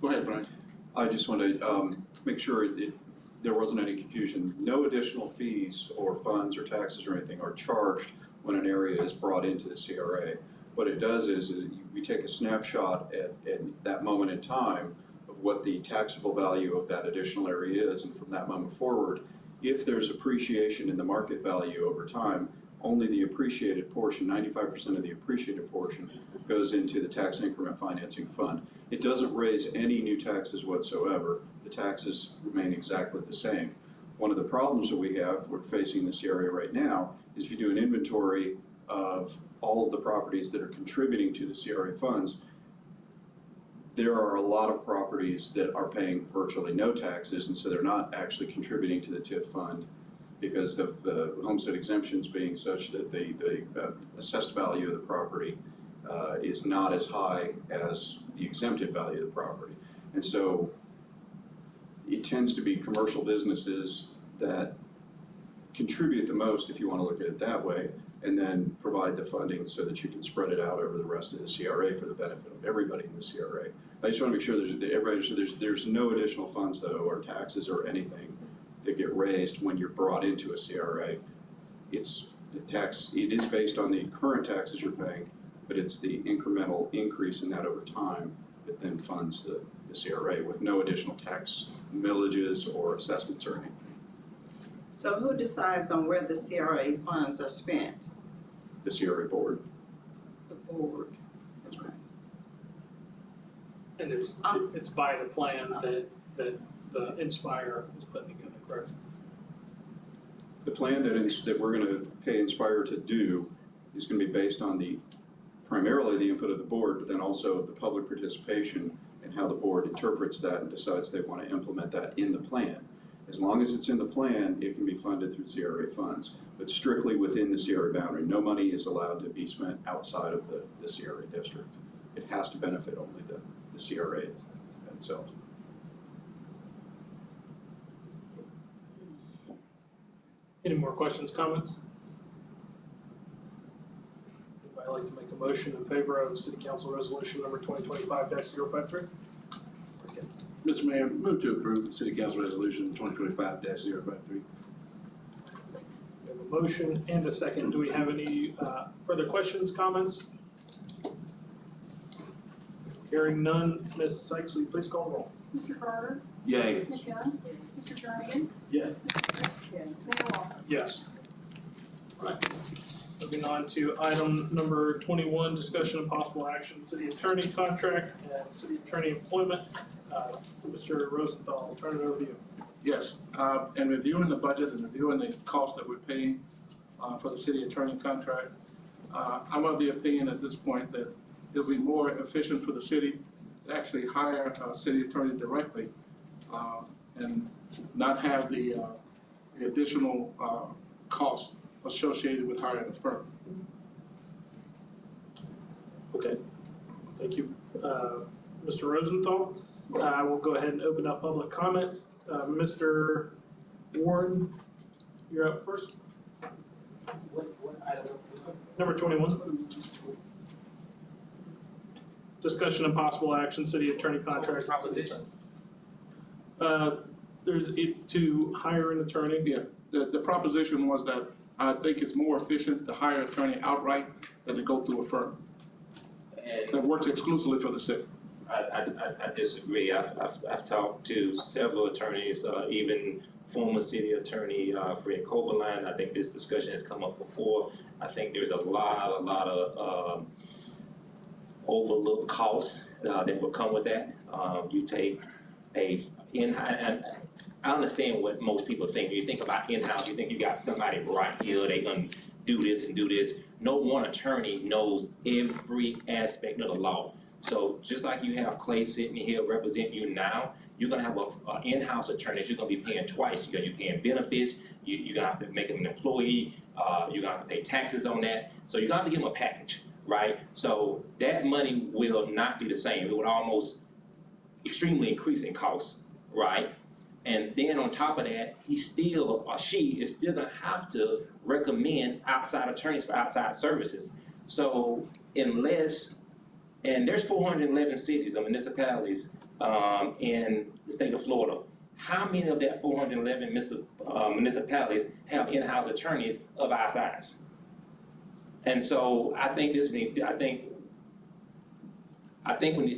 go ahead, Brian. I just want to make sure there wasn't any confusion. No additional fees or funds or taxes or anything are charged when an area is brought into the CRA. What it does is we take a snapshot at that moment in time of what the taxable value of that additional area is, and from that moment forward, if there's appreciation in the market value over time, only the appreciated portion, 95% of the appreciated portion, goes into the tax increment financing fund. It doesn't raise any new taxes whatsoever. The taxes remain exactly the same. One of the problems that we're facing in this area right now is if you do an inventory of all of the properties that are contributing to the CRA funds, there are a lot of properties that are paying virtually no taxes, and so they're not actually contributing to the TIF fund because of the homestead exemptions being such that the assessed value of the property is not as high as the exempted value of the property. And so it tends to be commercial businesses that contribute the most, if you want to look at it that way, and then provide the funding so that you can spread it out over the rest of the CRA for the benefit of everybody in the CRA. I just want to make sure there's no additional funds though, or taxes or anything that get raised when you're brought into a CRA. It is based on the current taxes you're paying, but it's the incremental increase in that over time that then funds the CRA with no additional tax millages or assessments or anything. So who decides on where the CRA funds are spent? The CRA board. The board. That's right. And it's by the plan that the Inspire is putting together, correct? The plan that we're going to pay Inspire to do is going to be based on primarily the input of the board, but then also the public participation and how the board interprets that and decides they want to implement that in the plan. As long as it's in the plan, it can be funded through CRA funds, but strictly within the CRA boundary. No money is allowed to be spent outside of the CRA district. It has to benefit only the CRA itself. Any more questions, comments? Anybody like to make a motion in favor of City Council Resolution number 2025-053? Mr. Mayor, move to approve City Council Resolution 2025-053. We have a motion and a second. Do we have any further questions, comments? Hearing none, Ms. Sykes, will you please call the roll? Mr. Carter? Yay. Ms. Young? Mr. Flanagan? Yes. Yes. Mayor Walker? Yes. All right. Moving on to item number 21, discussion of possible action, city attorney contract and city attorney employment. Mr. Rosenthal, I'll turn it over to you. Yes, in reviewing the budget and reviewing the cost that we're paying for the city attorney contract, I'm of the opinion at this point that it'll be more efficient for the city to actually hire a city attorney directly and not have the additional costs associated with hiring a firm. Okay, thank you, Mr. Rosenthal. I will go ahead and open up public comments. Mr. Warren, you're up first. What item? Number 21. Discussion of possible action, city attorney contract. Proposition. There's it to hire an attorney. Yeah, the proposition was that I think it's more efficient to hire an attorney outright than to go through a firm that works exclusively for the city. I disagree. I've talked to several attorneys, even former city attorney Fred Coverline. I think this discussion has come up before. I think there's a lot of overlooked costs that will come with that. You take and I understand what most people think. When you think about in-house, you think you got somebody right here, they gonna do this and do this. No one attorney knows every aspect of the law. So just like you have Clay sitting here representing you now, you're gonna have an in-house attorney that you're gonna be paying twice because you're paying benefits, you're gonna have to make him an employee, you're gonna have to pay taxes on that. So you're gonna have to give him a package, right? So that money will not be the same. It would almost extremely increase in costs, right? And then on top of that, he still, or she is still gonna have to recommend outside attorneys for outside services. So unless, and there's 411 cities or municipalities in the state of Florida. How many of that 411 municipalities have in-house attorneys of our size? And so I think we need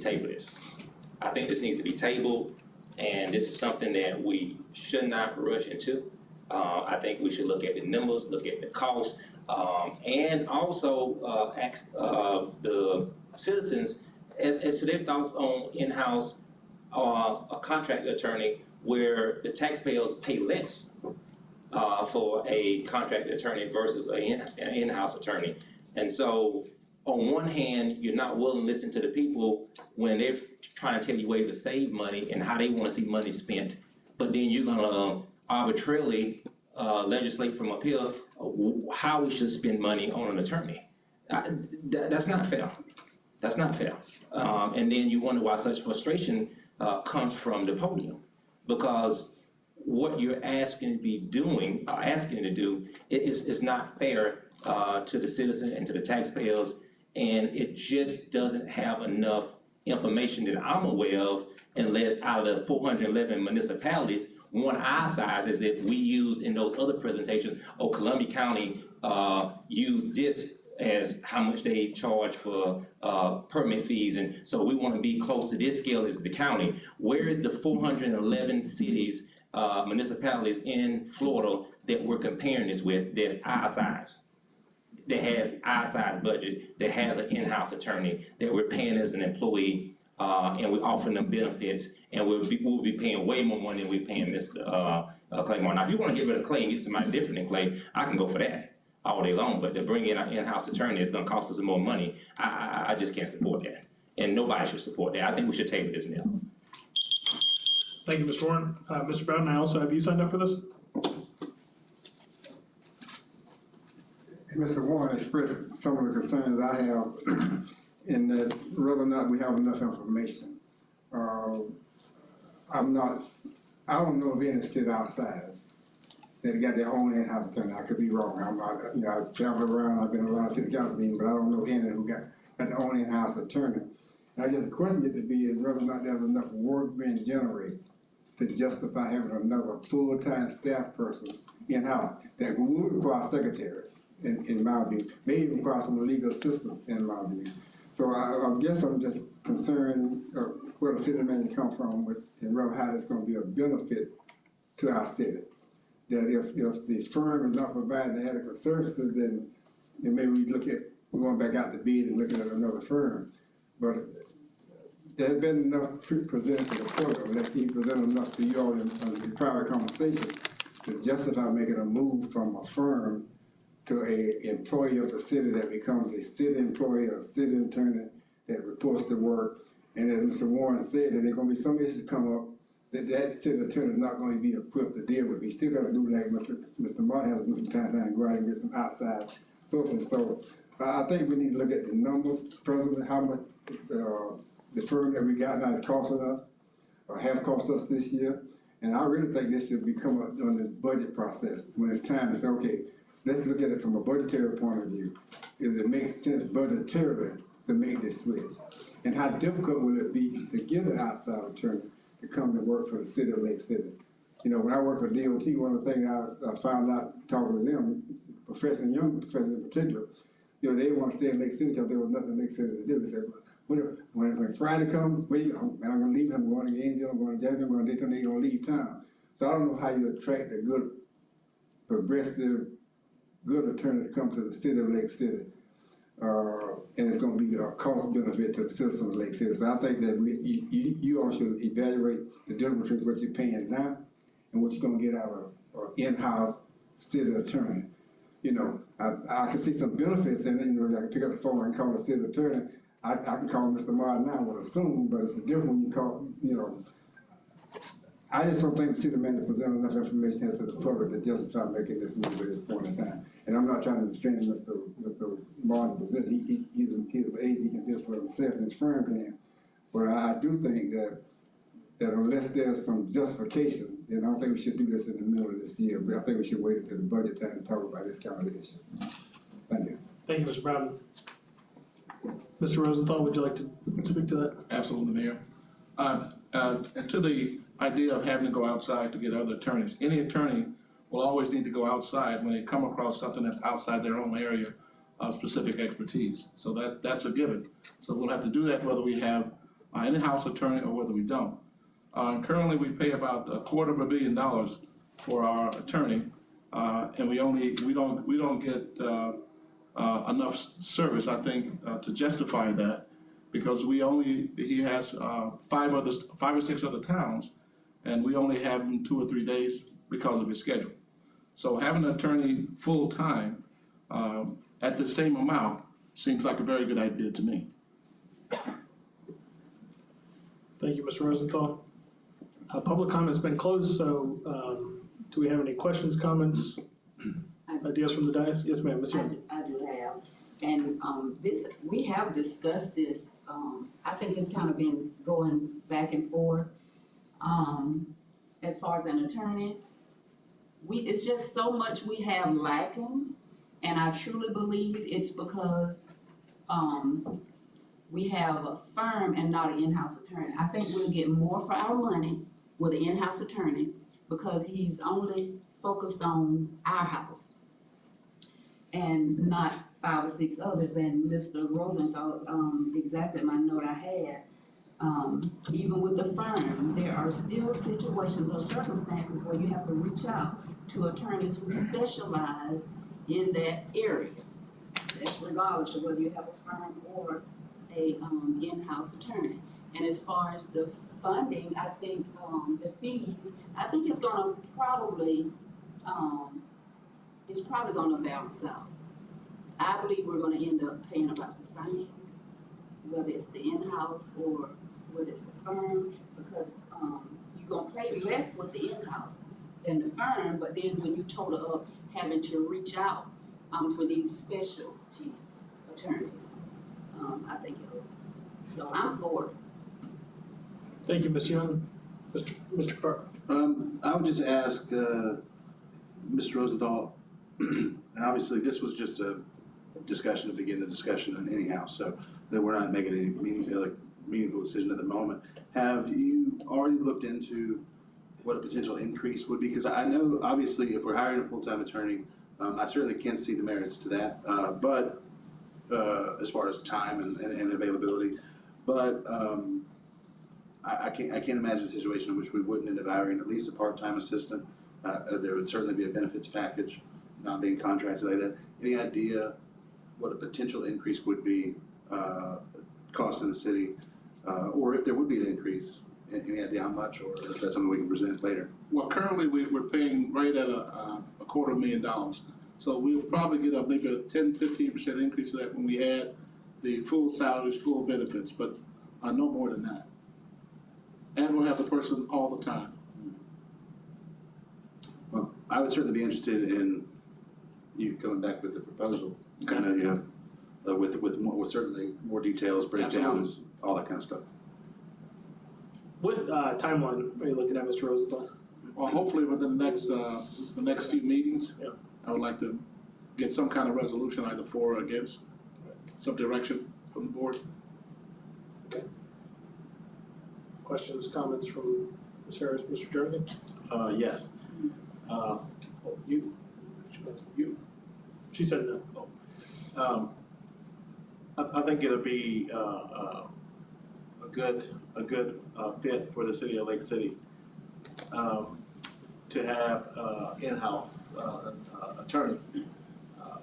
to table this. I think this needs to be tabled, and this is something that we should not rush into. I think we should look at the numbers, look at the cost, and also ask the citizens as to their thoughts on in-house a contract attorney where the taxpayers pay less for a contract attorney versus an in-house attorney. And so on one hand, you're not willing to listen to the people when they're trying to tell you ways to save money and how they want to see money spent, but then you're gonna arbitrarily legislate from up here how we should spend money on an attorney. That's not fair. That's not fair. And then you wonder why such frustration comes from the podium, because what you're asking to do is not fair to the citizen and to the taxpayers, and it just doesn't have enough information that I'm aware of, unless out of the 411 municipalities, one our size, as if we used in those other presentations, Columbia County used this as how much they charge for permit fees, and so we want to be close to this scale as the county. Where is the 411 cities, municipalities in Florida that we're comparing this with that's our size, that has our size budget, that has an in-house attorney, that we're paying as an employee, and we're offering them benefits, and we'll be paying way more money than we're paying Mr. Claymore. Now, if you want to get rid of Clay and get somebody different than Clay, I can go for that all day long, but to bring in an in-house attorney is gonna cost us more money. I just can't support that. and nobody should support that. I think we should table this now. Thank you, Mr. Warren. Mr. Bowden, I also have you signed up for this? Mr. Warren expressed some of the concerns I have in that whether or not we have enough information. I don't know of any city outside that got their own in-house attorney. I could be wrong. I've traveled around, I've been around city council meetings, but I don't know any who got their own in-house attorney. And I guess the question get to be is whether or not there's enough work being generated to justify having another full-time staff person in-house that would require a secretary, in my view, may even require some legal assistance, in my view. So I guess I'm just concerned where the city manager come from and whether how it's gonna be a benefit to our city. That if the firm is not providing adequate services, then maybe we look at going back out to bid and looking at another firm. But there's been enough presented to the court, unless he presented enough to you all in private conversation to justify making a move from a firm to a employee of the city that becomes a city employee, a city attorney that reports to work. And as Mr. Warren said, that there are gonna be some issues come up that city attorney is not going to be equipped to deal with. We still got to do like Mr. Martin has to do from time to time, go out and get some outside sources. So I think we need to look at the numbers, presently, how much the firm that we got now is costing us, or have cost us this year. And I really think this should become up during the budget process when it's time to say, okay, let's look at it from a budgetary point of view. If it makes sense budgetarily to make this switch, and how difficult will it be to get an outside attorney to come to work for the city of Lake City. You know, when I worked for DOT, one of the things I found out talking to them, professionals, young professionals in particular, you know, they didn't want to stay in Lake City because there was nothing in Lake City to do. They said, when Friday comes, man, I'm going to leave, I'm going to Angel, I'm going to Jackson, I'm going to Dayton, they're going to leave town. So I don't know how you attract a good, progressive, good attorney to come to the city of Lake City. And it's going to be a cost benefit to the citizens of Lake City. So I think that you all should evaluate the difference between what you're paying now and what you're going to get out of an in-house city attorney. You know, I can see some benefits in it. You know, I can pick up the phone and call the city attorney. I can call Mr. Martin now, I would assume, but it's different when you call, you know. I just don't think the city manager presented enough information to the public to justify making this move at this point in time. And I'm not trying to defend Mr. Martin's position. He's of age, he can just for himself and his firm can. But I do think that unless there's some justification, then I don't think we should do this in the middle of this year. But I think we should wait until the budget time to talk about this kind of issue. Thank you. Thank you, Mr. Bowden. Mr. Rosenthal, would you like to speak to that? Absolutely, Mayor. And to the idea of having to go outside to get other attorneys, any attorney will always need to go outside when they come across something that's outside their own area of specific expertise. So that's a given. So we'll have to do that whether we have an in-house attorney or whether we don't. Currently, we pay about $250 million for our attorney, and we don't get enough service, I think, to justify that, because he has 5 or 6 other towns, and we only have him 2 or 3 days because of his schedule. So having an attorney full-time at the same amount seems like a very good idea to me. Thank you, Mr. Rosenthal. Public comment's been closed, so do we have any questions, comments, ideas from the dais? Yes, ma'am, Ms. Young. I do have, and we have discussed this. I think it's kind of been going back and forth. As far as an attorney, it's just so much we have lacking, and I truly believe it's because we have a firm and not an in-house attorney. I think we'll get more for our money with an in-house attorney because he's only focused on our house and not 5 or 6 others. And Mr. Rosenthal, exactly my note I had, even with the firm, there are still situations or circumstances where you have to reach out to attorneys who specialize in that area. That's regardless of whether you have a firm or a in-house attorney. And as far as the funding, I think the fees, I think it's gonna probably, it's probably gonna balance out. I believe we're gonna end up paying about the same. whether it's the in-house or whether it's the firm, because, you're gonna pay less with the in-house than the firm, but then when you total up having to reach out, for these specialty attorneys, I think it'll, so I'm for it. Thank you, Ms. Young. Mr. Clark. I would just ask, Mr. Rosenthal, and obviously this was just a discussion to begin the discussion anyhow, so that we're not making any meaningful decision at the moment. Have you already looked into what a potential increase would be? Because I know, obviously, if we're hiring a full-time attorney, I certainly can see the merits to that, but as far as time and availability, but I can't imagine a situation in which we wouldn't end up hiring at least a part-time assistant. There would certainly be a benefits package, not being contracted like that. Any idea what a potential increase would be, cost in the city, or if there would be an increase? Any idea how much, or is that something we can present later? Well, currently, we're paying right at a $250,000. So we'll probably get up maybe a 10-15% increase of that when we add the full salaries, full benefits, but no more than that. And we'll have the person all the time. Well, I would certainly be interested in you coming back with the proposal. I know you have, with certainly more details, breakdowns, all that kind of stuff. What timeline are you looking at, Mr. Rosenthal? Well, hopefully within the next few meetings, yeah. I would like to get some kind of resolution either for or against, some direction from the board. Okay. Questions, comments from Ms. Harris, Mr. Jernigan? Yes. You? She said no. I think it'll be a good fit for the city of Lake City to have in-house attorney.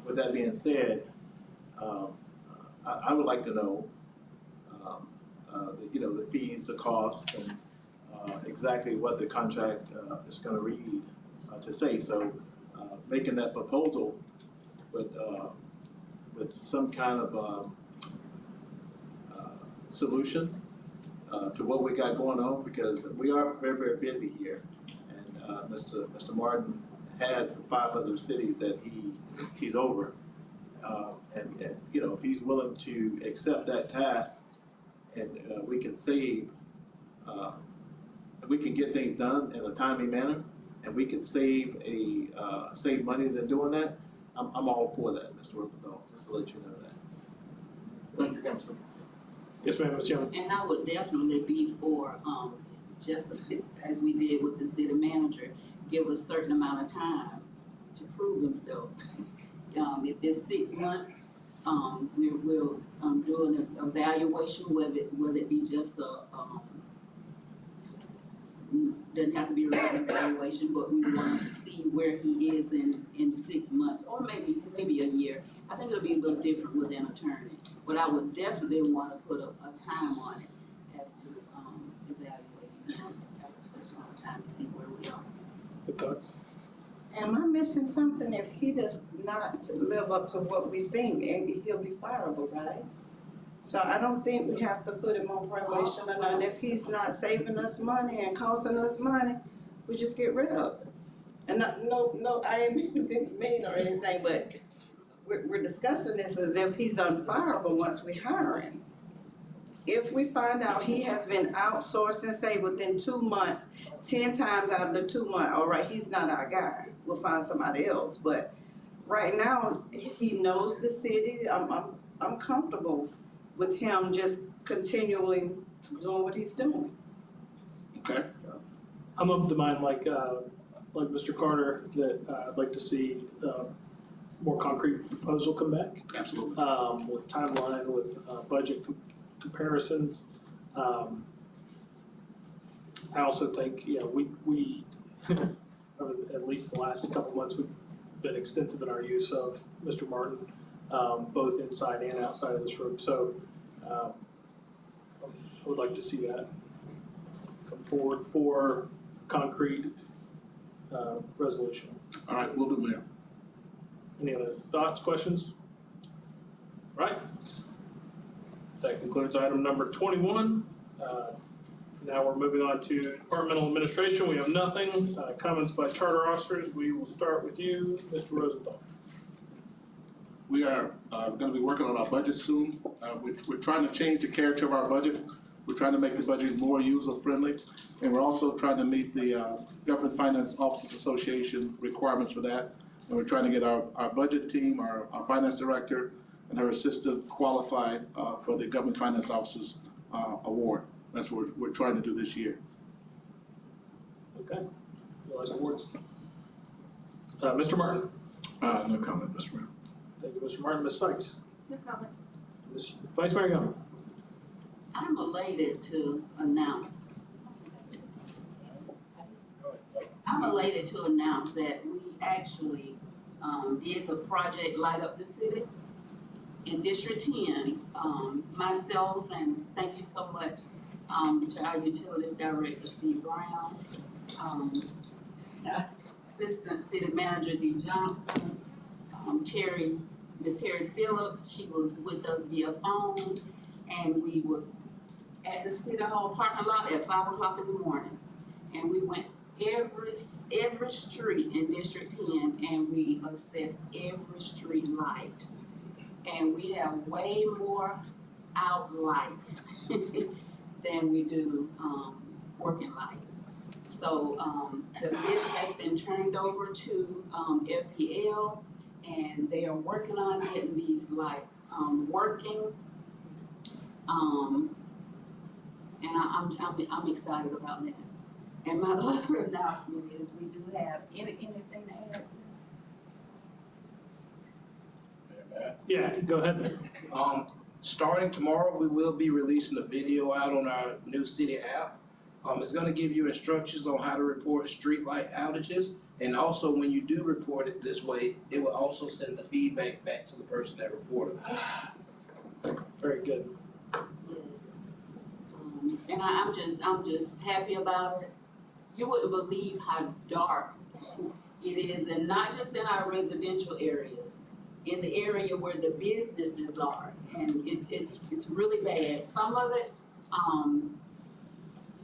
With that being said, I would like to know the fees, the costs, and exactly what the contract is going to read to say. So making that proposal with some kind of solution to what we got going on, because we are very, very busy here. And Mr. Martin has 5 other cities that he's over. And if he's willing to accept that task, and we can save, we can get things done in a timely manner, and we can save monies in doing that, I'm all for that, Mr. Rosenthal, just to let you know that. Thank you, Councilman. Yes, ma'am, Ms. Young. And I would definitely be for, just as we did with the city manager, give a certain amount of time to prove himself. If it's 6 months, we'll do an evaluation, whether it be just doesn't have to be a written evaluation, but we want to see where he is in 6 months, or maybe a year. I think it'll be a little different with an attorney, but I would definitely want to put a time on it as to evaluating him at a certain amount of time to see where we are. Good thoughts. Am I missing something? If he does not live up to what we think, he'll be fireable, right? So I don't think we have to put him on probation or nothing. If he's not saving us money and costing us money, we just get rid of it. And no, I ain't mean or anything, but we're discussing this as if he's unfireable once we hire him. If we find out he has been outsourcing, say within 2 months, 10 times out of the 2 months, all right, he's not our guy. We'll find somebody else. But right now, he knows the city. I'm comfortable with him just continually doing what he's doing. Okay. So. I'm of the mind, like Mr. Carter, that I'd like to see more concrete proposal come back. Absolutely. With timeline, with budget comparisons. I also think, we over at least the last couple months, we've been extensive in our use of Mr. Martin, both inside and outside of this room. So I would like to see that come forward for concrete resolution. All right, we'll do, Mayor. Any other thoughts, questions? Right. Thank That concludes item number 21. Now we're moving on to departmental administration. We have nothing. Comments by charter officers. We will start with you, Mr. Rosenthal. We are gonna be working on our budget soon. We're trying to change the character of our budget. We're trying to make the budget more user-friendly. And we're also trying to meet the Government Finance Officers Association requirements for that. And we're trying to get our budget team, our finance director, and her assistant qualified for the Government Finance Officers Award. That's what we're trying to do this year. Okay. You like awards? Mr. Martin. No comment, Mr. Mayor. Thank you, Mr. Martin. Ms. Sykes. No comment. Ms. Vice Mayor Young. I'm elated to announce that we actually did the project Light Up the City in District 10. Myself, and thank you so much to our Utilities Director, Steve Brown, Assistant City Manager, D. Johnson, Ms. Terry Phillips. She was with us via phone, and we was at the City Hall parking lot at 5 o'clock in the morning. And we went every street in District 10, and we assessed every street light. And we have way more out lights than we do working lights. So the list has been turned over to FPL, and they are working on getting these lights working. And I'm excited about that. And my other announcement is we do have anything to add to that? Yeah, go ahead. Starting tomorrow, we will be releasing a video out on our new city app. It's gonna give you instructions on how to report streetlight outages. And also, when you do report it this way, it will also send the feedback back to the person that reported it. Very good. Yes. And I'm just happy about it. You wouldn't believe how dark it is, and not just in our residential areas, in the area where the businesses are, and it's really bad. Some of it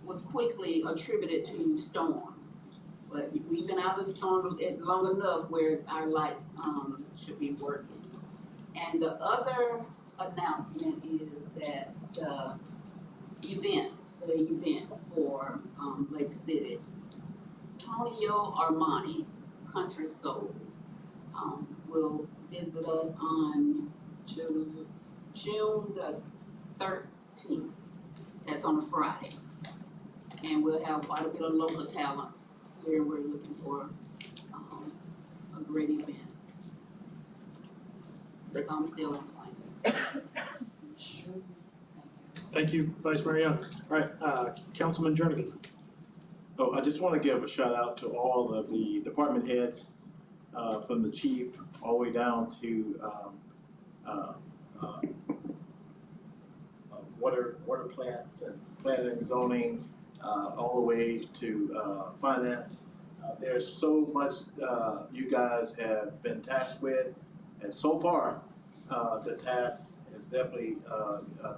was quickly attributed to storm, but we've been out of the storm long enough where our lights should be working. And the other announcement is that the event for Lake City, Tonio Armani, Country Soul, will visit us on June the 13th. That's on a Friday. And we'll have quite a bit of local talent here. We're looking for a great event. So I'm still in line. Thank you, Vice Mayor Young. All right, Councilman Jernigan. Oh, I just want to give a shout out to all of the department heads, from the chief all the way down to water plants and planning and zoning, all the way to finance. There's so much you guys have been tasked with, and so far the task is definitely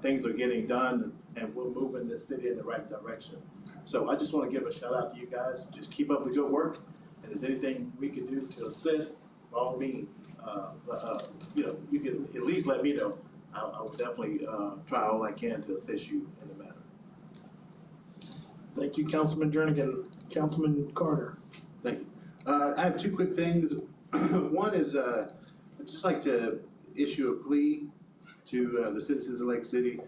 things are getting done, and we're moving this city in the right direction. So I just want to give a shout out to you guys. Just keep up the good work, and if there's anything we can do to assist, by all means, you can at least let me know. I will definitely try all I can to assist you in the matter. Thank you, Councilman Jernigan. Councilman Carter. Thank you. I have two quick things. One is I'd just like to issue a plea to the citizens of Lake City.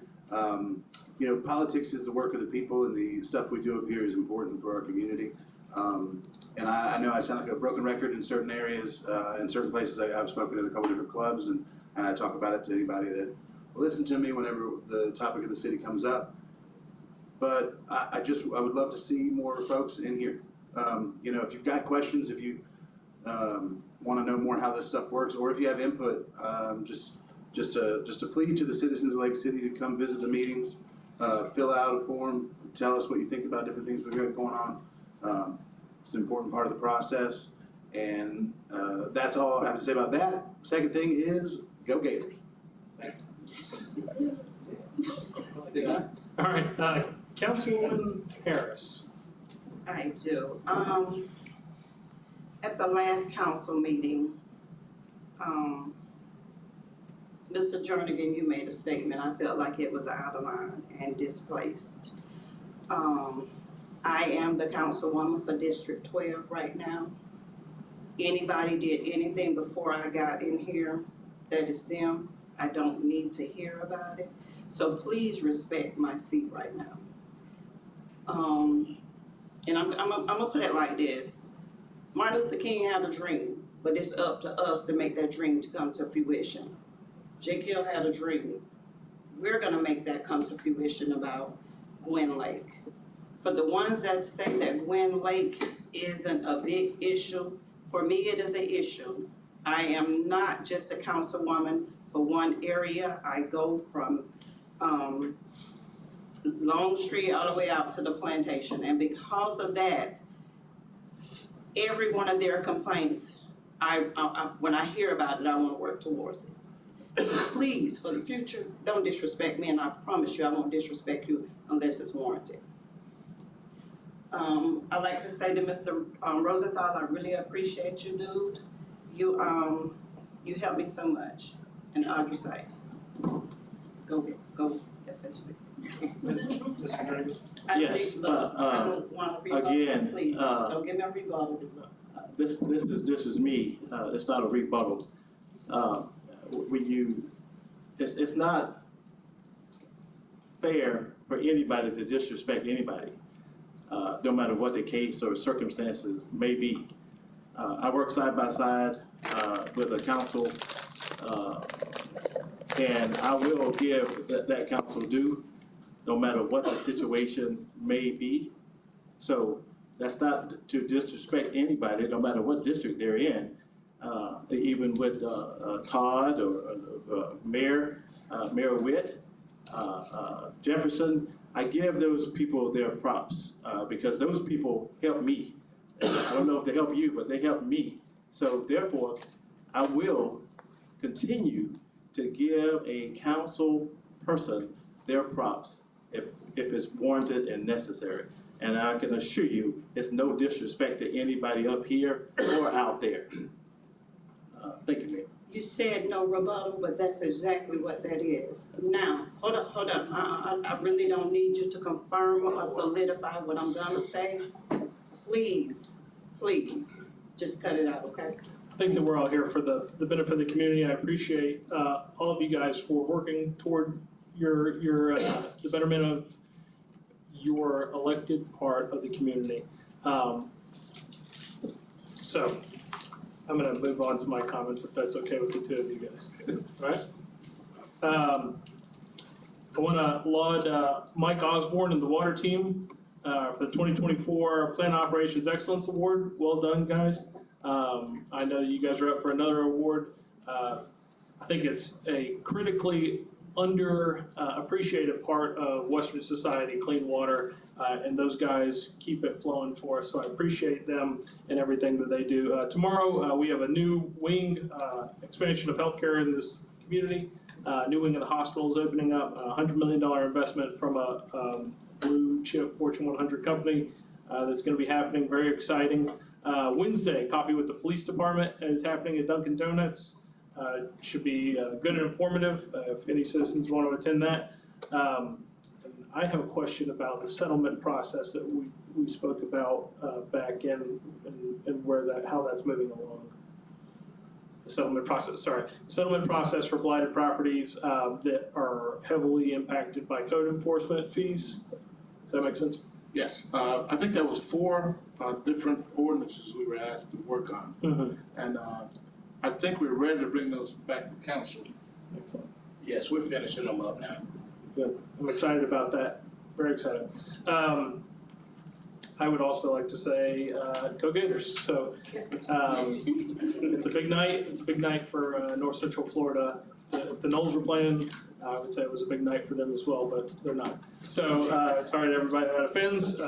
Politics is the work of the people, and the stuff we do up here is important for our community. And I know I sound like a broken record in certain areas, in certain places. I've spoken at a couple different clubs, and I talk about it to anybody that will listen to me whenever the topic of the city comes up. But I would love to see more folks in here. If you've got questions, if you want to know more how this stuff works, or if you have input, just a plea to the citizens of Lake City to come visit the meetings, fill out a form, tell us what you think about different things we've got going on. It's an important part of the process, and that's all I have to say about that. Second thing is, go Gators. Thank you. Yeah. All right, Councilwoman Harris. I do. At the last council meeting, Mr. Jernigan, you made a statement. I felt like it was out of line and displaced. I am the councilwoman for District 12 right now. Anybody did anything before I got in here, that is them. I don't need to hear about it. So please respect my seat right now. And I'm gonna put it like this. Martin Luther King had a dream, but it's up to us to make that dream to come to fruition. J. Kill had a dream. We're gonna make that come to fruition about Gwen Lake. For the ones that say that Gwen Lake isn't a big issue, for me it is an issue. I am not just a councilwoman for one area. I go from Long Street all the way out to the plantation, and because of that, every one of their complaints, when I hear about it, I want to work towards it. Please, for the future, don't disrespect me, and I promise you I won't disrespect you unless it's warranted. I like to say to Mr. Rosenthal, I really appreciate you, dude. You helped me so much. And Audrey Sykes, go FSB. Mr. Jernigan. Yes, I don't want to rebuttal, again, please, don't give me a rebuttal. This is me, it's not a rebuttal. It's not fair for anybody to disrespect anybody, no matter what the case or circumstances may be. I work side by side with the council, and I will give that council due, no matter what the situation may be. So that's not to disrespect anybody, no matter what district they're in. Even with Todd or Mayor Witt, Jefferson, I give those people their props because those people help me. I don't know if they help you, but they help me. So therefore, I will continue to give a council person their props if it's warranted and necessary. And I can assure you, it's no disrespect to anybody up here or out there. Thank you, Mayor. You said no rebuttal, but that's exactly what that is. Now, hold up. I really don't need you to confirm or solidify what I'm gonna say. Please, just cut it out, okay? I think that we're all here for the benefit of the community. I appreciate all of you guys for working toward the betterment of your elected part of the community. So I'm gonna move on to my comments if that's okay with the two of you guys. All right? I wanna laud Mike Osborne and the water team for the 2024 Plant Operations Excellence Award. Well done, guys. I know that you guys are up for another award. I think it's a critically appreciated part of Western society, clean water, and those guys keep it flowing for us, so I appreciate them and everything that they do. Tomorrow, we have a new wing, expansion of healthcare in this community. New wing of the hospital is opening up, a $100 million investment from a blue chip Fortune 100 company that's gonna be happening, very exciting. Wednesday, Coffee with the Police Department is happening at Dunkin' Donuts. Should be good and informative if any citizens want to attend that. And I have a question about the settlement process that we spoke about back in and how that's moving along. The settlement process for blighted properties that are heavily impacted by code enforcement fees. Does that make sense? Yes, I think there was 4 different ordinances we were asked to work on. Mm-hmm. And I think we're ready to bring those back to council. Excellent. Yes, we're finishing them up now. Good. I'm excited about that. Very excited. I would also like to say, go Gators. So it's a big night. It's a big night for North Central Florida. If the Knowles were playing, I would say it was a big night for them as well, but they're not. So sorry to everybody that offends.